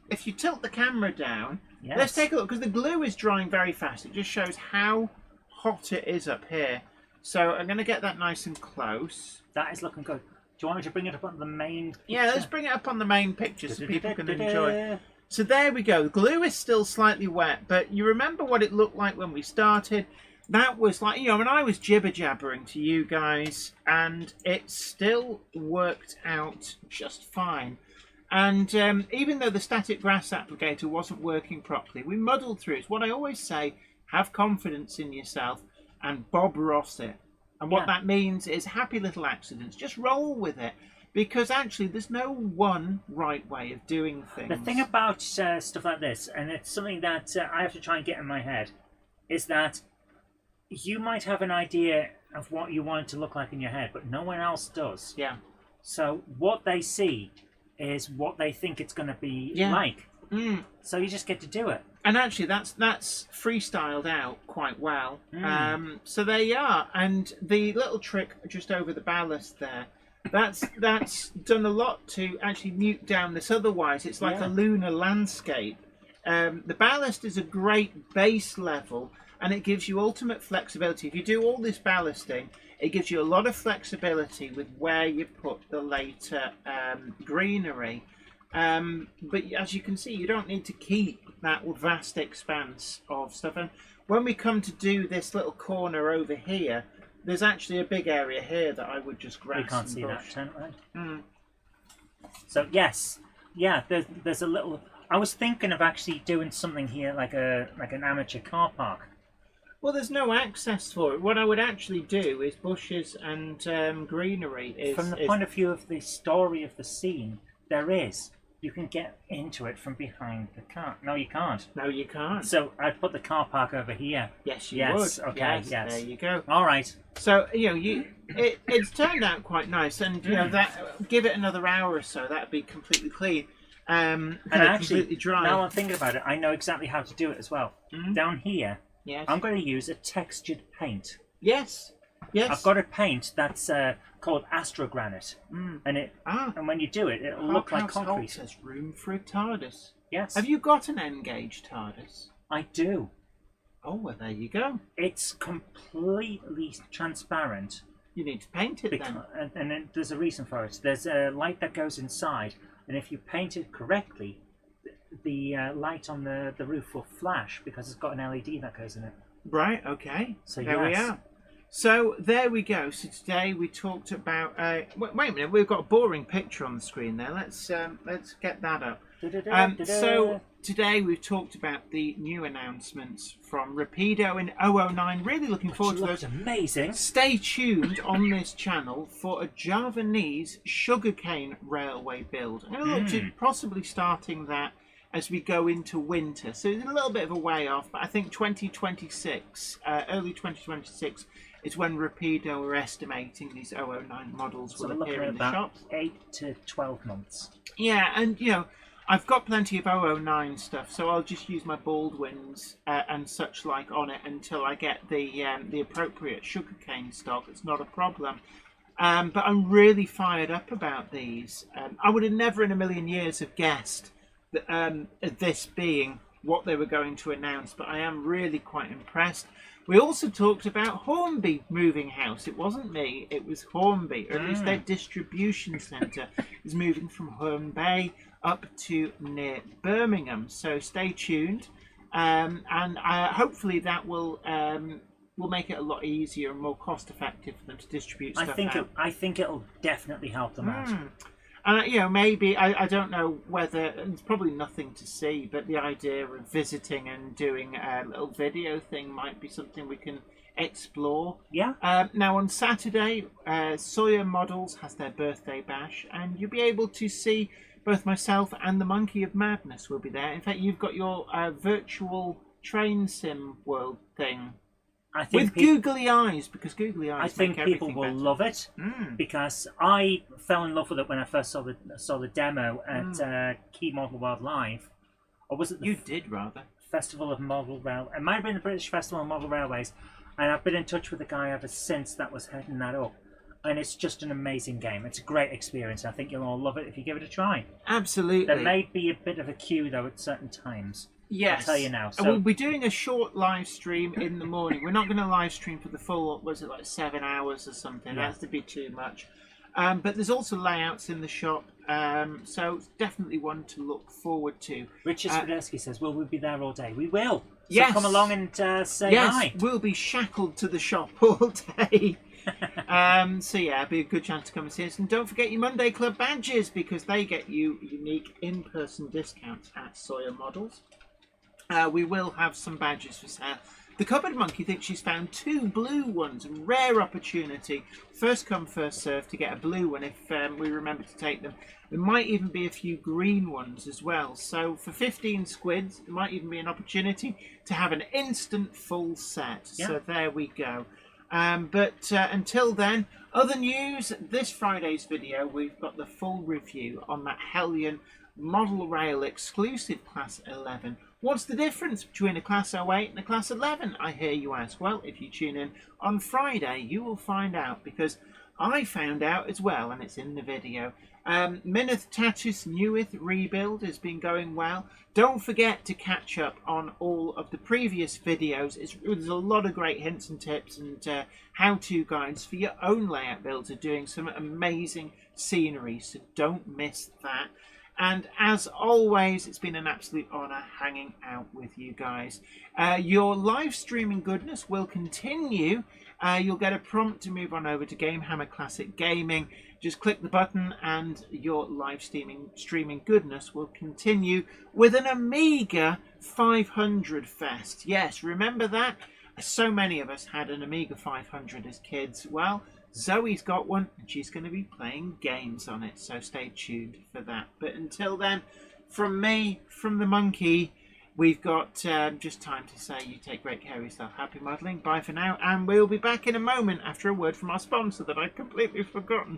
if you tilt the camera down, yes. Let's take a look, because the glue is drying very fast. It just shows how hot it is up here. So I'm going to get that nice and close. That is looking good. Do you want me to bring it up on the main picture? Yeah, let's bring it up on the main picture so people can enjoy. So there we go. The glue is still slightly wet, but you remember what it looked like when we started? That was like, when I was jibber-jabbering to you guys, and it still worked out just fine. And even though the static grass applicator wasn't working properly, we muddled through. It's what I always say, have confidence in yourself and Bob Ross it. And what that means is happy little accidents. Just roll with it. Because actually, there's no one right way of doing things. The thing about stuff like this, and it's something that I have to try and get in my head, is that you might have an idea of what you want it to look like in your head, but no one else does. Yeah. So what they see is what they think it's going to be Yeah. like. Mm. So you just get to do it. And actually, that's freestyled out quite well. So there you are. And the little trick just over the ballast there, that's done a lot to actually mute down this. Otherwise, it's like a lunar landscape. The ballast is a great base level, and it gives you ultimate flexibility. If you do all this ballasting, it gives you a lot of flexibility with where you put the later greenery. But as you can see, you don't need to keep that vast expanse of stuff. And when we come to do this little corner over here, there's actually a big area here that I would just grass. We can't see bush. that, can't we? So yes, yeah. There's a little. I was thinking of actually doing something here, like an amateur car park. Well, there's no access for it. What I would actually do is bushes and greenery. From the point of view of the story of the scene, there is. You can get into it from behind the car. No, you can't. No, you can't. So I'd put the car park over here. Yes, you Yes, would. okay, yes. There you go. All right. So it's turned out quite nice, and that give it another hour or so, that'd be completely clean. And actually, completely dry. now I'm thinking about it, I know exactly how to do it as well. Down here, Yes. I'm going to use a textured paint. Yes. Yes. I've got a paint that's called Astrogranite, and when you do it, it'll look like House concrete. There's room for a TARDIS. Yes, Have you got an N-gauge TARDIS? I do. Oh, well, there you go. It's completely transparent, You need to paint it then. and then there's a reason for it. There's a light that goes inside, and if you paint it correctly, the light on the roof will flash because it's got an LED that goes in it. Right, okay. So there we yes. are. So there we go. So today we talked about. Wait a minute, we've got a boring picture on the screen there. Let's get that up. So today we've talked about the new announcements from Rapido in 009. Really looking forward to those. Amazing. Stay tuned on this channel for a Javanese sugarcane railway build. I'm going to look to possibly starting that as we go into winter. So it's a little bit of a way off, but I think 2026, early 2026, is when Rapido are estimating these 009 models will appear in the shops. 8 to 12 months. Yeah, and I've got plenty of 009 stuff, so I'll just use my Baldwins and such like on it until I get the appropriate sugarcane stock. It's not a problem. But I'm really fired up about these. I would have never in a million years have guessed that this being what they were going to announce, but I am really quite impressed. We also talked about Hornby moving house. It wasn't me, it was Hornby, or at least their distribution centre is moving from Herne Bay up to near Birmingham. So stay tuned, and hopefully that will make it a lot easier and more cost effective for them to distribute stuff out. I think it'll definitely help them out. And maybe I don't know whether there's probably nothing to see, but the idea of visiting and doing a little video thing might be something we can explore. Yeah. Now on Saturday, Sawyer Models has their birthday bash, and you'll be able to see both myself and the Monkey of Madness will be there. In fact, you've got your virtual train sim world thing. I think with googly eyes, because googly eyes. I think people will love it because I fell in love with it when I first saw the demo at Key Model World Live, or was it? You did rather. Festival of Model Rail. It might have been the British Festival of Model Railways, and I've been in touch with the guy ever since that was heading that up. And it's just an amazing game. It's a great experience. I think you'll all love it if you give it a try. Absolutely. There may be a bit of a queue though at certain times. Yes. I'll tell you now. So we'll be doing a short live stream in the morning. We're not going to live stream for the full, was it like 7 hours or something? Yeah. That has to be too much. But there's also layouts in the shop, so it's definitely one to look forward to. Richard Spadesky says, will we be there all day? We will. So yes. come along and say hi. Yes, we'll be shackled to the shop all day. So yeah, it'll be a good chance to come and see us. And don't forget your Monday Club badges, because they get you unique in-person discounts at Sawyer Models. We will have some badges for sale. The Cupboard Monkey thinks she's found 2 blue ones. A rare opportunity. First come, first serve to get a blue one if we remember to take them. There might even be a few green ones as well. So for 15 squids, there might even be an opportunity to have an instant full set. Yeah. So there we go. But until then, other news, this Friday's video, we've got the full review on that Hellion Model Rail exclusive Class 11. What's the difference between a Class 08 and a Class 11, I hear you ask? Well, if you tune in on Friday, you will find out, because I found out as well, and it's in the video. Minith Tatus Newith rebuild has been going well. Don't forget to catch up on all of the previous videos. There's a lot of great hints and tips and how-to guides for your own layout builds. Are doing some amazing scenery, so don't miss that. And as always, it's been an absolute honour hanging out with you guys. Your live streaming goodness will continue. You'll get a prompt to move on over to Gamehammer Classic Gaming. Just click the button and your live streaming goodness will continue with an Amiga 500 Fest. Yes, remember that? So many of us had an Amiga 500 as kids. Well, Zoe's got one and she's going to be playing games on it, so stay tuned for that. But until then, from me, from the monkey, we've got just time to say you take great care of yourself. Happy modelling. Bye for now, and we'll be back in a moment after a word from our sponsor that I'd completely forgotten.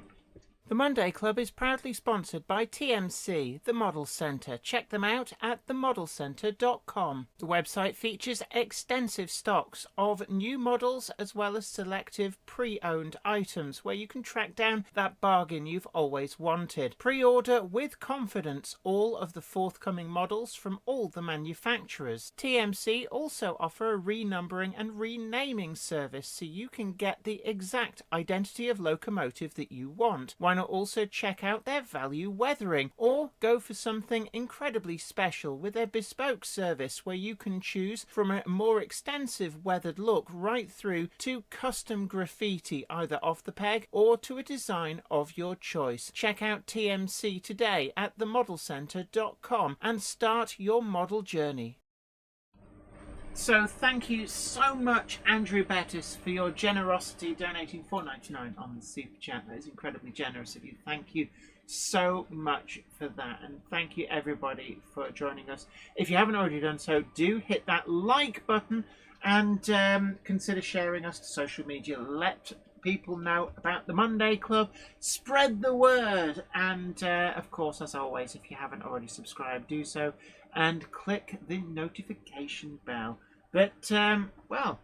The Monday Club is proudly sponsored by TMC, the Model Centre. Check them out at themodelcentre.com. The website features extensive stocks of new models as well as selective pre-owned items where you can track down that bargain you've always wanted. Pre-order with confidence all of the forthcoming models from all the manufacturers. TMC also offer a renumbering and renaming service so you can get the exact identity of locomotive that you want. Why not also check out their value weathering, or go for something incredibly special with their bespoke service where you can choose from a more extensive weathered look right through to custom graffiti either off the peg or to a design of your choice. Check out TMC today at themodelcentre.com and start your model journey. So thank you so much, Andrew Bettis, for your generosity donating $4.99 on the Super Chat. That is incredibly generous of you. Thank you so much for that. And thank you, everybody, for joining us. If you haven't already done so, do hit that like button and consider sharing us to social media. Let people know about the Monday Club. Spread the word. And, of course, as always, if you haven't already subscribed, do so. And click the notification bell. But, well,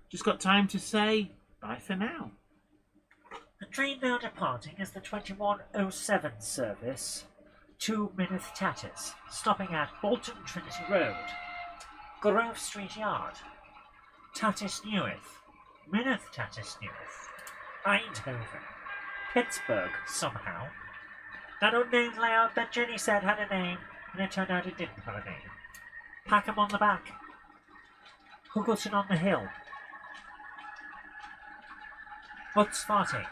just got time to say bye for now. The train now departing is the 2107 service to Minith Tatus, stopping at Bolton Trinity Road, Grove Street Yard, Tatus Newith, Minith Tatus Newith, Eindhoven, Pittsburgh somehow. That unnamed layout that Jenny said had a name, and it turned out it didn't have a name. Packham on the back. Huggleton on the hill. Butsfarting.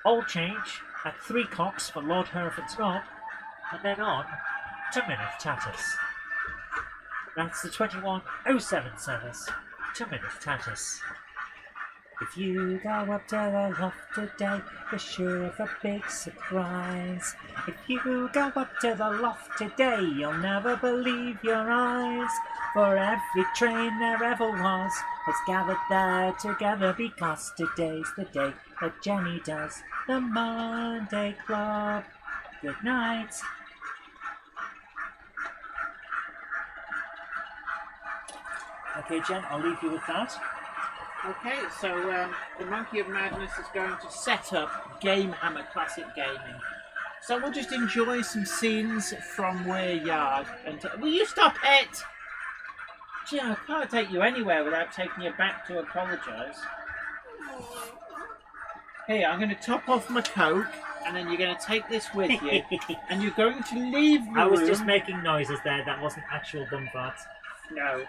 Old change at 3 cocks for Lord Hereford's Knob, and then on to Minith Tatus. That's the 2107 service to Minith Tatus. If you go up to the loft today, you're sure of a big surprise. If you go up to the loft today, you'll never believe your eyes. For every train there ever was has gathered there together, because today's the day that Jenny does the Monday Club. Good night. Okay, Jen, I'll leave you with that. Okay, so the Monkey of Madness is going to set up Gamehammer Classic Gaming. So we'll just enjoy some scenes from Weir Yard. And will you stop it? Gee, I can't take you anywhere without taking you back to apologise. Here, I'm going to top off my Coke, and then you're going to take this with you, and you're going to leave the room. I was just making noises there, that wasn't actual bum farts. No.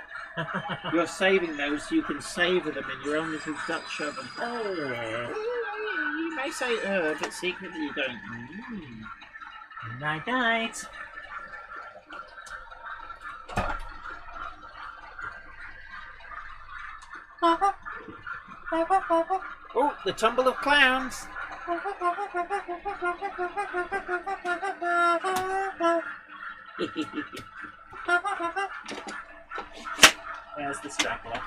You're saving those so you can savour them in your own little Dutch oven. Oh. You may say but secretly you're going, Night night. Oh, the tumble of clowns. There's the straggler.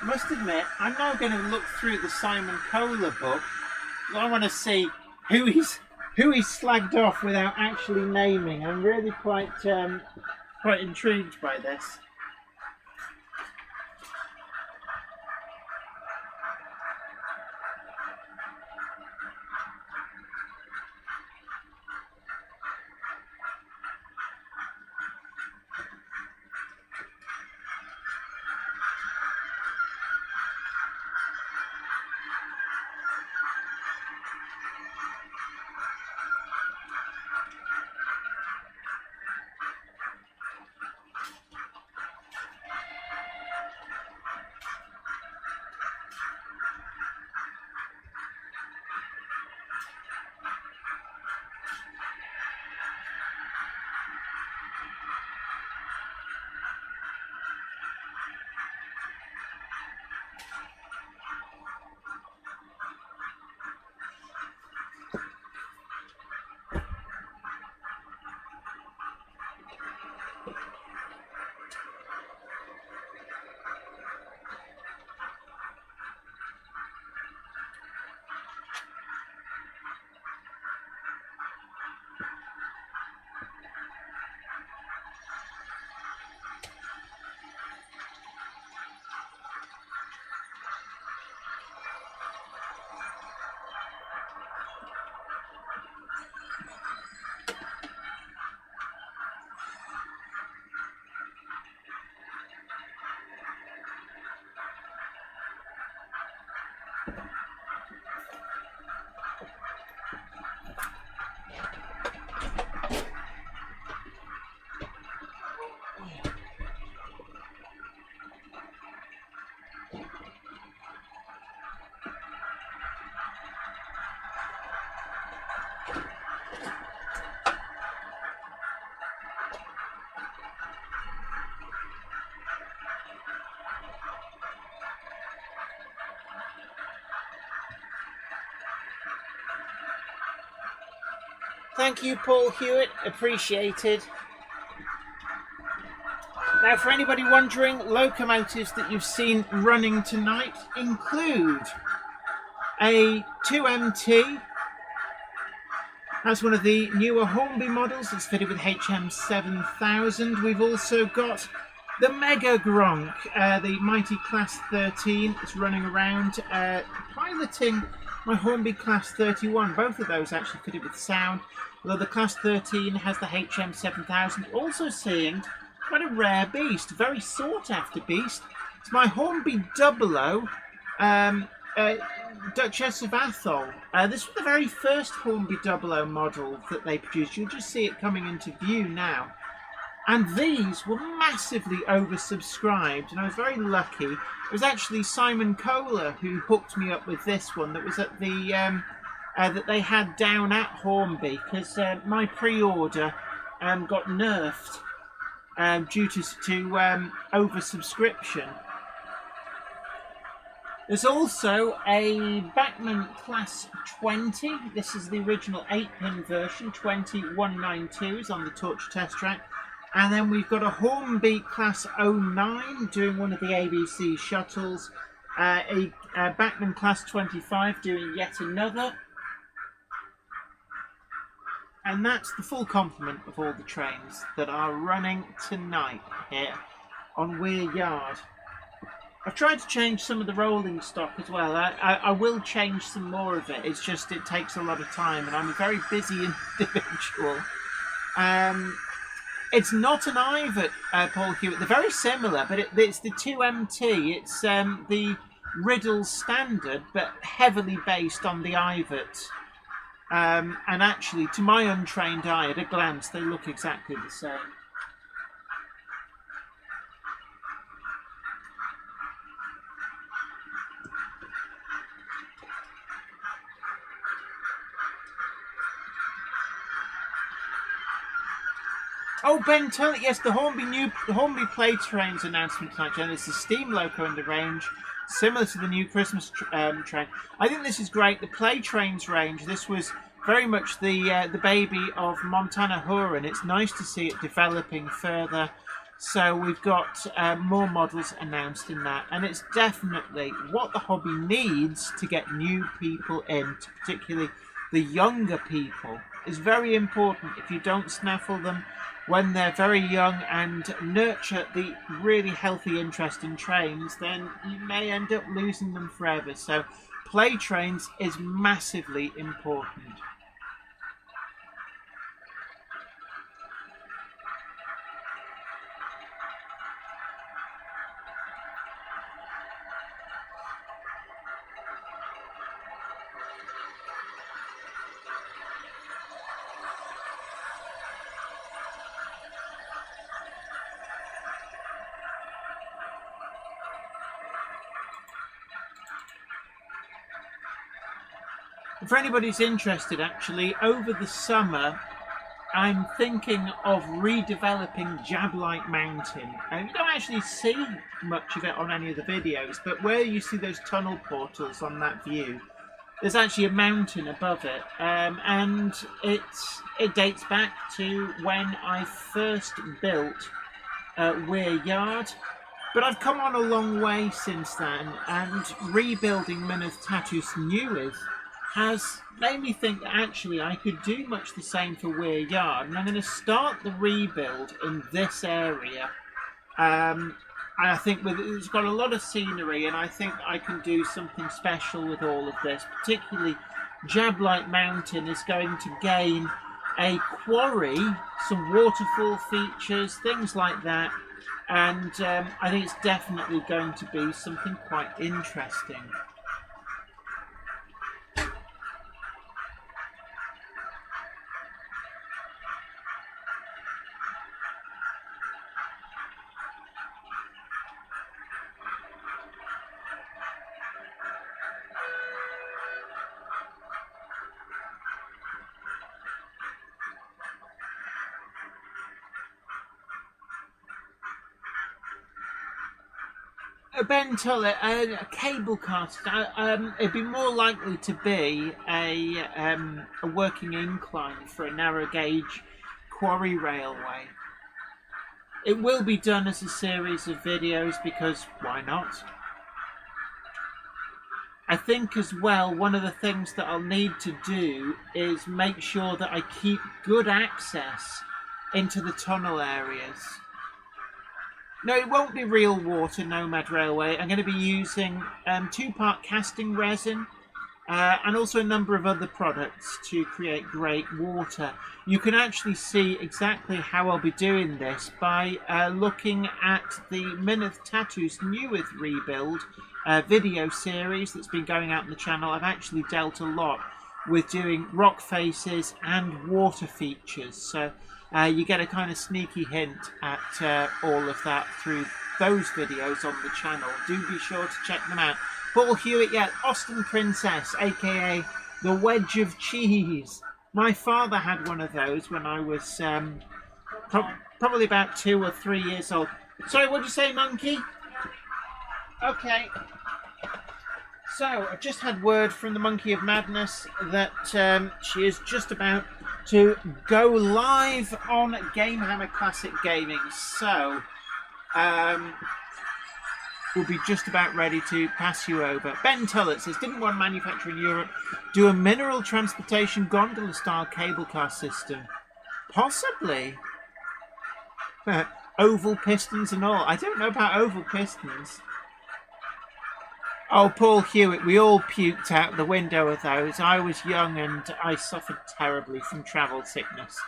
I must admit, I'm now going to look through the Simon Kohler book. I want to see who he's slagged off without actually naming. I'm really quite intrigued by this. Thank you, Paul Hewitt. Appreciated. Now, for anybody wondering, locomotives that you've seen running tonight include a 2MT. That's one of the newer Hornby models. It's fitted with HM7000. We've also got the Mega Gronk, the mighty Class 13. It's running around piloting my Hornby Class 31. Both of those actually fitted with sound, although the Class 13 has the HM7000. Also seeing quite a rare beast, very sought after beast. It's my Hornby 00 Duchess of Atholl. This was the very first Hornby 00 model that they produced. You'll just see it coming into view now. And these were massively oversubscribed, and I was very lucky. It was actually Simon Kohler who hooked me up with this one that was at the that they had down at Hornby, because my pre-order got nerfed due to oversubscription. There's also a Bachmann Class 20. This is the original 8-pin version, 20192s on the Torch Test Track. And then we've got a Hornby Class 09 doing one of the ABC shuttles. A Bachmann Class 25 doing yet another. And that's the full complement of all the trains that are running tonight here on Weir Yard. I've tried to change some of the rolling stock as well. I will change some more of it. It's just it takes a lot of time, and I'm a very busy individual. It's not an Ivet, Paul Hewitt. They're very similar, but it's the 2MT. It's the Riddle standard, but heavily based on the Ivet. And actually, to my untrained eye, at a glance, they look exactly the same. Oh, Ben Tully, yes, the Hornby Play Trains announcement tonight, Jen. It's a steam loco in the range. similar to the new Christmas train. I think this is great. The Play Trains range, this was very much the baby of Montana Huron. It's nice to see it developing further. So we've got more models announced in that, and it's definitely what the hobby needs to get new people in, particularly the younger people. Is very important. If you don't snaffle them when they're very young and nurture the really healthy interest in trains, then you may end up losing them forever. So Play Trains is massively important. For anybody who's interested, actually, over the summer, I'm thinking of redeveloping Jablite Mountain. You don't actually see much of it on any of the videos, but where you see those tunnel portals on that view, there's actually a mountain above it, and it dates back to when I first built Weir Yard. But I've come on a long way since then, and rebuilding Mynydde Tatws Newydd has made me think that actually I could do much the same for Weir Yard, and I'm going to start the rebuild in this area. And I think it's got a lot of scenery, and I think I can do something special with all of this. Particularly, Jablite Mountain is going to gain a quarry, some waterfall features, things like that, and I think it's definitely going to be something quite interesting. Ben Tullett, a cable car. It'd be more likely to be a working incline for a narrow gauge quarry railway. It will be done as a series of videos because why not? I think as well, one of the things that I'll need to do is make sure that I keep good access into the tunnel areas. No, it won't be real water, Nomad Railway. I'm going to be using 2-part casting resin and also a number of other products to create great water. You can actually see exactly how I'll be doing this by looking at the Mynydde Tatws Newydd rebuild video series that's been going out on the channel. I've actually dealt a lot with doing rock faces and water features. So you get a kind of sneaky hint at all of that through those videos on the channel. Do be sure to check them out. Paul Hewitt, yeah, Austin Princess, aka the Wedge of Cheese. My father had one of those when I was probably about 2 or 3 years old. Sorry, what'd you say, Monkey? Okay. So, I've just had word from the Monkey of Madness that she is just about to go live on Gamehammer Classic Gaming. So, we'll be just about ready to pass you over. Ben Tullett says, didn't one manufacturer in Europe do a mineral transportation gondola style cable car system? Possibly. Oval pistons and all. I don't know about oval pistons. Oh, Paul Hewitt, we all puked out the window of those. I was young and I suffered terribly from travel sickness.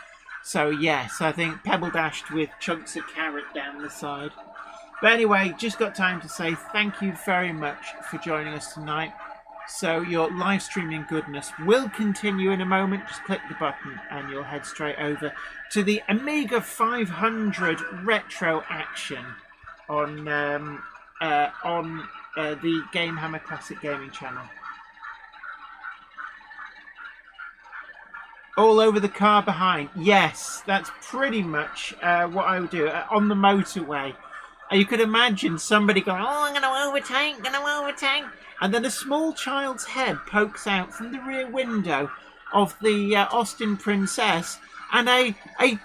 So yes, I think pebble dashed with chunks of carrot down the side. But anyway, just got time to say thank you very much for joining us tonight. So your live streaming goodness will continue in a moment. Just click the button and you'll head straight over to the Amiga 500 retro action on the Gamehammer Classic Gaming channel. All over the car behind. Yes, that's pretty much what I would do on the motorway. And you could imagine somebody going, oh, I'm going to overtake. And then a small child's head pokes out from the rear window of the Austin Princess, and a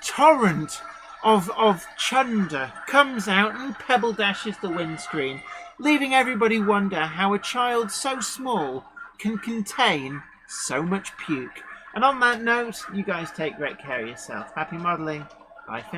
torrent of chunder comes out and pebble dashes the windscreen, leaving everybody wonder how a child so small can contain so much puke. And on that note, you guys take great care of yourself. Happy modelling. Bye for now.